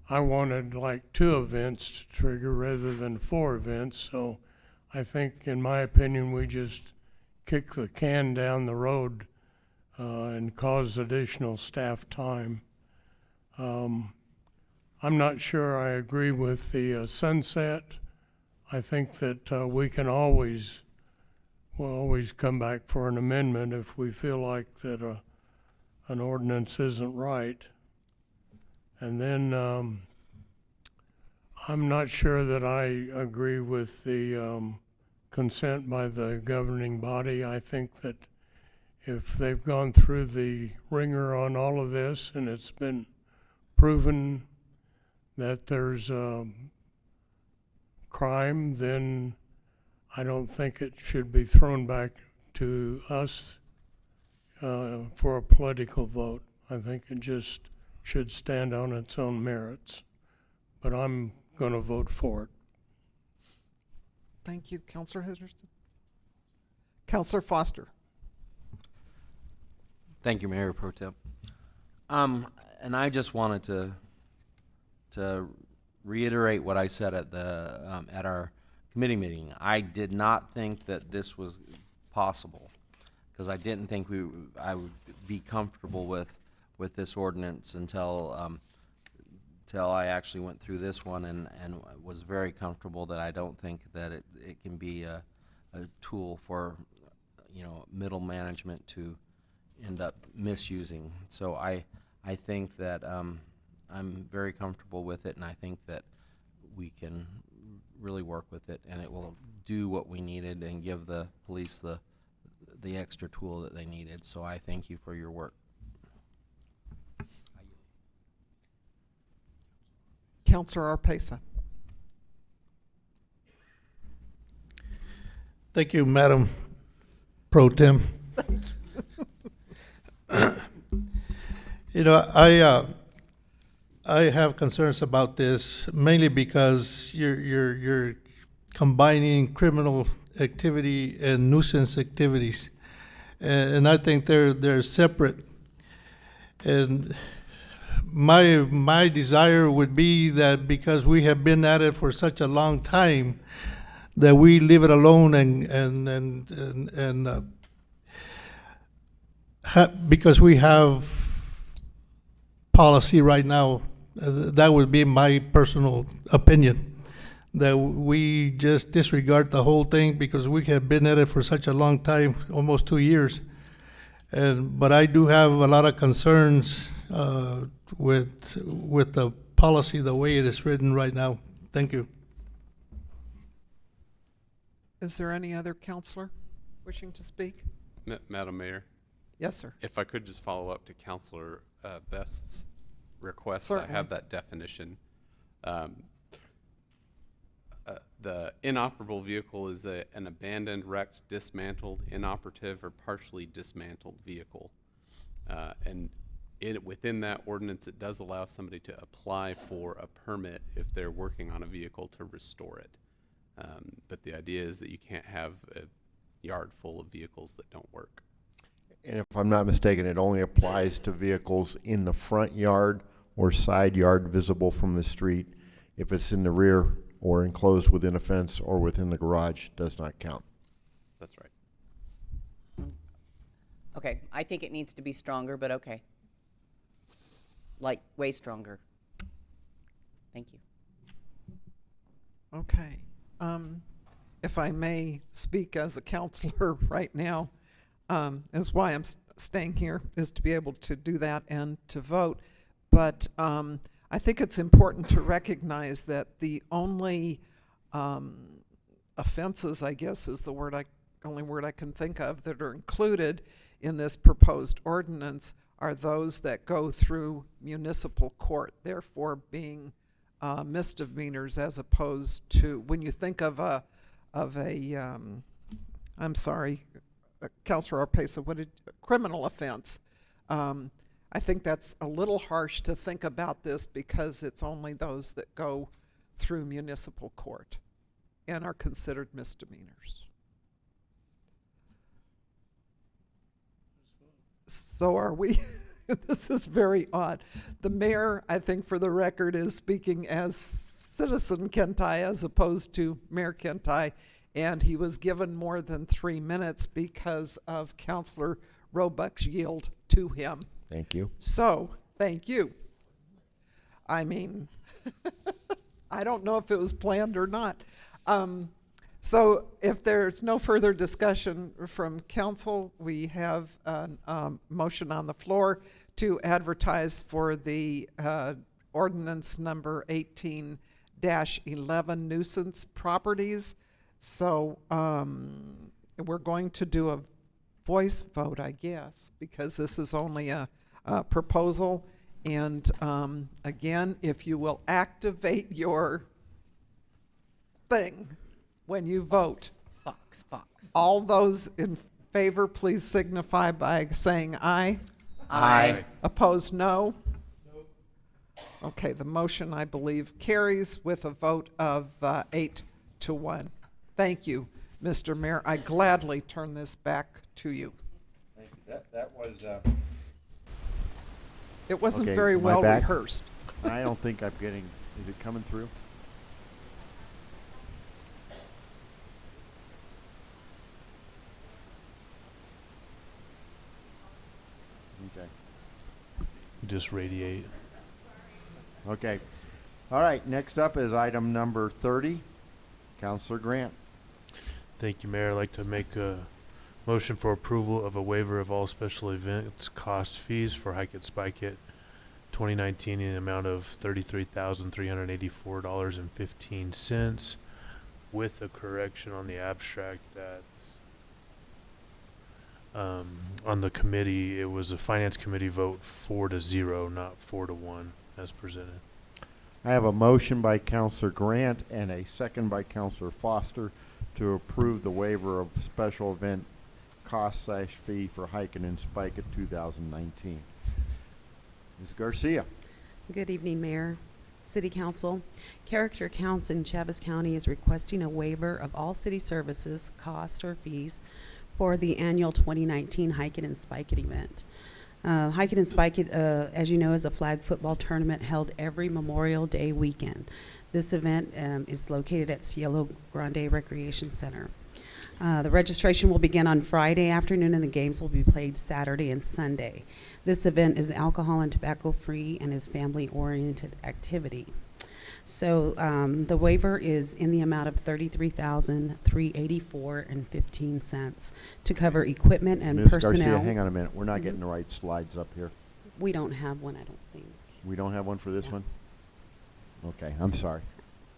I wanted like 2 events to trigger rather than 4 events, so I think, in my opinion, we just kick the can down the road and cause additional staff time. I'm not sure I agree with the sunset. I think that we can always we'll always come back for an amendment if we feel like that an ordinance isn't right. And then I'm not sure that I agree with the consent by the governing body. I think that if they've gone through the ringer on all of this and it's been proven that there's crime, then I don't think it should be thrown back to us for a political vote. I think it just should stand on its own merits. But I'm going to vote for it. Thank you, Councillor Henderson. Councillor Foster. Thank you, Mayor Pro Tem. And I just wanted to reiterate what I said at the at our committee meeting. I did not think that this was possible because I didn't think I would be comfortable with this ordinance until I actually went through this one and was very comfortable that I don't think that it can be a tool for middle management to end up misusing. So I think that I'm very comfortable with it, and I think that we can really work with it, and it will do what we needed and give the police the extra tool that they needed. So I thank you for your work. Councillor Arpesa. Thank you, Madam Pro Tem. I have concerns about this mainly because you're combining criminal activity and nuisance activities, and I think they're separate. And my desire would be that because we have been at it for such a long time, that we leave it alone because we have policy right now. That would be my personal opinion, that we just disregard the whole thing because we have been at it for such a long time, almost 2 years. But I do have a lot of concerns with the policy the way it is written right now. Thank you. Is there any other counselor wishing to speak? Madam Mayor? Yes, sir. If I could just follow up to Councilor Best's request, Certainly. I have that definition. The inoperable vehicle is an abandoned, wrecked, dismantled, inoperative, or partially dismantled vehicle. And within that ordinance, it does allow somebody to apply for a permit if they're working on a vehicle to restore it. But the idea is that you can't have a yard full of vehicles that don't work. And if I'm not mistaken, it only applies to vehicles in the front yard or side yard visible from the street. If it's in the rear or enclosed within a fence or within the garage, it does not count. That's right. Okay, I think it needs to be stronger, but okay. Like, way stronger. Thank you. Okay. If I may speak as a counselor right now, is why I'm staying here, is to be able to do that and to vote. But I think it's important to recognize that the only offenses, I guess is the only word I can think of, that are included in this proposed ordinance are those that go through municipal court, therefore being misdemeanors, as opposed to, when you think of a I'm sorry, Councilor Arpesa, criminal offense. I think that's a little harsh to think about this because it's only those that go through municipal court and are considered misdemeanors. So are we. This is very odd. The mayor, I think for the record, is speaking as Citizen Kentai as opposed to Mayor Kentai, and he was given more than 3 minutes because of Councilor Roebuck's yield to him. Thank you. So, thank you. I mean, I don't know if it was planned or not. So if there's no further discussion from council, we have a motion on the floor to advertise for the ordinance number 18-11 nuisance properties. So we're going to do a voice vote, I guess, because this is only a proposal. And again, if you will activate your thing when you vote. Box. All those in favor, please signify by saying aye. Aye. Opposed, no? Okay, the motion, I believe, carries with a vote of 8-1. Thank you, Mr. Mayor. I gladly turn this back to you. Thank you. That was. It wasn't Okay, very am I well back? rehearsed. I don't think I'm getting. Is it coming through? Okay. Just radiate. Okay. All right. Next up is item number 30. Counselor Grant. Thank you, Mayor. I'd like to make a motion for approval of a waiver of all special events cost fees for Hike It, Spike It 2019 in the amount of $33,384.15 with a correction on the abstract that on the committee, it was a finance committee vote 4-0, not 4-1 as presented. I have a motion by Counselor Grant and a second by Counselor Foster to approve the waiver of special event cost/fee for Hiking and Spike It 2019. Ms. Garcia. Good evening, Mayor, City Council. Character Counts in Chaves County is requesting a waiver of all city services, costs, or fees for the annual 2019 Hike It and Spike It event. Hike It and Spike It, as you know, is a flag football tournament held every Memorial Day weekend. This event is located at Cielo Grande Recreation Center. The registration will begin on Friday afternoon and the games will be played Saturday and Sunday. This event is alcohol and tobacco free and is family oriented activity. So the waiver is in the amount of $33,384.15 to cover equipment and Ms. personnel. Garcia, hang on a minute. We're not getting the right slides up here. We don't have one, I don't think. We don't have one for this one? Okay, I'm sorry.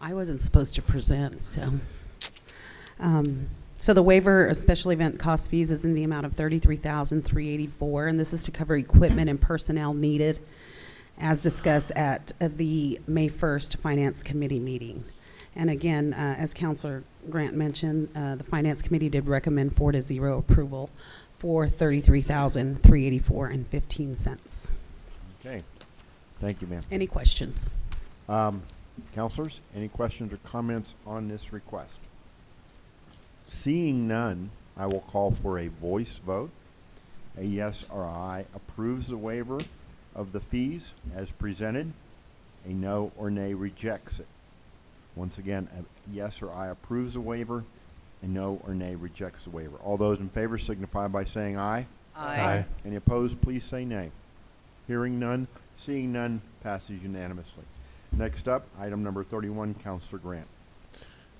I wasn't supposed to present, so. So the waiver of special event cost fees is in the amount of $33,384, and this is to cover equipment and personnel needed as discussed at the May 1st Finance Committee meeting. And again, as Councilor Grant mentioned, the Finance Committee did recommend 4-0 approval for $33,384.15. Okay. Thank you, ma'am. Any questions? Councilors, any questions or comments on this request? Seeing none, I will call for a voice vote. A yes or aye approves the waiver of the fees as presented. A no or nay rejects it. Once again, a yes or aye approves the waiver. A no or nay rejects the waiver. All those in favor signify by saying aye. Aye. Any opposed, please say nay. Hearing none, seeing none, passes unanimously. Next up, item number 31, Counselor Grant.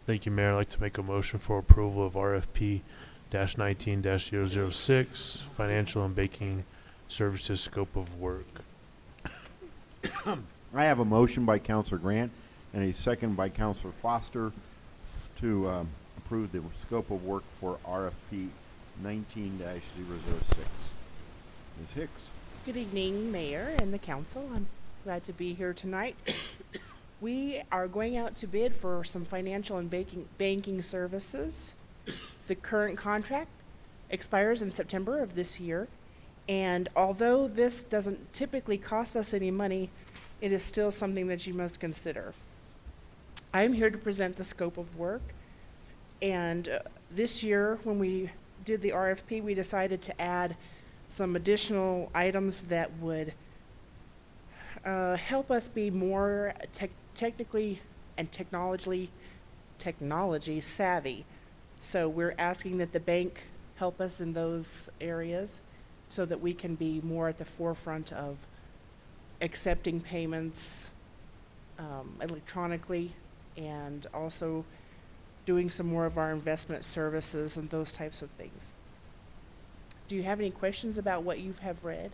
Thank you, Mayor. I'd like to make a motion for approval of RFP-19-006, financial and banking services scope of work. I have a motion by Counselor Grant and a second by Counselor Foster to approve the scope of work for RFP 19-006. Ms. Hicks. Good evening, Mayor and the council. I'm glad to be here tonight. We are going out to bid for some financial and banking services. The current contract expires in September of this year, and although this doesn't typically cost us any money, it is still something that you must consider. I'm here to present the scope of work, and this year when we did the RFP, we decided to add some additional items that would help us be more technically and technology savvy. So we're asking that the bank help us in those areas so that we can be more at the forefront of accepting payments electronically, and also doing some more of our investment services and those types of things. Do you have any questions about what you have read?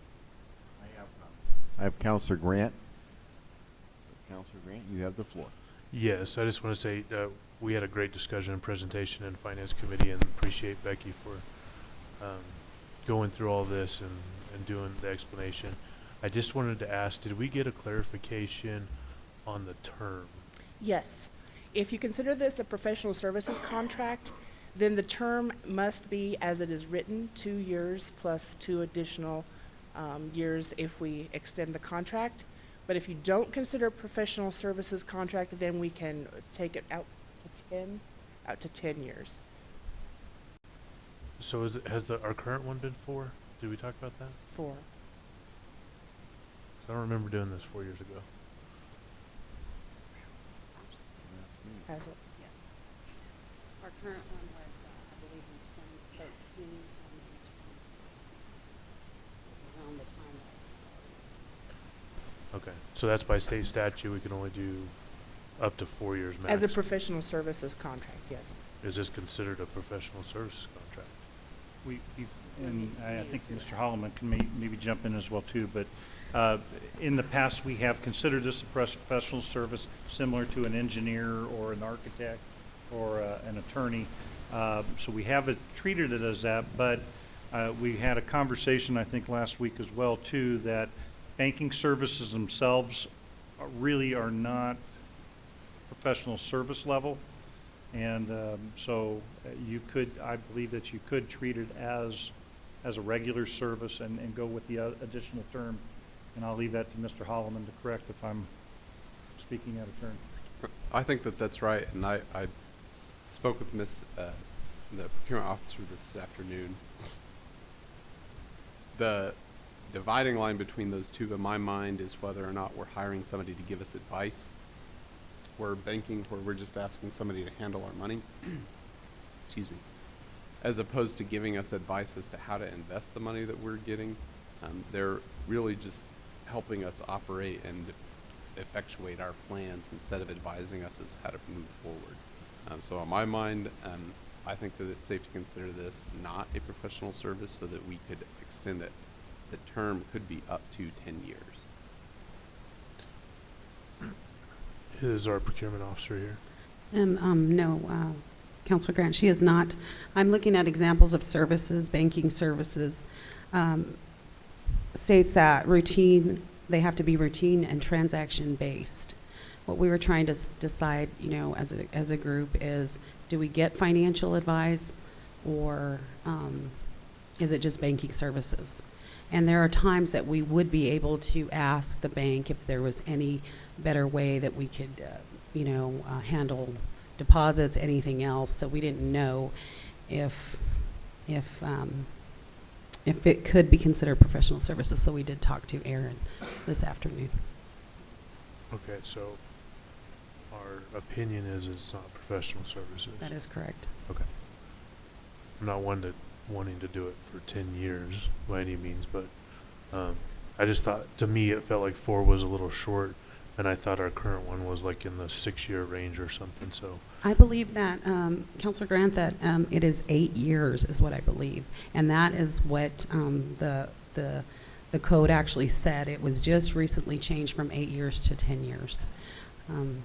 I have Counselor Grant. Counselor Grant, you have the floor. Yes, I just want to say we had a great discussion and presentation in Finance Committee, and appreciate Becky for going through all this and doing the explanation. I just wanted to ask, did we get a clarification on the term? Yes. If you consider this a professional services contract, then the term must be as it is written, 2 years plus 2 additional years if we extend the contract. But if you don't consider a professional services contract, then we can take it out to 10 years. So has our current one been 4? Did we talk about that? 4. 'Cause I don't remember doing this 4 years ago. Has it? Yes. Our current one was, I believe, in 2013, around the time that Okay, so that's by state statute, we can only do up to 4 years max. As a professional services contract, yes. Is this considered a professional services contract? And I think Mr. Holloman can maybe jump in as well too, but in the past, we have considered this a professional service similar to an engineer or an architect or an attorney. So we have treated it as that, but we had a conversation, I think, last week as well too, that banking services themselves really are not professional service level. And so you could, I believe that you could treat it as a regular service and go with the additional term. And I'll leave that to Mr. Holloman to correct if I'm speaking out of turn. I think that that's right, and I spoke with the procurement officer this afternoon. The dividing line between those two, in my mind, is whether or not we're hiring somebody to give us advice. We're banking, where we're just asking somebody to handle our money, excuse me, as opposed to giving us advice as to how to invest the money that we're getting. They're really just helping us operate and effectuate our plans instead of advising us as how to move forward. So in my mind, I think that it's safe to consider this not a professional service so that we could extend it. The term could be up to 10 years. Is our procurement officer here? No, Councilor Grant, she is not. I'm looking at examples of services, banking services. States that they have to be routine and transaction based. What we were trying to decide, as a group is, do we get financial advice or is it just banking services? And there are times that we would be able to ask the bank if there was any better way that we could, handle deposits, anything else. So we didn't know if it could be considered professional services. So we did talk to Aaron this afternoon. Okay, so our opinion is it's not professional services. That is correct. Okay. I'm not wanting to do it for 10 years by any means, but I just thought, to me, it felt like 4 was a little short, and I thought our current one was like in the 6-year range or something, so. I believe that, Councilor Grant, that it is 8 years is what I believe. And that is what the code actually said. It was just recently changed from 8 years to 10 years.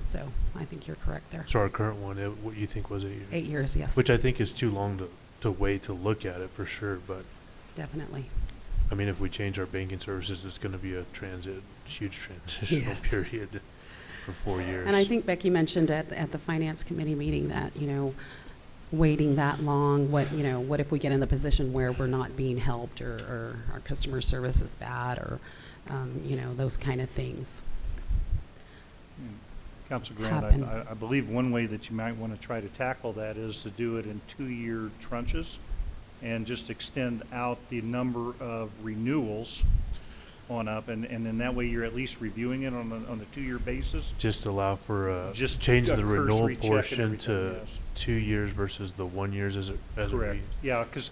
So I think you're correct there. So our current one, what you think was 8 years? 8 years, yes. Which I think is too long to wait to look at it for sure, but. Definitely. I mean, if we change our banking services, it's going to be a huge transitional Yes. period for 4 years. And I think Becky mentioned at the Finance Committee meeting that, waiting that long, what if we get in the position where we're not being helped or our customer service is bad or, those kind of things. Councilor Grant, Happen. I believe one way that you might want to try to tackle that is to do it in 2-year tranches and just extend out the number of renewals on up, and then that way you're at least reviewing it on a 2-year basis. Just allow for Just change a the renewal cursory check and portion everything, to yes. 2 years versus the 1 years as it Correct. reads. Yeah, because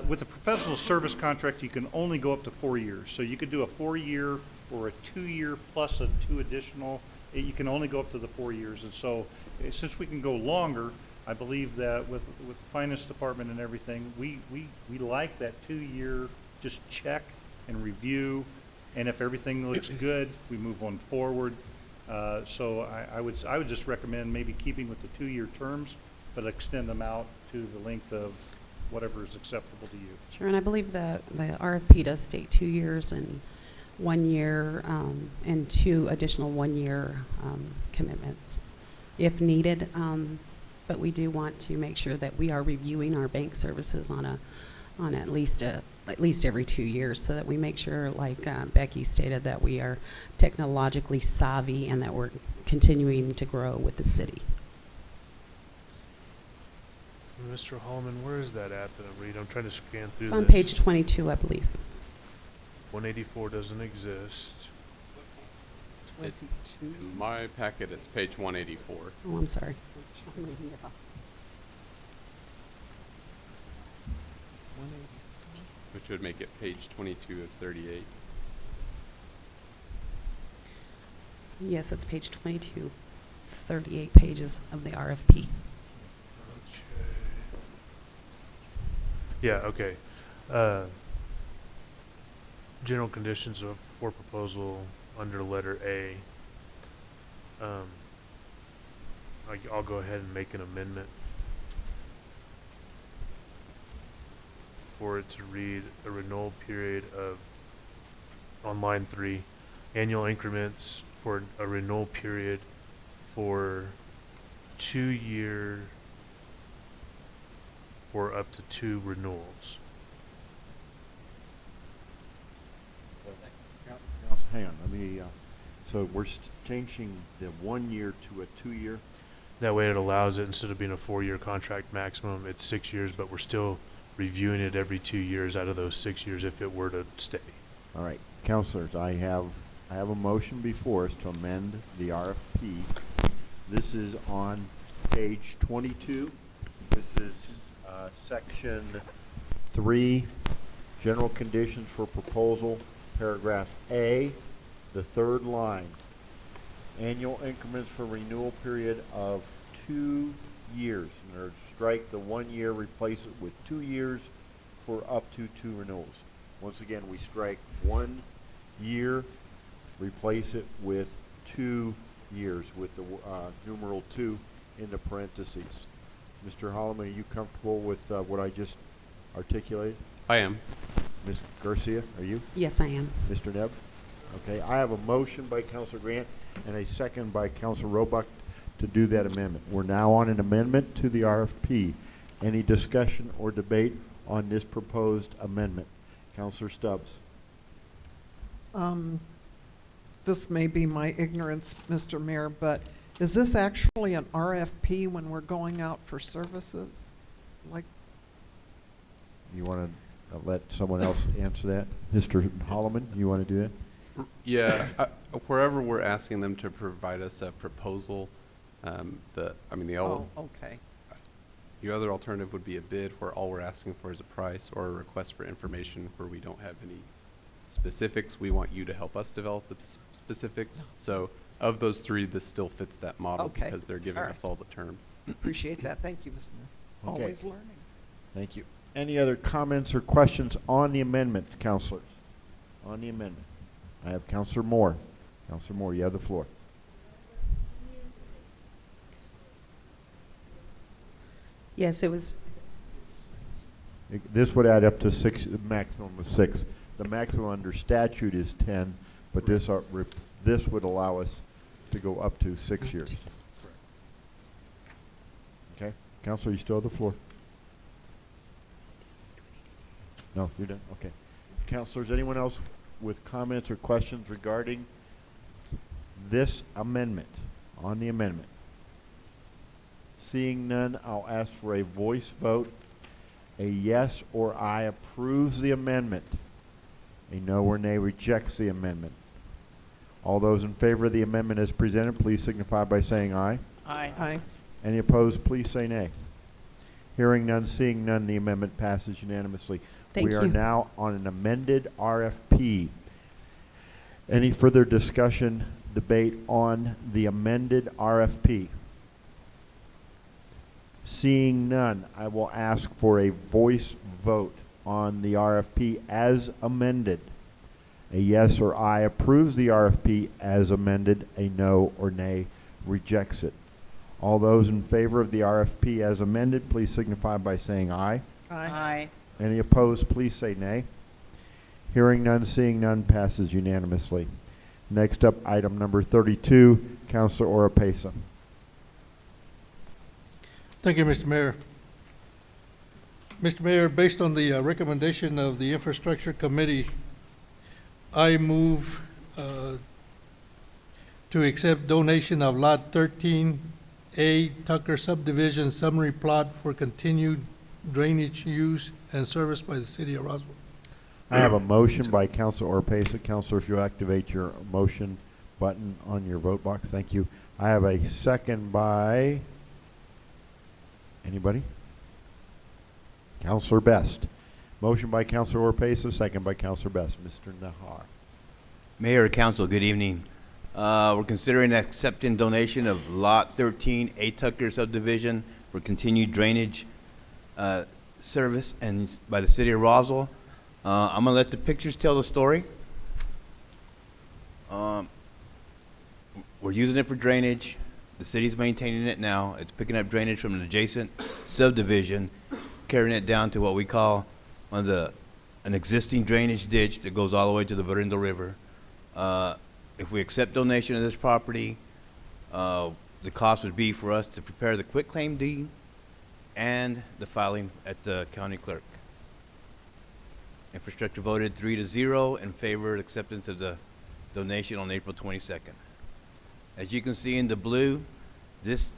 with a professional service contract, you can only go up to 4 years. So you could do a 4-year or a 2-year plus a 2 additional. You can only go up to the 4 years. And so since we can go longer, I believe that with the finance department and everything, we like that 2-year just check and review, and if everything looks good, we move on forward. So I would just recommend maybe keeping with the 2-year terms, but extend them out to the length of whatever is acceptable to you. Sure, and I believe the RFP does state 2 years and 1 year, and 2 additional 1-year commitments if needed. But we do want to make sure that we are reviewing our bank services on at least every 2 years, so that we make sure, like Becky stated, that we are technologically savvy and that we're continuing to grow with the city. Mr. Holloman, where is that at that I read? I'm trying to scan through It's this. on page 22, I believe. 184 doesn't exist. 22. In my packet, it's page 184. Oh, I'm sorry. I'm reading it off. Which would make it page 22 of 38. Yes, it's page 22, 38 pages of the RFP. Yeah, okay. General conditions for proposal under letter A. I'll go ahead and make an amendment for it to read a renewal period of, on line 3, annual increments for a renewal period for 2 year, for up to 2 renewals. Hang on, let me, so we're changing the 1 year to a 2 year? That way it allows it, instead of being a 4-year contract maximum, it's 6 years, but we're still reviewing it every 2 years out of those 6 years if it were to stay. All right, counselors, I have a motion before us to amend the RFP. This is on page 22. This is section 3, general conditions for proposal, paragraph A, the 3rd line. Annual increments for renewal period of 2 years. In other words, strike the 1 year, replace it with 2 years for up to 2 renewals. Once again, we strike 1 year, replace it with 2 years with the numeral 2 in the parentheses. Mr. Holloman, are you comfortable with what I just articulated? I am. Ms. Garcia, are you? Yes, I am. Mr. Nebb? Okay, I have a motion by Councilor Grant and a second by Councilor Roebuck to do that amendment. We're now on an amendment to the RFP. Any discussion or debate on this proposed amendment? Councilor Stubbs. This may be my ignorance, Mr. Mayor, but is this actually an RFP when we're going out for services? Like, You want to let someone else answer that? Mr. Holloman, you want to do that? Yeah, wherever we're asking them to provide us a proposal, okay. Your other alternative would be a bid where all we're asking for is a price, or a request for information where we don't have any specifics. We want you to help us develop the specifics. So of those 3, this still fits that model Okay. because they're giving All us all the term. Appreciate that. Thank you, Mr. Mayor. Okay. Always learning. Thank you. Any other comments or questions on the amendment, councilors? On the amendment. I have Councilor Moore. Councilor Moore, you have the floor. Yes, it was. This would add up to 6, maximum of 6. The maximum under statute is 10, but this would allow us to go up to 6 years. Okay, Councilor, you still have the floor. No, you're done. Okay, councilors, anyone else with comments or questions regarding this amendment? On the amendment. Seeing none, I'll ask for a voice vote. A yes or I approves the amendment. A no or nay rejects the amendment. All those in favor of the amendment as presented, please signify by saying aye. Aye. Aye. Any opposed, please say nay. Hearing none, seeing none, the amendment passes unanimously. Thank We are you. now on an amended RFP. Any further discussion, debate on the amended RFP? Seeing none, I will ask for a voice vote on the RFP as amended. A yes or aye approves the RFP as amended. A no or nay rejects it. All those in favor of the RFP as amended, please signify by saying aye. Aye. Any opposed, please say nay. Hearing none, seeing none, passes unanimously. Next up, item number 32, Councilor Oropesa. Thank you, Mr. Mayor. Mr. Mayor, based on the recommendation of the Infrastructure Committee, I move to accept donation of Lot 13A Tucker Subdivision Summary Plot for continued drainage use and service by the city of Roswell. I have a motion by Councilor Oropesa. Councilor, if you activate your motion button on your vote box, thank you. I have a second by anybody? Councilor Best. Motion by Councilor Oropesa, second by Councilor Best. Mr. Nahar. Mayor, Council, good evening. We're considering accepting donation of Lot 13, A Tucker subdivision for continued drainage service and by the city of Roswell. I'm gonna let the pictures tell the story. We're using it for drainage. The city's maintaining it now. It's picking up drainage from an adjacent subdivision, carrying it down to what we call an existing drainage ditch that goes all the way to the Barindo River. If we accept donation of this property, the cost would be for us to prepare the quitclaim deed and the filing at the county clerk. Infrastructure voted 3-0 in favor of acceptance of the donation on April 22nd. As you can see in the blue, this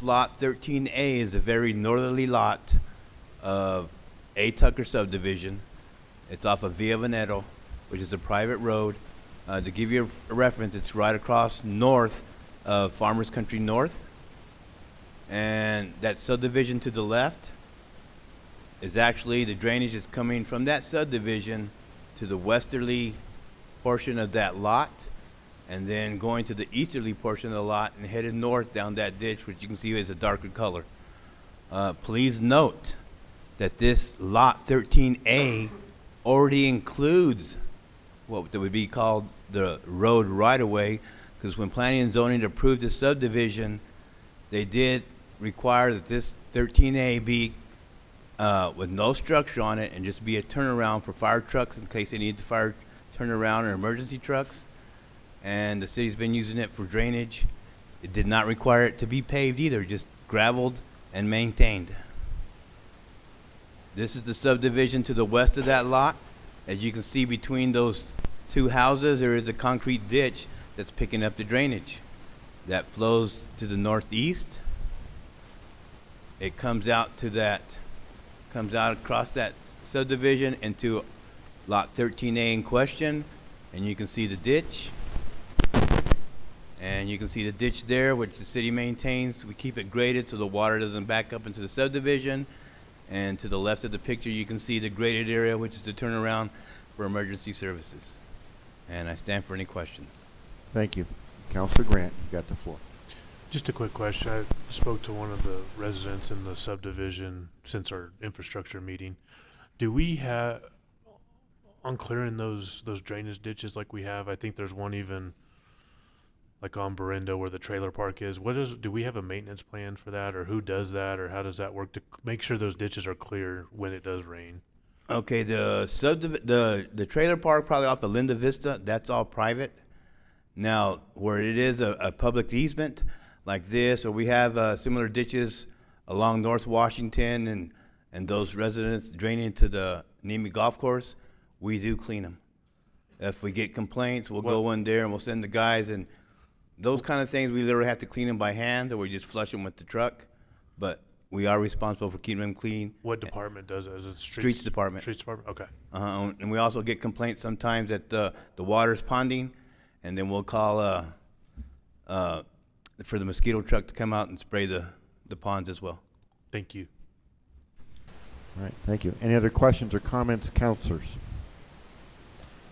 lot 13A is a very northerly lot of A Tucker subdivision. It's off of Via Veneto, which is a private road. To give you a reference, it's right across north of Farmers Country North. And that subdivision to the left is actually the drainage is coming from that subdivision to the westerly portion of that lot, and then going to the easterly portion of the lot and headed north down that ditch, which you can see is a darker color. Please note that this lot 13A already includes what would be called the road right-of-way, because when planning and zoning approved this subdivision, they did require that this 13A be with no structure on it and just be a turnaround for fire trucks in case they need to fire turnaround or emergency trucks. And the city's been using it for drainage. It did not require it to be paved either, just gravelled and maintained. This is the subdivision to the west of that lot. As you can see between those two houses, there is a concrete ditch that's picking up the drainage. That flows to the northeast. It comes out across that subdivision into lot 13A in question, and you can see the ditch. And you can see the ditch there, which the city maintains. We keep it graded so the water doesn't back up into the subdivision. And to the left of the picture, you can see the graded area, which is the turnaround for emergency services. And I stand for any questions. Thank you. Councilor Grant, you got the floor. Just a quick question. I spoke to one of the residents in the subdivision since our infrastructure meeting. Do we have, on clearing those drainage ditches like we have, I think there's one even like on Barindo where the trailer park is. Do we have a maintenance plan for that, or who does that, or how does that work to make sure those ditches are clear when it does rain? Okay, the trailer park probably off of Linda Vista, that's all private. Now, where it is a public easement like this, or we have similar ditches along North Washington and those residents draining to the Nemi Golf Course, we do clean them. If we get complaints, we'll go in there and we'll send the guys, and those kind of things, we literally have to clean them by hand, or we just flush them with the truck. But we are responsible for keeping them clean. What department does it? Is it Streets Department. Streets Department, okay. And we also get complaints sometimes that the water's ponding, and then we'll call for the mosquito truck to come out and spray the ponds as well. Thank you. All right, thank you. Any other questions or comments, councilors?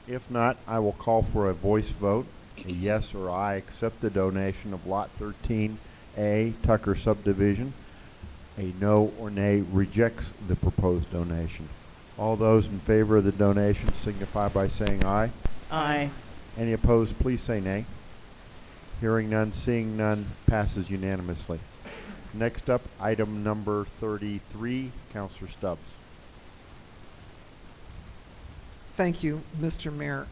If not, I will call for a voice vote. A yes or I accept the donation of Lot 13A Tucker subdivision A no or nay rejects the proposed donation. All those in favor of the donation signify by saying aye. Aye. Any opposed, please say nay. Hearing none, seeing none, passes unanimously. Next up, item number 33, Councilor Stubbs. Thank you, Mr. Mayor.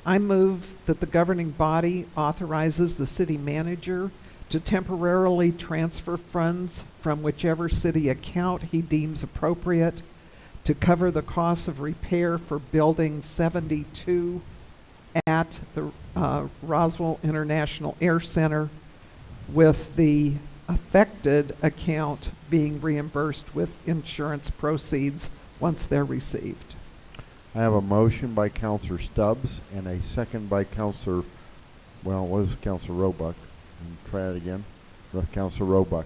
I move that the governing body authorizes the city manager to temporarily transfer funds from whichever city account he deems appropriate to cover the costs of repair for Building 72 at the Roswell International Air Center, with the affected account being reimbursed with insurance proceeds once they're received. I have a motion by Councilor Stubbs and a second by Councilor, well, it was Councilor Roebuck. Try it again. Councilor Roebuck.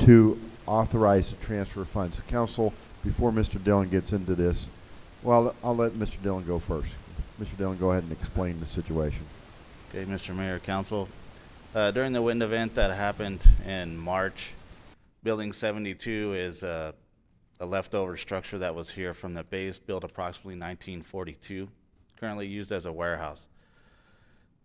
To authorize the transfer of funds. Council, before Mr. Dillon gets into this, well, I'll let Mr. Dillon go first. Mr. Dillon, go ahead and explain the situation. Okay, Mr. Mayor, Council. During the wind event that happened in March, Building 72 is a leftover structure that was here from the base, built approximately 1942, currently used as a warehouse.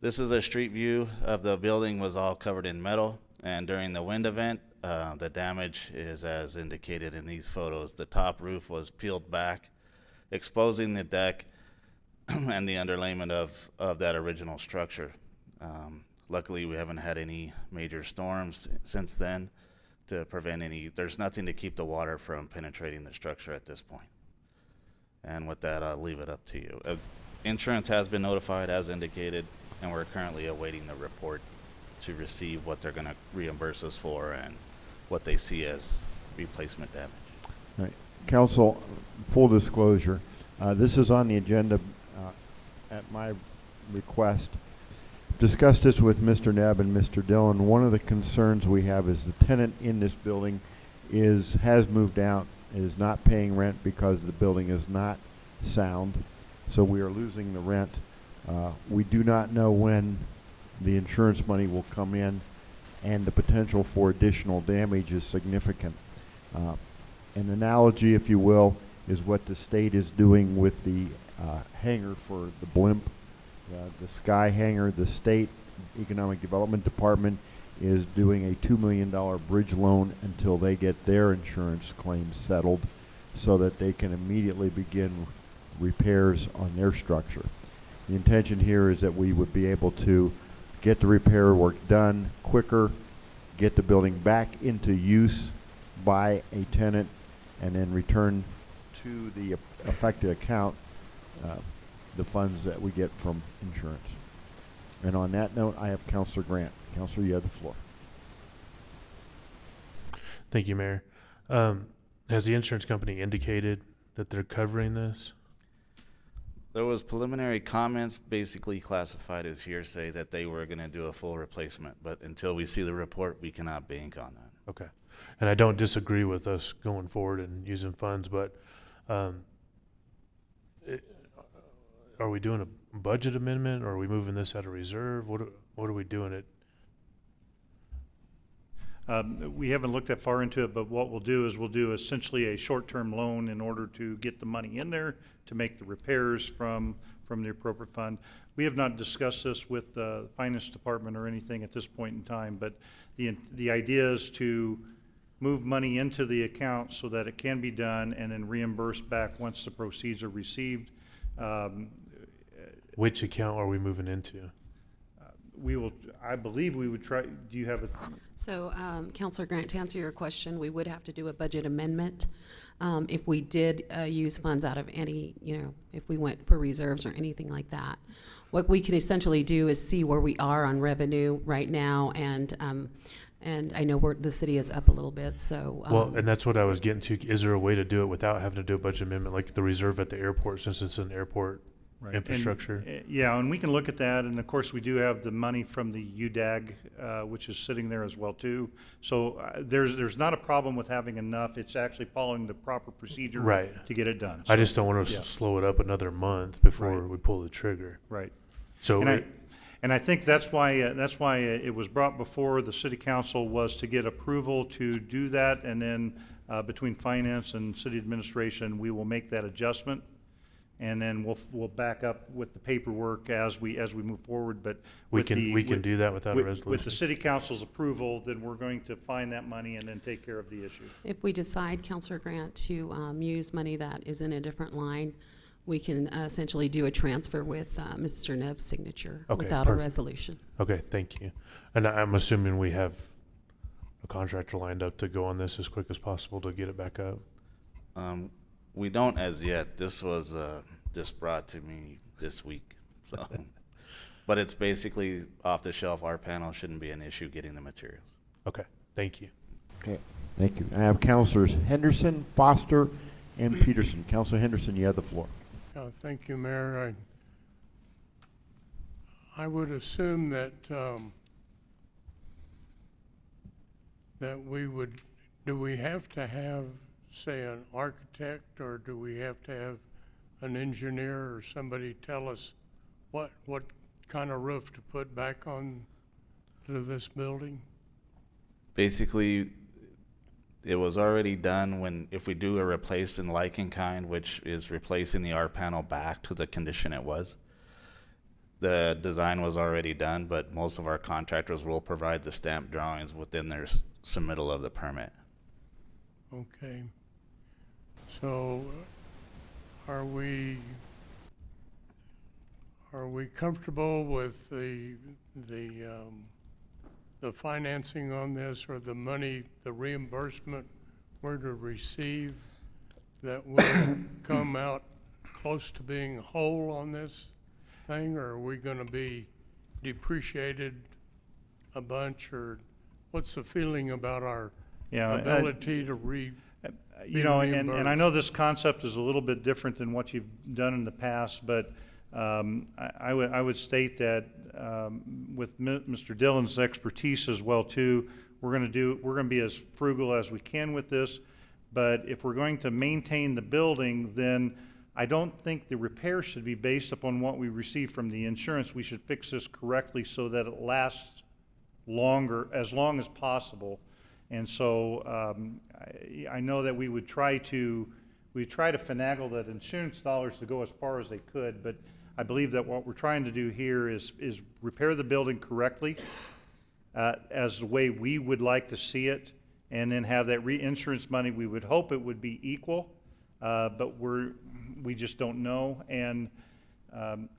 This is a street view of the building, was all covered in metal, and during the wind event, the damage is as indicated in these photos. The top roof was peeled back, exposing the deck and the underlayment of that original structure. Luckily, we haven't had any major storms since then to prevent there's nothing to keep the water from penetrating the structure at this point. And with that, I'll leave it up to you. Insurance has been notified as indicated, and we're currently awaiting the report to receive what they're gonna reimburse us for and what they see as replacement damage. All right. Council, full disclosure, this is on the agenda at my request. Discussed this with Mr. Nebb and Mr. Dillon. One of the concerns we have is the tenant in this building has moved out, is not paying rent because the building is not sound. So we are losing the rent. We do not know when the insurance money will come in, and the potential for additional damage is significant. An analogy, if you will, is what the state is doing with the hangar for the blimp. The Sky hangar. The state Economic Development Department is doing a $2 million bridge loan until they get their insurance claims settled so that they can immediately begin repairs on their structure. The intention here is that we would be able to get the repair work done quicker, get the building back into use by a tenant, and then return to the affected account the funds that we get from insurance. And on that note, I have Councilor Grant. Councilor, you have the floor. Thank you, Mayor. Has the insurance company indicated that they're covering this? There was preliminary comments basically classified as hearsay that they were gonna do a full replacement, but until we see the report, we cannot bank on that. Okay. And I don't disagree with us going forward and using funds, but are we doing a budget amendment, or are we moving this out of reserve? What are we doing it? We haven't looked that far into it, but what we'll do is we'll do essentially a short-term loan in order to get the money in there to make the repairs from the appropriate fund. We have not discussed this with the finance department or anything at this point in time, but the idea is to move money into the account so that it can be done and then reimburse back once the proceeds are received. Which account are we moving into? I believe we would try, do you have a? So, Councilor Grant, to answer your question, we would have to do a budget amendment. If we did use funds out of any, if we went for reserves or anything like that. What we can essentially do is see where we are on revenue right now, and I know the city is up a little bit, so. Well, and that's what I was getting to. Is there a way to do it without having to do a budget amendment, like the reserve at the airport, since it's an airport infrastructure? Yeah, and we can look at that, and of course, we do have the money from the UDAG, which is sitting there as well, too. So there's not a problem with having enough. It's actually following the proper procedure to get it done. I just don't want to slow it up another month before we pull the trigger. Right. So And I think that's why it was brought before the city council, was to get approval to do that, and then between finance and city administration, we will make that adjustment. And then we'll back up with the paperwork as we move forward. But We can do that without a with resolution. the city council's approval, then we're going to find that money and then take care of the issue. If we decide, Counselor Grant, to use money that is in a different line, we can essentially do a transfer with Mr. Nebb's signature Okay, without perfect. a resolution. Okay, thank you. And I'm assuming we have a contractor lined up to go on this as quick as possible to get it back up. We don't as yet. This was just brought to me this week. So, but it's basically off the shelf. Our panel shouldn't be an issue getting the materials. Okay, thank you. Okay, thank you. I have Councilors Henderson, Foster, and Peterson. Councilor Henderson, you have the floor. Thank you, Mayor. I would assume that do we have to have, say, an architect, or do we have to have an engineer or somebody tell us what kind of roof to put back on to this building? Basically, it was already done if we do a replace in like in kind, which is replacing the R panel back to the condition it was. The design was already done, but most of our contractors will provide the stamped drawings within their submittal of the permit. Okay. So are we comfortable with the financing on this, or the money, the reimbursement we're to receive, that will come out close to being whole on this thing, or are we gonna be depreciated a bunch, or what's the feeling about our ability to You know, and I know this concept is a little bit different than what you've done in the past, but I would state that with Mr. Dillon's expertise as well too, we're going to be as frugal as we can with this. But if we're going to maintain the building, then I don't think the repair should be based upon what we receive from the insurance. We should fix this correctly so that it lasts longer, as long as possible. And so I know that we would try to finagle that insurance dollars to go as far as they could, but I believe that what we're trying to do here is repair the building correctly as the way we would like to see it, and then have that reinsurance money. We would hope it would be equal, but we just don't know. And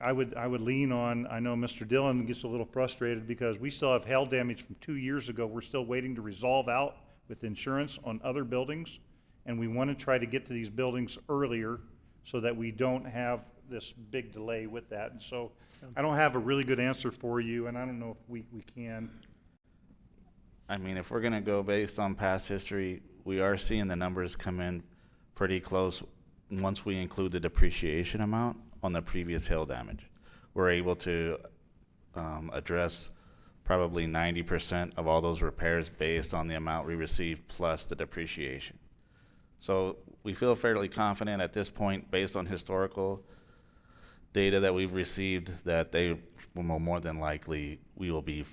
I would lean on, I know Mr. Dillon gets a little frustrated because we still have hail damage from 2 years ago. We're still waiting to resolve out with insurance on other buildings, and we want to try to get to these buildings earlier so that we don't have this big delay with that. And so I don't have a really good answer for you, and I don't know if we can. I mean, if we're going to go based on past history, we are seeing the numbers come in pretty close once we include the depreciation amount on the previous hail damage. We're able to address probably 90% of all those repairs based on the amount we received plus the depreciation. So we feel fairly confident at this point, based on historical data that we've received, that they will more than likely, we will be,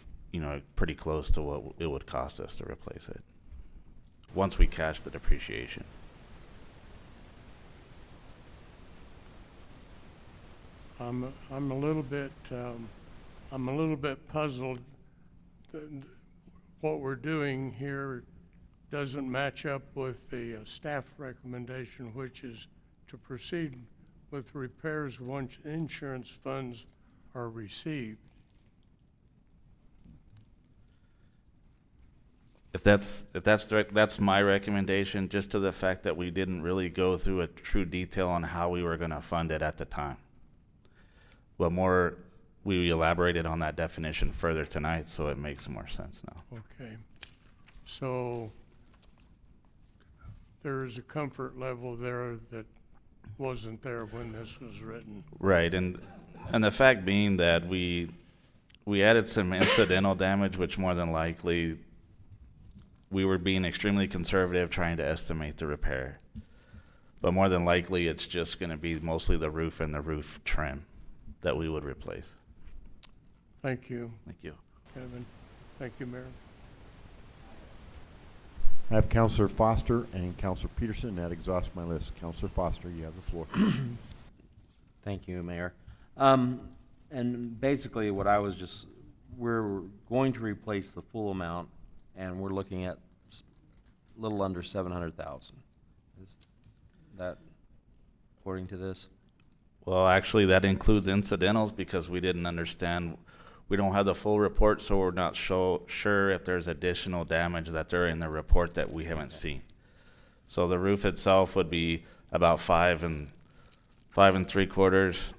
pretty close to what it would cost us to replace it once we catch the depreciation. I'm a little bit puzzled. What we're doing here doesn't match up with the staff recommendation, which is to proceed with repairs once insurance funds are received. If that's my recommendation, just to the fact that we didn't really go through a true detail on how we were going to fund it at the time. But we elaborated on that definition further tonight, so it makes more sense now. Okay. So there is a comfort level there that wasn't there when this was written. Right, and the fact being that we added some incidental damage, which more than likely we were being extremely conservative trying to estimate the repair. But more than likely it's just going to be mostly the roof and the roof trim that we would replace. Thank you, Thank you. Kevin. Thank you, Mayor. I have Counselor Foster and Counselor Peterson. That exhausts my list. Counselor Foster, you have the floor. Thank you, Mayor. And basically what I was just, we're going to replace the full amount, and we're looking at a little under 700,000. Is that according to this? Well, actually, that includes incidentals because we didn't understand. We don't have the full report, so we're not sure if there's additional damage that's there in the report that we haven't seen. So the roof itself would be about 5 3/4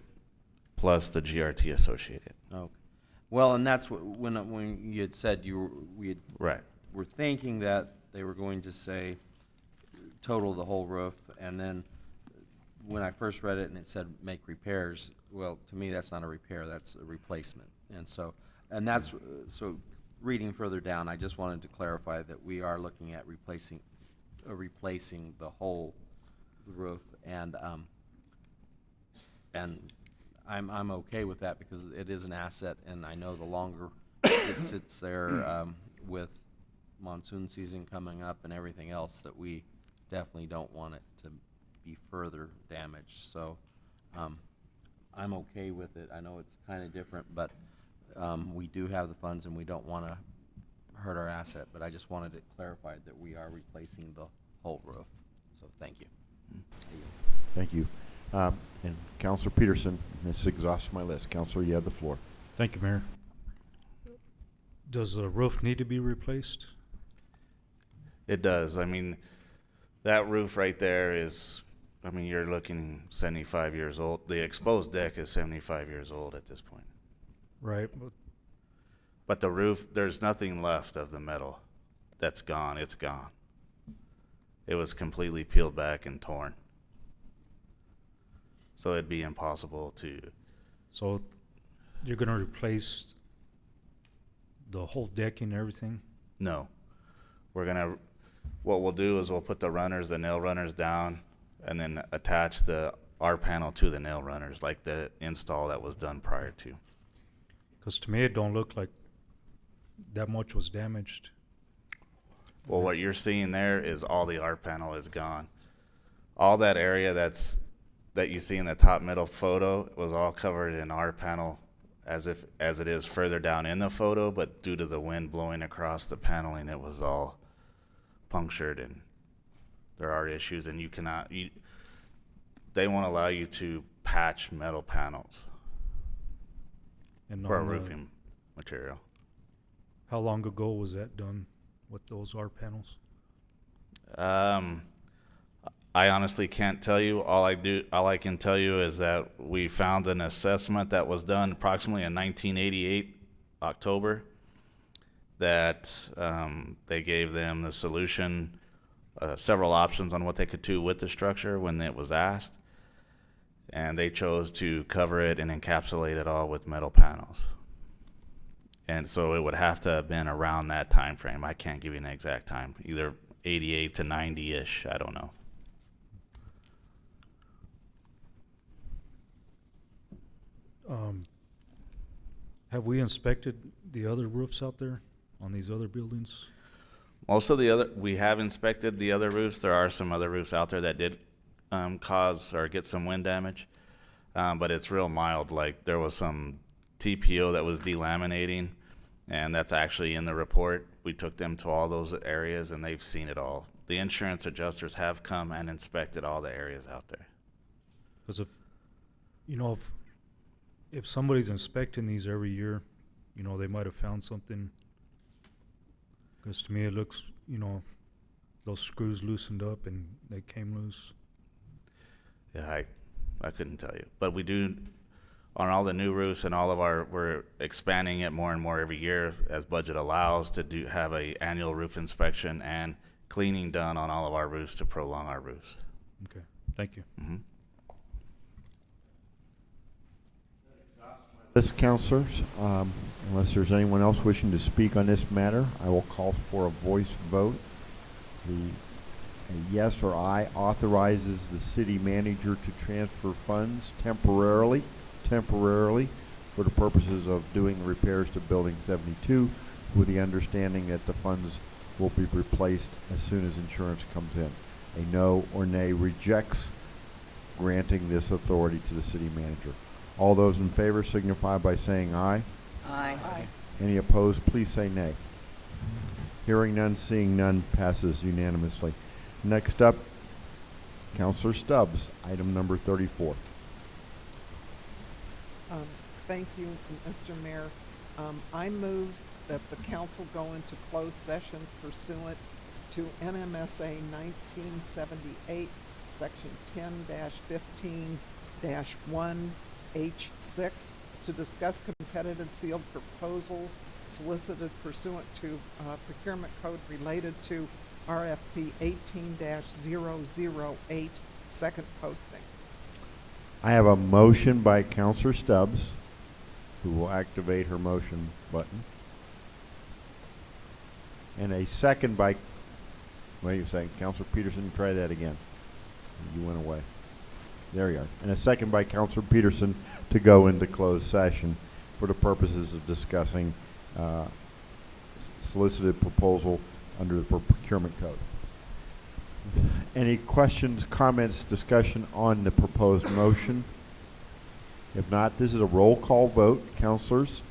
plus the GRT associated. Okay. Well, and that's when you had said Right. were thinking that they were going to say total the whole roof, and then when I first read it and it said make repairs, well, to me, that's not a repair, that's a replacement. And so reading further down, I just wanted to clarify that we are looking at replacing the whole roof, and I'm okay with that because it is an asset, and I know the longer it sits there with monsoon season coming up and everything else, that we definitely don't want it to be further damaged. So I'm okay with it. I know it's kind of different, but we do have the funds and we don't want to hurt our asset, but I just wanted it clarified that we are replacing the whole roof. So thank you. Thank you. And Counselor Peterson, this exhausts my list. Counselor, you have the floor. Thank you, Mayor. Does the roof need to be replaced? It does. I mean, that roof right there is, I mean, you're looking 75 years old. The exposed deck is 75 years old at this point. Right. But the roof, there's nothing left of the metal. That's gone. It's gone. It was completely peeled back and torn. So it'd be impossible to. So you're going to replace the whole decking and everything? No. What we'll do is we'll put the nail runners down, and then attach the R panel to the nail runners like the install that was done prior to. Because to me, it don't look like that much was damaged. Well, what you're seeing there is all the R panel is gone. All that area that you see in the top middle photo was all covered in R panel as it is further down in the photo, but due to the wind blowing across the paneling, it was all punctured, and there are issues, and they won't allow you to patch metal panels for a roofing material. How long ago was that done with those R panels? I honestly can't tell you. All I can tell you is that we found an assessment that was done approximately in 1988, October, that they gave them the solution, several options on what they could do with the structure when it was asked, and they chose to cover it and encapsulate it all with metal panels. And so it would have to have been around that time frame. I can't give you an exact time, either 88 to 90-ish, I don't know. Have we inspected the other roofs out there on these other buildings? We have inspected the other roofs. There are some other roofs out there that did cause or get some wind damage, but it's real mild. Like there was some TPO that was delaminating, and that's actually in the report. We took them to all those areas, and they've seen it all. The insurance adjusters have come and inspected all the areas out there. Because if somebody's inspecting these every year, they might have found something. Because to me, it looks, those screws loosened up and they came loose. Yeah, I couldn't tell you. But we do, on all the new roofs and we're expanding it more and more every year as budget allows to have a annual roof inspection and cleaning done on all of our roofs to prolong our roofs. Okay, thank you. Mm-hmm. This, counselors, unless there's anyone else wishing to speak on this matter, I will call for a voice vote. A yes or aye authorizes the city manager to transfer funds temporarily for the purposes of doing repairs to Building 72, with the understanding that the funds will be replaced as soon as insurance comes in. A no or nay rejects granting this authority to the city manager. All those in favor signify by saying aye. Aye. Any opposed, please say nay. Hearing none, seeing none, passes unanimously. Next up, Councilor Stubbs, item number 34. Thank you, Mr. Mayor. I move that the council go into closed session pursuant to NMSA 1978, Section 10-15-1H6, to discuss competitive sealed proposals solicited pursuant to procurement code related to RFP 18-008, second posting. I have a motion by Councilor Stubbs, who will activate her motion button, and a second by, wait a second, Councilor Peterson, try that again. You went away. There you are. And a second by Councilor Peterson to go into closed session for the purposes of discussing solicited proposal under the procurement code. Any questions, comments, discussion on the proposed motion? If not, this is a roll call vote. Councilors,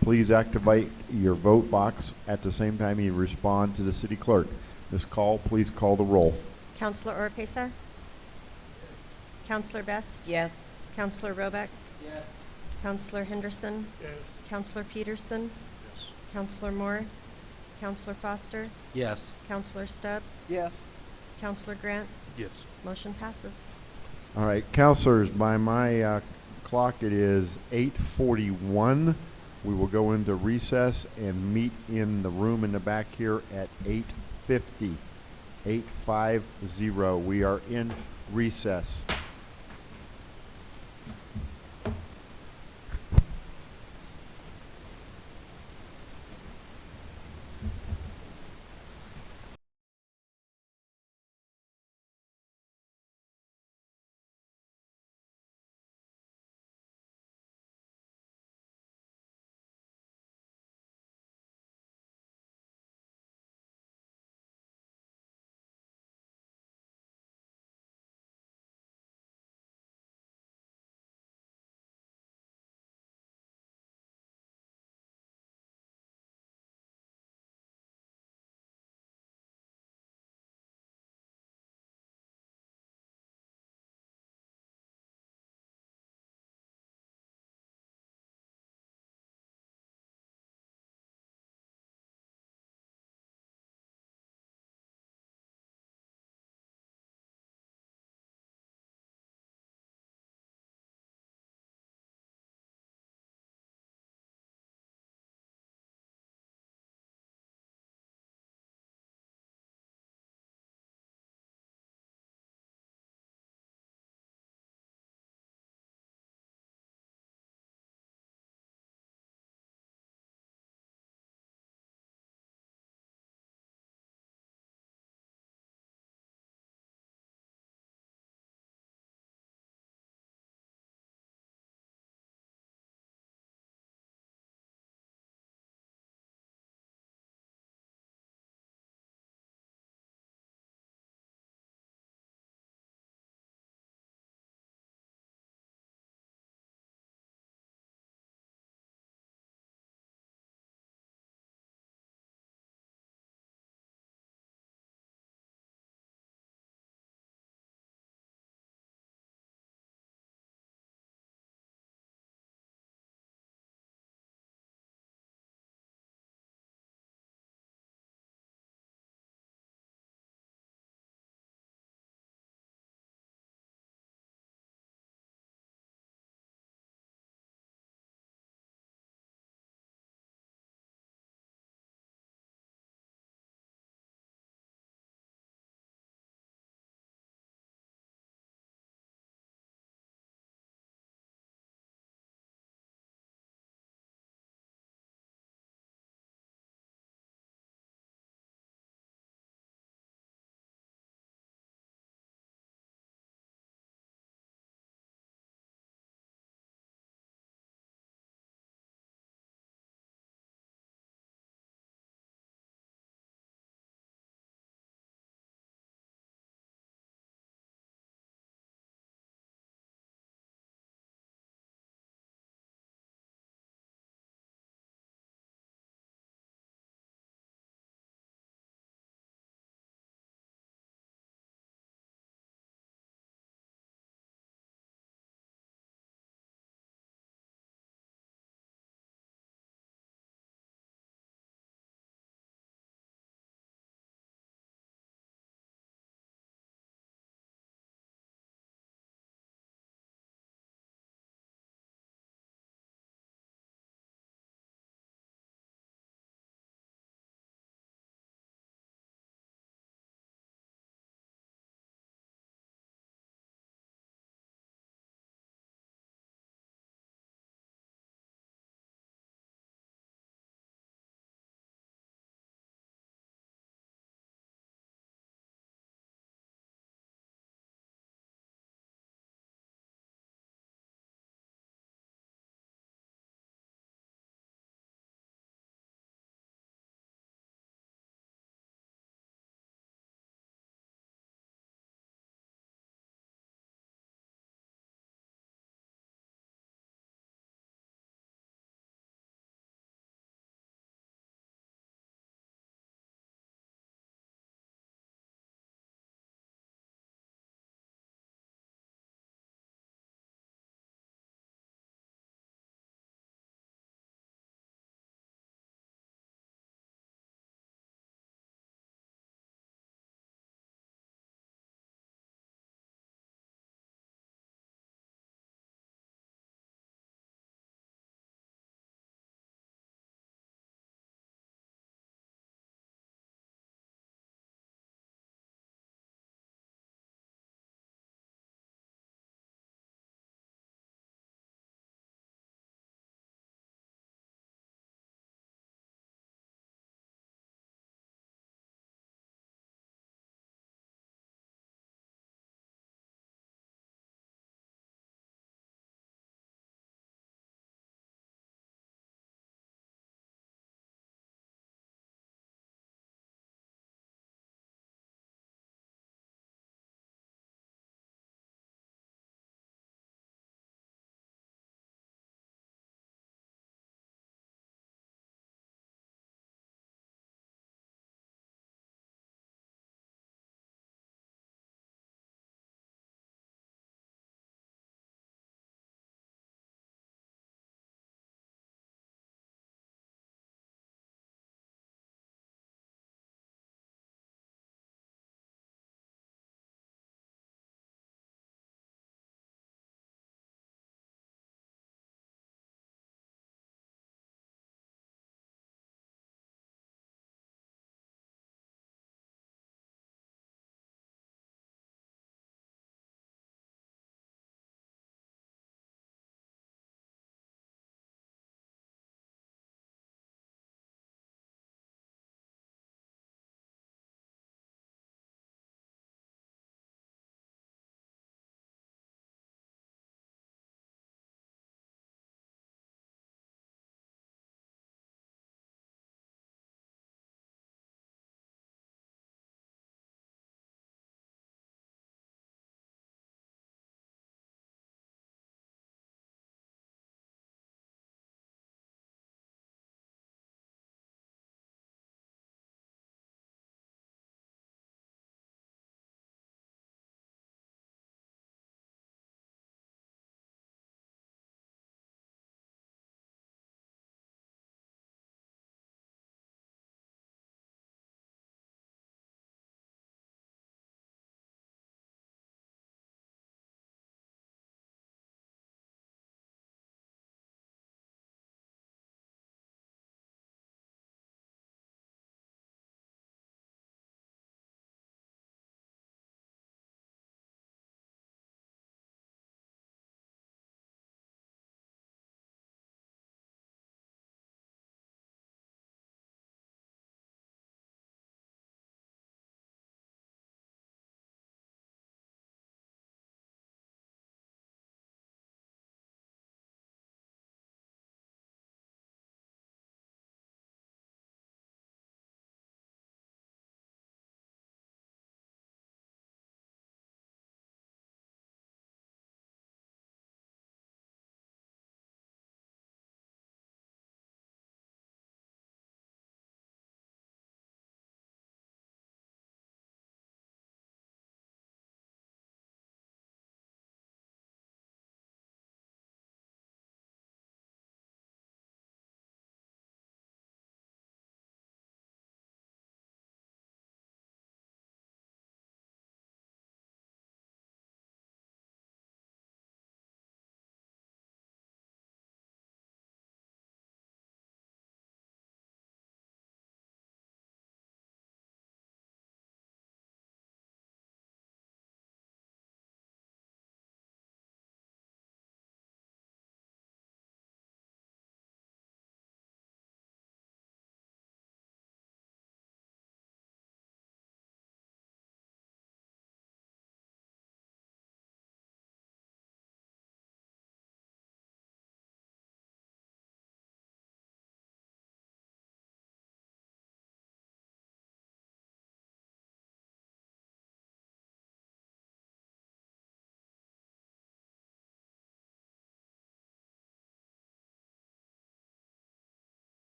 please activate your vote box at the same time you respond to the city clerk. Ms. Call, please call the roll. Counselor Oropesa? Counselor Best? Yes. Counselor Robeck? Yes. Counselor Henderson? Yes. Counselor Peterson? Yes. Counselor Moore? Counselor Foster? Yes. Counselor Stubbs? Yes. Counselor Grant? Yes. Motion passes. All right, councilors, by my clock, it is 8:41. We will go into recess and meet in the room in the back here at 8:50. 850. We are in recess.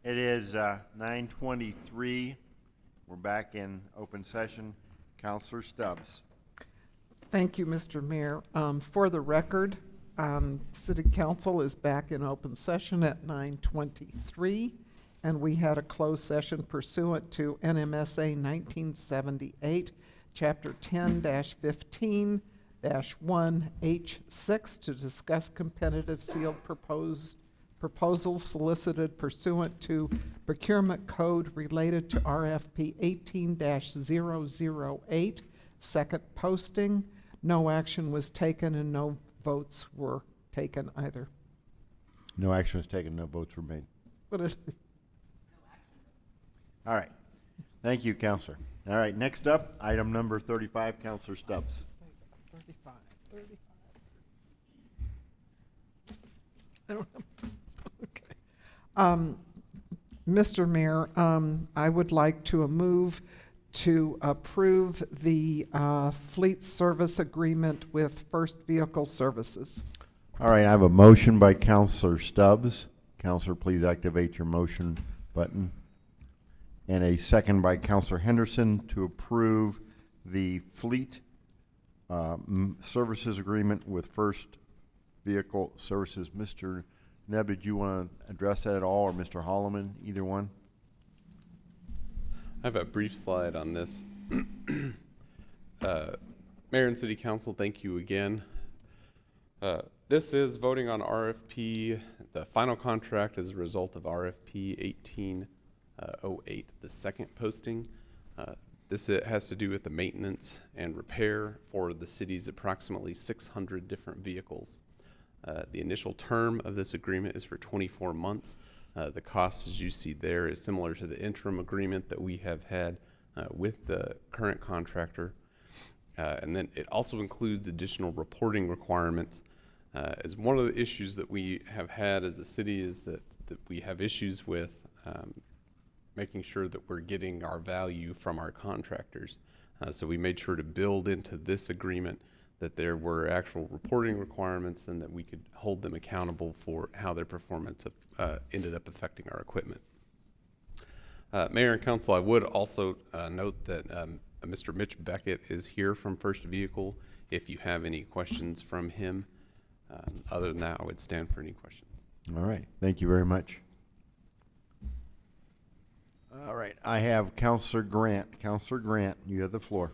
It is 9:23. We're back in open session. Counselor Stubbs. Thank you, Mr. Mayor. For the record, City Council is back in open session at 9:23, and we had a closed session pursuant to NMSA 1978, Chapter 10-15-1H6 to discuss competitive sealed proposals solicited pursuant to procurement code related to RFP 18-008, second posting. No action was taken and no votes were taken either. No action was taken, no votes were made. All right. Thank you, Counselor. All right, next up, item number 35, Counselor Stubbs. 35. I don't know. Okay. Mr. Mayor, I would like to move to approve the fleet service agreement with First Vehicle Services. All right, I have a motion by Counselor Stubbs. Counselor, please activate your motion button. And a second by Counselor Henderson to approve the fleet services agreement with First Vehicle Services. Mr. Neb, did you want to address that at all, or Mr. Holloman, either one? I have a brief slide on this. Mayor and City Council, thank you again. This is voting on RFP. The final contract is a result of RFP 1808, the second posting. This has to do with the maintenance and repair for the city's approximately 600 different vehicles. The initial term of this agreement is for 24 months. The cost, as you see there, is similar to the interim agreement that we have had with the current contractor. And then it also includes additional reporting requirements. As one of the issues that we have had as a city is that we have issues with making sure that we're getting our value from our contractors. So we made sure to build into this agreement that there were actual reporting requirements and that we could hold them accountable for how their performance ended up affecting our equipment. Mayor and Council, I would also note that Mr. Mitch Beckett is here from First Vehicle if you have any questions from him. Other than that, I would stand for any questions. All right, thank you very much. All right, I have Counselor Grant. Counselor Grant, you have the floor.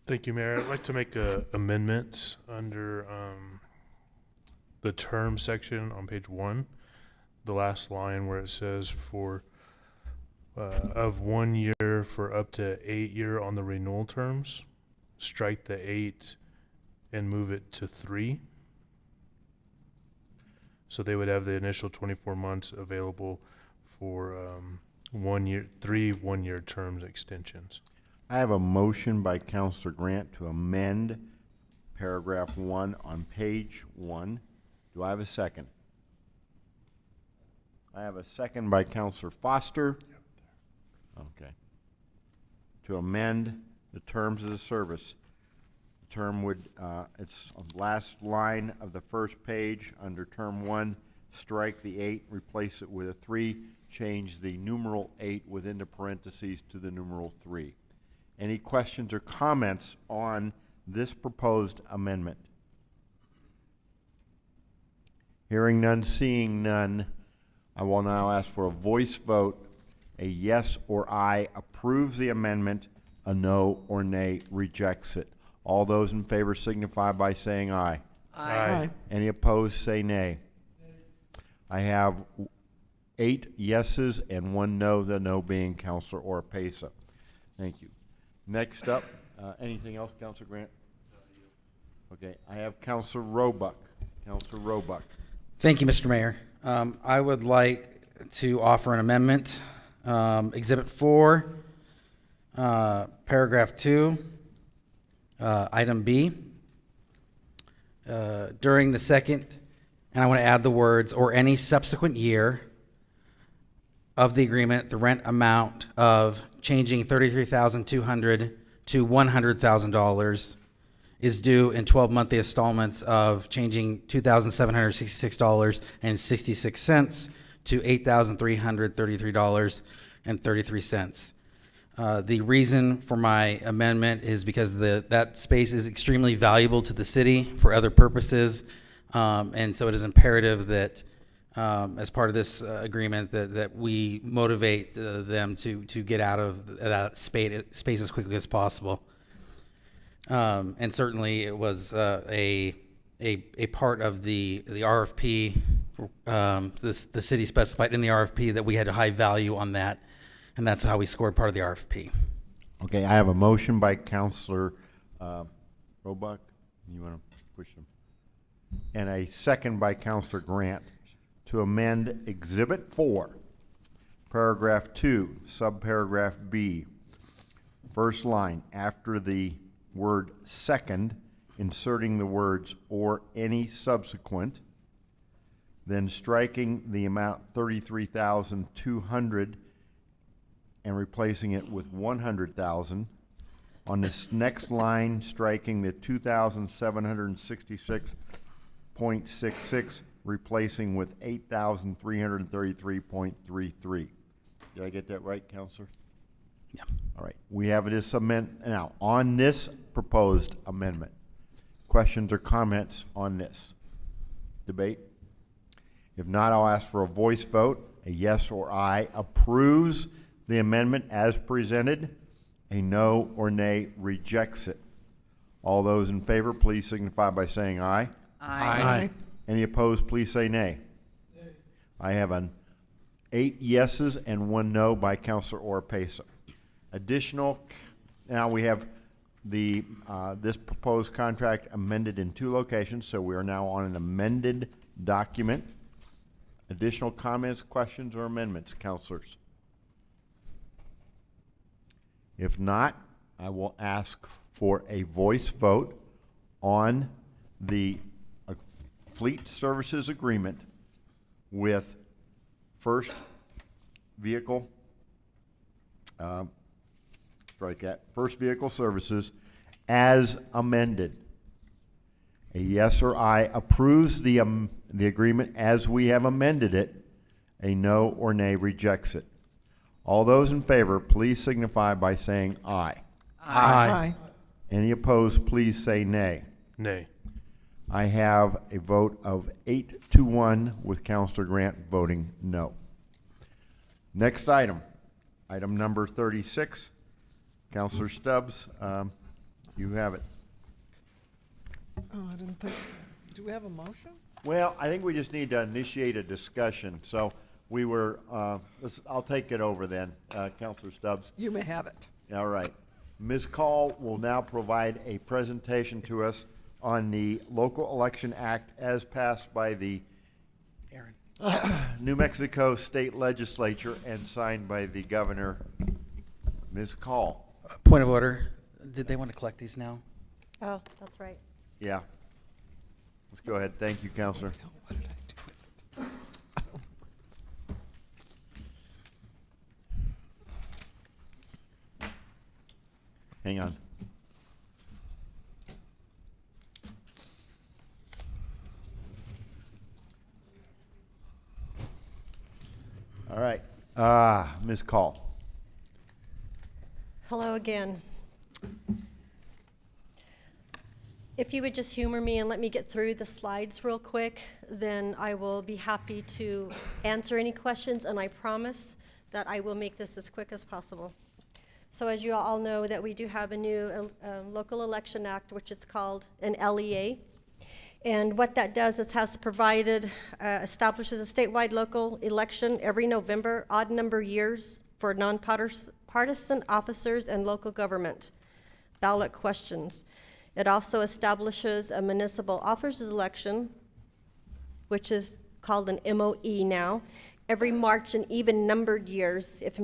Thank you, Mayor. I'd like to make a amendment under the term section on page 1, the last line where it says for of 1 year for up to 8 year on the renewal terms, strike the 8 and move it to 3. So they would have the initial 24 months available for 1 year, 3 1-year terms extensions. I have a motion by Counselor Grant to amend paragraph 1 on page 1. Do I have a second? I have a second by Counselor Foster. Okay. To amend the terms of the service. The term would, it's on the last line of the first page under term 1, strike the 8, replace it with a 3, change the numeral 8 within the parentheses to the numeral 3. Any questions or comments on this proposed amendment? Hearing none, seeing none, I will now ask for a voice vote. A yes or aye approves the amendment, a no or nay rejects it. All those in favor signify by saying aye. Aye. Any opposed, say nay. I have 8 yeses and 1 no, the no being Counselor Oropesa. Thank you. Next up, anything else, Counselor Grant? Okay, I have Counselor Roebuck. Counselor Roebuck. Thank you, Mr. Mayor. I would like to offer an amendment. Exhibit 4, paragraph 2, item B. During the second, and I want to add the words, or any subsequent year of the agreement, the rent amount of changing $33,200 to $100,000 is due in 12 monthly installments of changing $2,766.66 to $8,333.33. The reason for my amendment is because that space is extremely valuable to the city for other purposes, and so it is imperative that, as part of this agreement, that we motivate them to get out of that space as quickly as possible. And certainly, it was a part of the RFP. The city specified in the RFP that we had a high value on that, and that's how we scored part of the RFP. Okay, I have a motion by Counselor Roebuck. You want to push them? And a second by Counselor Grant to amend Exhibit 4, Paragraph 2, Subparagraph B. First line, after the word second, inserting the words or any subsequent, then striking the amount 33,200 and replacing it with 100,000. On this next line, striking the 2,766.66, replacing with 8,333.33. Did I get that right, Counselor? Yeah. All right. We have this amendment now on this proposed amendment. Questions or comments on this? Debate? If not, I'll ask for a voice vote. A yes or aye approves the amendment as presented. A no or nay rejects it. All those in favor, please signify by saying aye. Aye. Any opposed, please say nay. I have 8 yeses and 1 no by Councilor Oropesa. Additional, now we have the this proposed contract amended in 2 locations, so we are now on an amended document. Additional comments, questions, or amendments, councilors? If not, I will ask for a voice vote on the fleet services agreement with First Vehicle, First Vehicle Services as amended. A yes or aye approves the agreement as we have amended it. A no or nay rejects it. All those in favor, please signify by saying aye. Aye. Any opposed, please say nay. Nay. I have a vote of 8-1 with Councilor Grant voting no. Next item, item number 36. Councilor Stubbs, you have it. Oh, I didn't think, do we have a motion? Well, I think we just need to initiate a discussion. So we were, I'll take it over then, Councilor Stubbs. You may have it. All right. Ms. Call will now provide a presentation to us on the Local Election Act as passed by the New Mexico State Legislature and signed by the governor. Ms. Call. Point of order. Did they want to collect these now? Oh, that's right. Yeah. Let's go ahead. Thank you, Counselor. What did I do with it? Hang on. All right. Ms. Call. Hello again. If you would just humor me and let me get through the slides real quick, then I will be happy to answer any questions, and I promise that I will make this as quick as possible. So as you all know, that we do have a new Local Election Act, which is called an LEA. And what that does is establishes a statewide local election every November, odd number years, for nonpartisan officers and local government ballot questions. It also establishes a municipal officers election, which is called an MOE now, every March in even numbered years if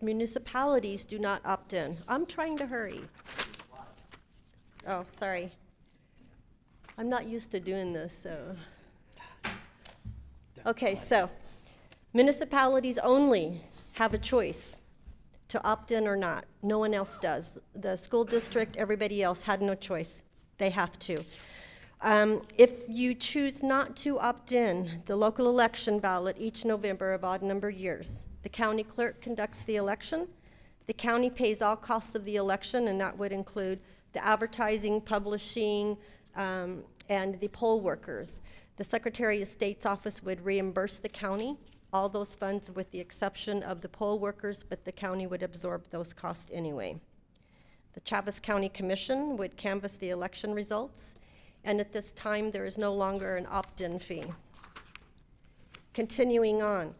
municipalities do not opt in. I'm trying to hurry. Oh, sorry. I'm not used to doing this, so. Okay, so municipalities only have a choice to opt in or not. No one else does. The school district, everybody else had no choice. They have to. If you choose not to opt in, the local election ballot each November of odd numbered years, the county clerk conducts the election. The county pays all costs of the election, and that would include the advertising, publishing, and the poll workers. The Secretary of State's office would reimburse the county all those funds with the exception of the poll workers, but the county would absorb those costs anyway. The Chaves County Commission would canvass the election results, and at this time, there is no longer an opt-in fee. Continuing on,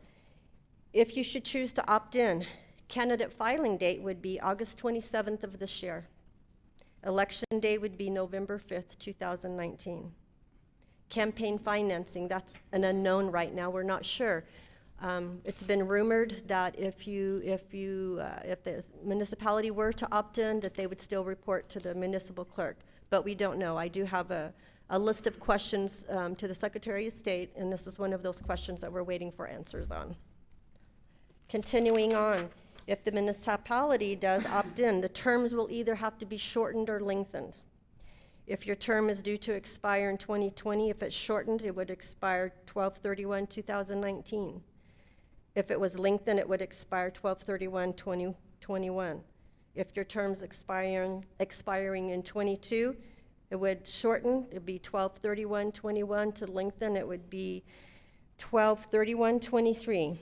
if you should choose to opt in, candidate filing date would be August 27th of this year. Election day would be November 5th, 2019. Campaign financing, that's an unknown right now, we're not sure. It's been rumored that if the municipality were to opt in, that they would still report to the municipal clerk, but we don't know. I do have a list of questions to the Secretary of State, and this is one of those questions that we're waiting for answers on. Continuing on, if the municipality does opt in, the terms will either have to be shortened or lengthened. If your term is due to expire in 2020, if it's shortened, it would expire 12/31/2019. If it was lengthened, it would expire 12/31/2021. If your term's expiring in 22, it would shorten, it'd be 12/31/21. To lengthen, it would be 12/31/23.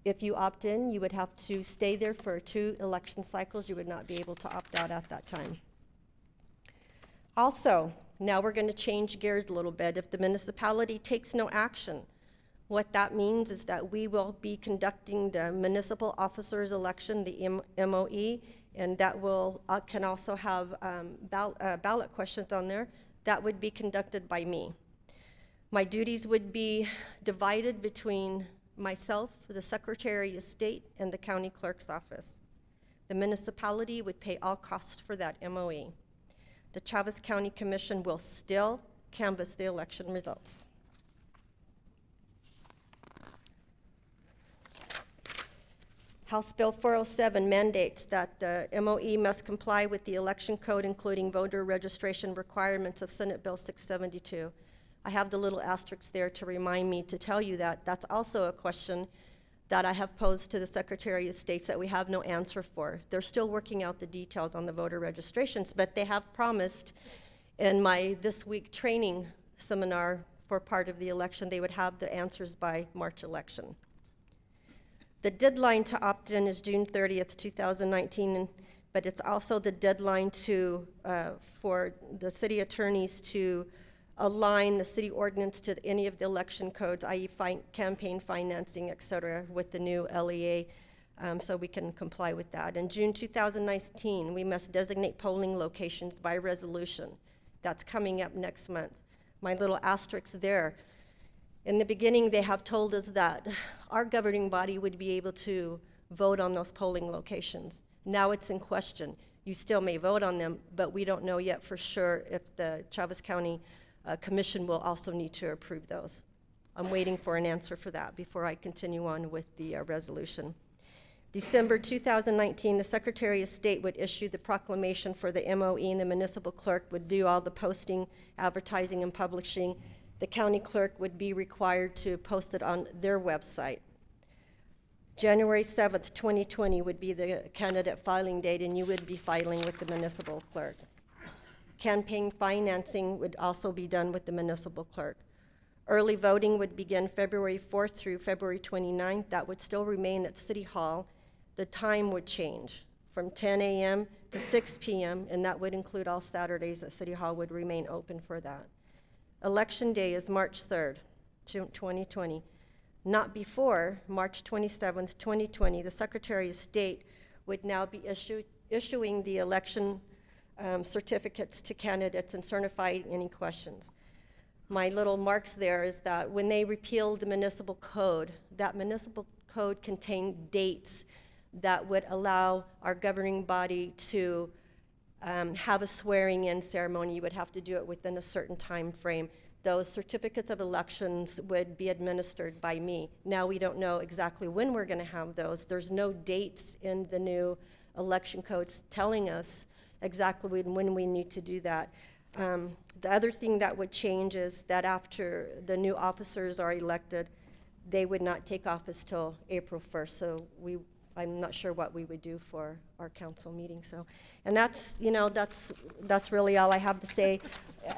If you opt in, you would have to stay there for 2 election cycles. You would not be able to opt out at that time. Also, now we're going to change gears a little bit. If the municipality takes no action, what that means is that we will be conducting the municipal officers election, the MOE, and that will can also have ballot questions on there. That would be conducted by me. My duties would be divided between myself, the Secretary of State, and the county clerk's office. The municipality would pay all costs for that MOE. The Chaves County Commission will still canvass the election results. House Bill 407 mandates that the MOE must comply with the election code, including voter registration requirements of Senate Bill 672. I have the little asterisk there to remind me to tell you that that's also a question that I have posed to the Secretary of State that we have no answer for. They're still working out the details on the voter registrations, but they have promised in my this week training seminar for part of the election, they would have the answers by March election. The deadline to opt in is June 30th, 2019, but it's also the deadline for the city attorneys to align the city ordinance to any of the election codes, i.e. campaign financing, et cetera, with the new LEA, so we can comply with that. In June 2019, we must designate polling locations by resolution. That's coming up next month. My little asterisk there. In the beginning, they have told us that our governing body would be able to vote on those polling locations. Now it's in question. You still may vote on them, but we don't know yet for sure if the Chaves County Commission will also need to approve those. I'm waiting for an answer for that before I continue on with the resolution. December 2019, the Secretary of State would issue the proclamation for the MOE, and the municipal clerk would do all the posting, advertising, and publishing. The county clerk would be required to post it on their website. January 7th, 2020 would be the candidate filing date, and you would be filing with the municipal clerk. Campaign financing would also be done with the municipal clerk. Early voting would begin February 4th through February 29th. That would still remain at City Hall. The time would change from 10 a.m. to 6 p.m., and that would include all Saturdays that City Hall would remain open for that. Election day is March 3rd, 2020. Not before March 27th, 2020, the Secretary of State would now be issuing the election certificates to candidates and certify any questions. My little marks there is that when they repealed the municipal code, that municipal code contained dates that would allow our governing body to have a swearing-in ceremony. You would have to do it within a certain time frame. Those certificates of elections would be administered by me. Now we don't know exactly when we're going to have those. There's no dates in the new election codes telling us exactly when we need to do that. The other thing that would change is that after the new officers are elected, they would not take office till April 1st. So I'm not sure what we would do for our council meeting. So, and that's, you know, that's really all I have to say.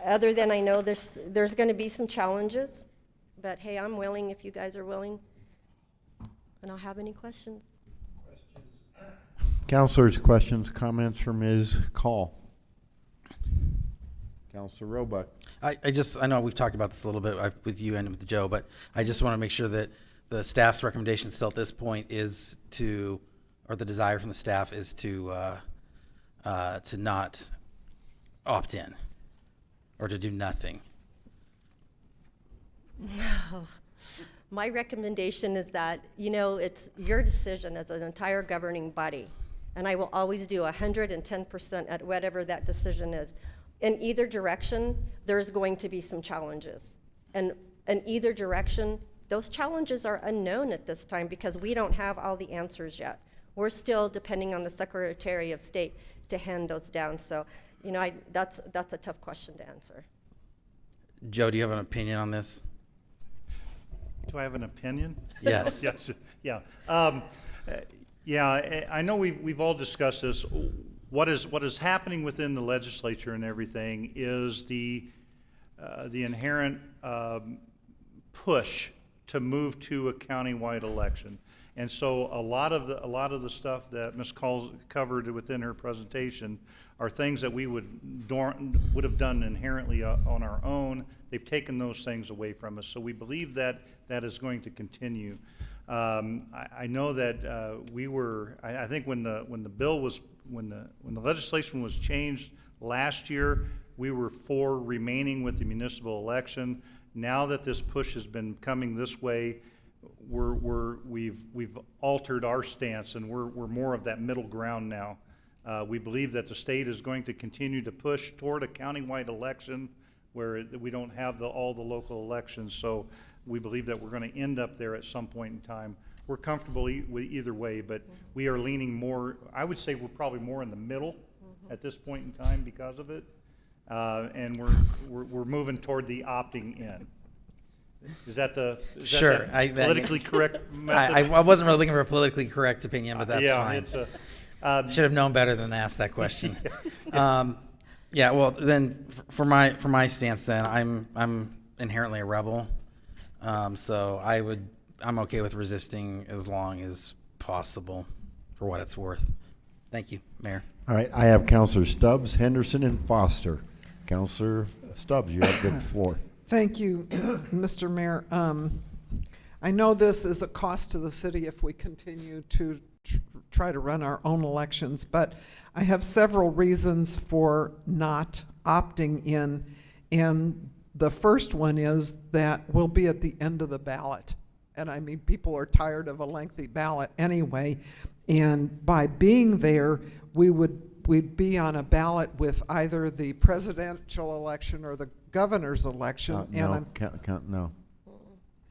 Other than I know there's going to be some challenges, but hey, I'm willing if you guys are willing. And I'll have any questions. Councilors, questions, comments for Ms. Call? Councilor Roebuck. I know we've talked about this a little bit with you and with Joe, but I just want to make sure that the staff's recommendation still at this point is to, or the desire from the staff is to not opt in or to do nothing. No. My recommendation is that, you know, it's your decision as an entire governing body, and I will always do 110% at whatever that decision is. In either direction, there's going to be some challenges. And in either direction, those challenges are unknown at this time because we don't have all the answers yet. We're still depending on the Secretary of State to hand those down. So, you know, that's a tough question to answer. Joe, do you have an opinion on this? Do I have an opinion? Yes. Yes. Yeah. Yeah. I know we've all discussed this. What is happening within the legislature and everything is the inherent push to move to a countywide election, and so a lot of the stuff that Ms. Call covered within her presentation are things that we would have done inherently on our own. They've taken those things away from us, so we believe that is going to continue. I know that I think when the legislation was changed last year, we were for remaining with the municipal election. Now that this push has been coming this way, we've altered our stance, and we're more of that middle ground now. We believe that the state is going to continue to push toward a countywide election where we don't have all the local elections. So we believe that we're going to end up there at some point in time. We're comfortable with either way, but we are leaning more, I would say we're probably more in the middle at this point in time because of it. And we're moving toward the opting in. Is that Sure. That politically correct method? I wasn't really looking for a politically correct opinion, but that's yeah, fine. Should have known better than to ask that question. Yeah. Well, then for my stance, then I'm inherently a rebel, so I'm okay with resisting as long as possible, for what it's worth. Thank you, Mayor. All right, I have Councilor Stubbs, Henderson, and Foster. Councilor Stubbs, you have the floor. Thank you, Mr. Mayor. I know this is a cost to the city if we continue to try to run our own elections, but I have several reasons for not opting in, and the first one is that we'll be at the end of the ballot. And I mean, people are tired of a lengthy ballot anyway, and by being there, we'd be on a ballot with either the presidential election or the governor's election. No.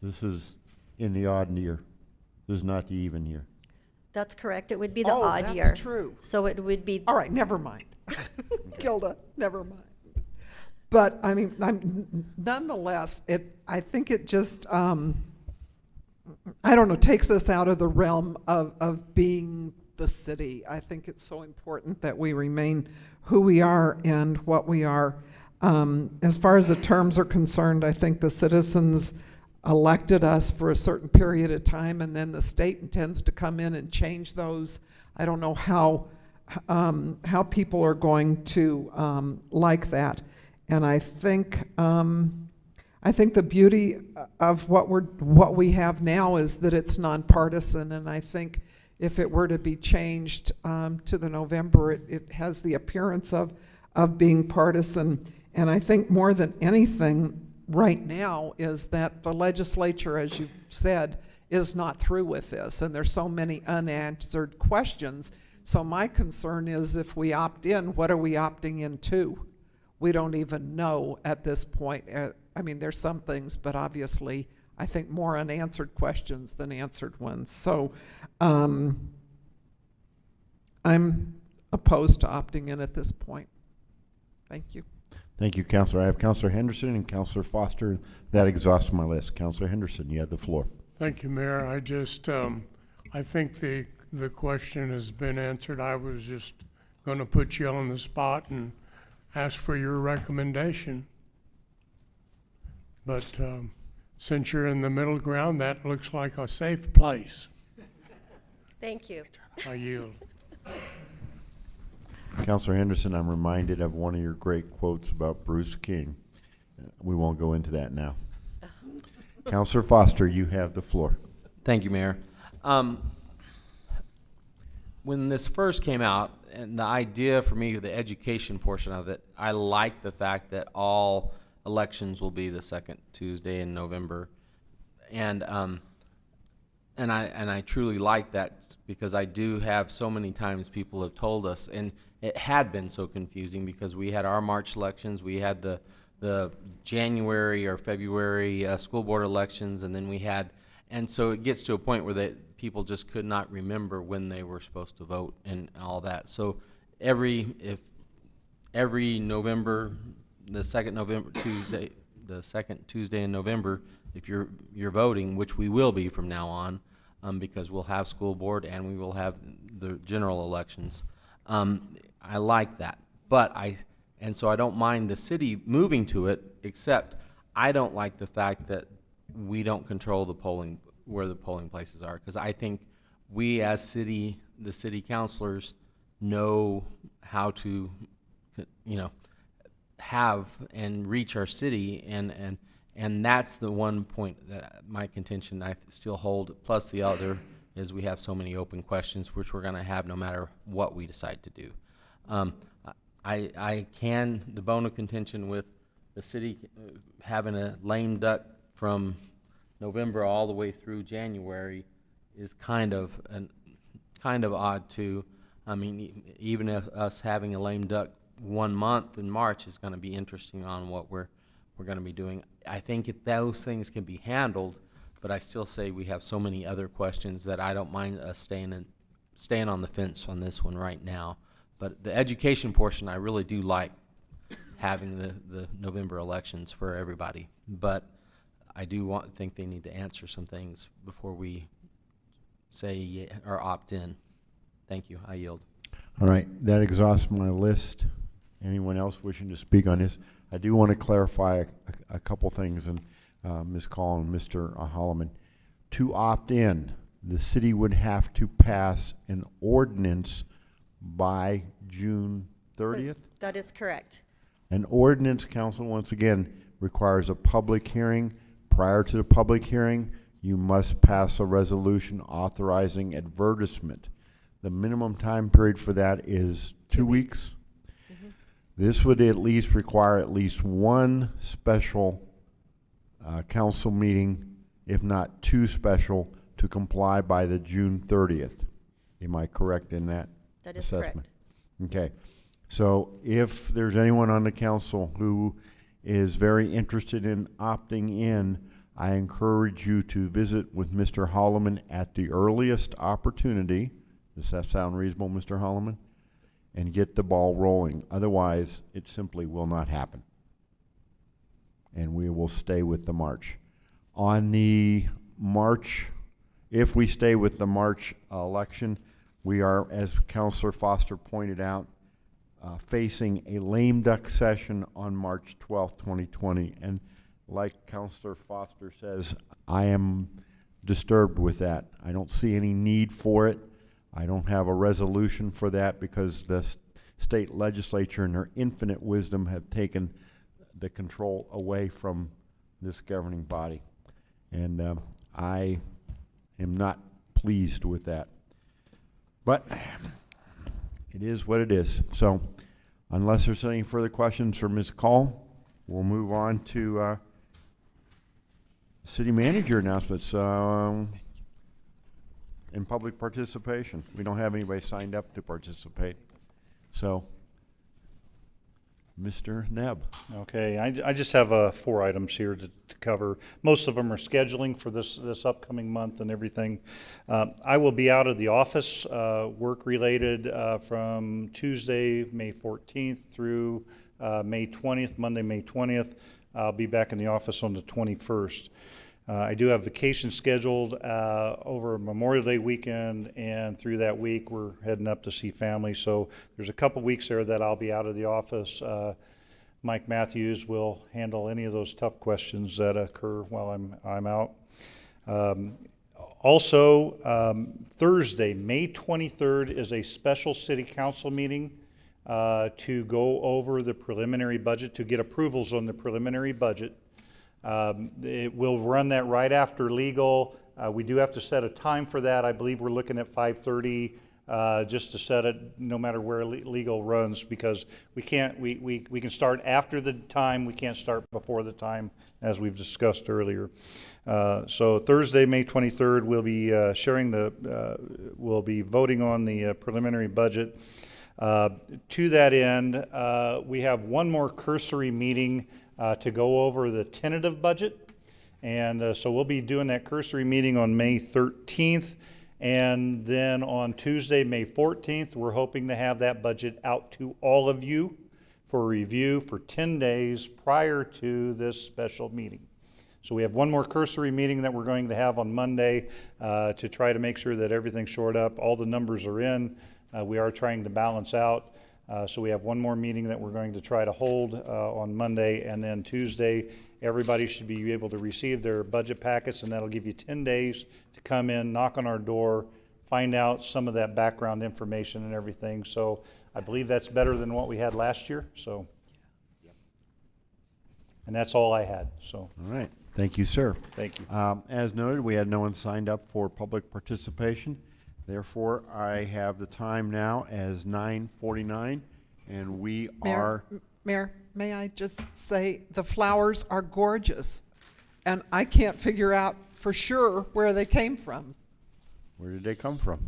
This is in the odd year. This is not the even year. That's correct. It would be the odd year. That's true. So it would be. All right, never mind. Gilda, never mind. But I mean, nonetheless, I think it just, I don't know, takes us out of the realm of being the city. I think it's so important that we remain who we are and what we are. As far as the terms are concerned, I think the citizens elected us for a certain period of time, and then the state intends to come in and change those. I don't know how people are going to like that. And I think the beauty of what we have now is that it's nonpartisan, and I think if it were to be changed to the November, it has the appearance of being partisan. And I think more than anything right now is that the legislature, as you said, is not through with this, and there's so many unanswered questions. So my concern is if we opt in, what are we opting into? We don't even know at this point. I mean, there's some things, but obviously I think more unanswered questions than answered ones. So I'm opposed to opting in at this point. Thank you. Thank you, Counselor. I have Counselor Henderson and Counselor Foster. That exhausts my list. Counselor Henderson, you have the floor. Thank you, Mayor. I just, I think the question has been answered. I was just going to put you on the spot and ask for your recommendation. But since you're in the middle ground, that looks like a safe place. Thank you. I yield. Counselor Henderson, I'm reminded of one of your great quotes about Bruce King. We won't go into that now. Counselor Foster, you have the floor. Thank you, Mayor. When this first came out, and the idea for me, the education portion of it, I like the fact that all elections will be the second Tuesday in November, and I truly like that, because I do have so many times people have told us, and it had been so confusing because we had our March elections, we had the January or February school board elections, and then we had, and so it gets to a point where people just could not remember when they were supposed to vote and all that. So every November, the second Tuesday in November, if you're voting, which we will be from now on, because we'll have school board and we will have the general elections. I like that, and so I don't mind the city moving to it, except I don't like the fact that we don't control the polling, where the polling places are, because I think we as the city councilors know how to, have and reach our city, and that's the one point that my contention I still hold, plus the other is we have so many open questions, which we're going to have no matter what we decide to do. The bone of contention with the city having a lame duck from November all the way through January is kind of odd too. I mean, even if us having a lame duck 1 month in March is going to be interesting on what we're going to be doing. I think if those things can be handled, but I still say we have so many other questions that I don't mind us staying on the fence on this one right now. But the education portion, I really do like having the November elections for everybody. But I do think they need to answer some things before we say yeah, or opt in. Thank you. I yield. All right, that exhausts my list. Anyone else wishing to speak on this? I do want to clarify a couple things, and Ms. Call and Mr. Holloman. To opt in, the city would have to pass an ordinance by June 30th? That is correct. An ordinance, council, once again, requires a public hearing. Prior to the public hearing, you must pass a resolution authorizing advertisement. The minimum time period for that is 2 weeks. Mm-hmm. This would at least require at least one special council meeting, if not two special, to comply by the June 30th. Am I correct in that That is assessment? correct. Okay. So if there's anyone on the council who is very interested in opting in, I encourage you to visit with Mr. Holloman at the earliest opportunity. Does that sound reasonable, Mr. Holloman? And get the ball rolling. Otherwise, it simply will not happen. And we will stay with the March. On the March, if we stay with the March election, we are, as Councilor Foster pointed out, facing a lame duck session on March 12th, 2020. And like Councilor Foster says, I am disturbed with that. I don't see any need for it. I don't have a resolution for that because the state legislature in their infinite wisdom have taken the control away from this governing body. And I am not pleased with that. But it is what it is. So unless there's any further questions for Ms. Call, we'll move on to city manager announcements and public participation. We don't have anybody signed up to participate. So Mr. Nebb. Okay, I just have 4 items here to cover. Most of them are scheduling for this upcoming month and everything. I will be out of the office, work-related, from Tuesday, May 14th through May 20th, Monday, May 20th. I'll be back in the office on the 21st. I do have vacation scheduled over Memorial Day weekend, and through that week we're heading up to see family. So there's a couple weeks there that I'll be out of the office. Mike Matthews will handle any of those tough questions that occur while I'm out. Also, Thursday, May 23rd is a special city council meeting to go over the preliminary budget, to get approvals on the preliminary budget. It will run that right after legal. We do have to set a time for that. I believe we're looking at 5:30 just to set it no matter where legal runs, because we can start after the time, we can't start before the time, as we've discussed earlier. So Thursday, May 23rd, we'll be we'll be voting on the preliminary budget. To that end, we have one more cursory meeting to go over the tentative budget. And so we'll be doing that cursory meeting on May 13th. And then on Tuesday, May 14th, we're hoping to have that budget out to all of you for review for 10 days prior to this special meeting. So we have one more cursory meeting that we're going to have on Monday to try to make sure that everything's shored up. All the numbers are in. We are trying to balance out. So we have one more meeting that we're going to try to hold on Monday, and then Tuesday, everybody should be able to receive their budget packets, and that'll give you 10 days to come in, knock on our door, find out some of that background information and everything. So I believe that's better than what we had last year. So, and that's all I had. So, all right. Thank you, sir. Thank you. As noted, we had no one signed up for public participation. Therefore, I have the time now as 9:49, and we are... Mayor, may I just say the flowers are gorgeous, and I can't figure out for sure where they came from. Where did they come from?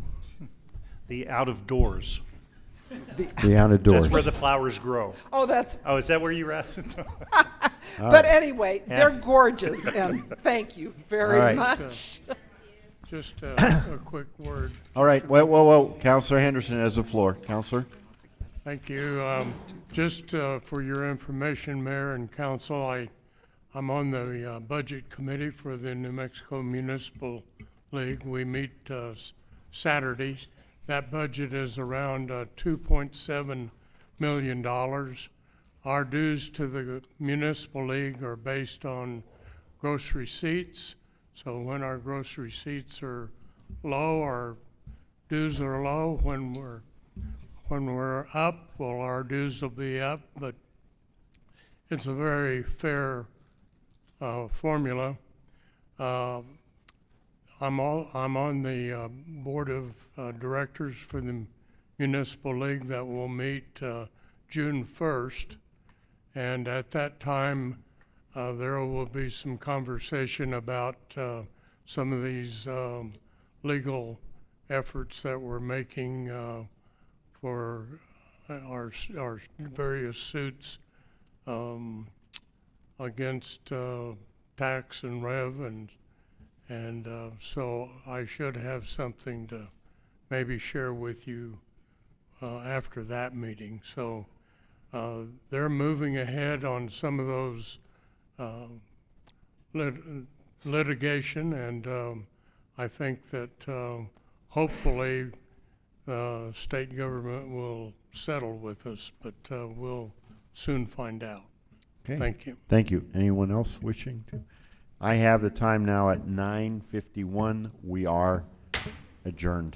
The out of doors. The out of doors. That's where the flowers grow. Oh, that's... Oh, is that where you were at? But anyway, they're gorgeous, and thank you very much. Just a quick word. All right. Whoa. Councilor Henderson has the floor. Councilor. Thank you. Just for your information, Mayor and Council, I'm on the Budget Committee for the New Mexico Municipal League. We meet Saturdays. That budget is around $2.7 million. Our dues to the Municipal League are based on gross receipts. So when our gross receipts are low, our dues are low. When we're up, well, our dues will be up. But it's a very fair formula. I'm on the board of directors for the Municipal League that will meet June 1st, and at that time there will be some conversation about some of these legal efforts that we're making for our various suits against tax and rev, and so I should have something to maybe share with you after that meeting. So they're moving ahead on some of those litigation, and I think that hopefully the state government will settle with us, but we'll soon find out. Okay. Thank you. Thank you. Anyone else wishing to? I have the time now at 9:51. We are adjourned.